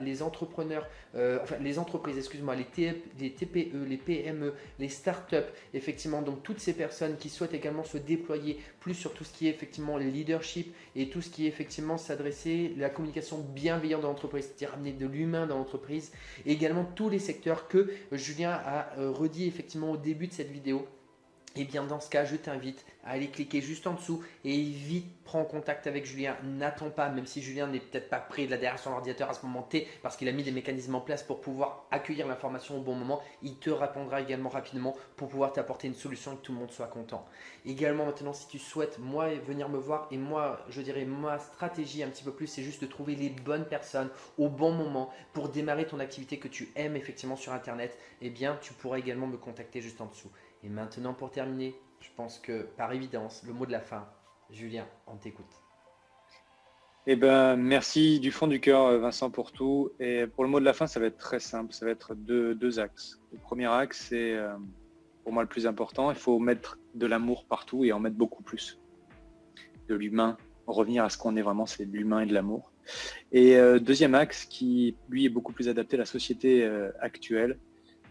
les entrepreneurs, enfin les entreprises, excuse-moi, les TPE, les PME, les startups, effectivement, donc toutes ces personnes qui souhaitent également se déployer plus sur tout ce qui est effectivement le leadership et tout ce qui est effectivement s'adresser, la communication bienveillante dans l'entreprise, c'est-à-dire amener de l'humain dans l'entreprise, et également tous les secteurs que Julien a redit effectivement au début de cette vidéo. Et bien dans ce cas, je t'invite à aller cliquer juste en dessous et vite prends contact avec Julien. N'attends pas, même si Julien n'est peut-être pas prêt de la derrière son ordinateur à ce moment T, parce qu'il a mis des mécanismes en place pour pouvoir accueillir l'information au bon moment. Il te répondra également rapidement pour pouvoir t'apporter une solution et que tout le monde soit content. Également maintenant, si tu souhaites venir me voir, et moi je dirais ma stratégie un petit peu plus, c'est juste de trouver les bonnes personnes au bon moment pour démarrer ton activité que tu aimes effectivement sur Internet, eh bien tu pourras également me contacter juste en dessous. Et maintenant, pour terminer, je pense que par évidence, le mot de la fin, Julien, on t'écoute. Eh ben, merci du fond du cœur, Vincent, pour tout. Et pour le mot de la fin, ça va être très simple. Ça va être deux axes. Le premier axe, c'est pour moi le plus important. Il faut mettre de l'amour partout et en mettre beaucoup plus. De l'humain. Revenir à ce qu'on est vraiment, c'est de l'humain et de l'amour. Et deuxième axe, qui lui est beaucoup plus adapté à la société actuelle,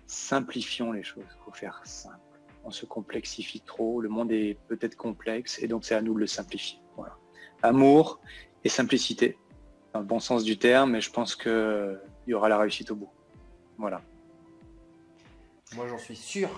simplifions les choses. Il faut faire simple. On se complexifie trop, le monde est peut-être complexe et donc c'est à nous de le simplifier. Voilà. Amour et simplicité, dans le bon sens du terme, et je pense qu'il y aura la réussite au bout. Voilà. Moi j'en suis sûr.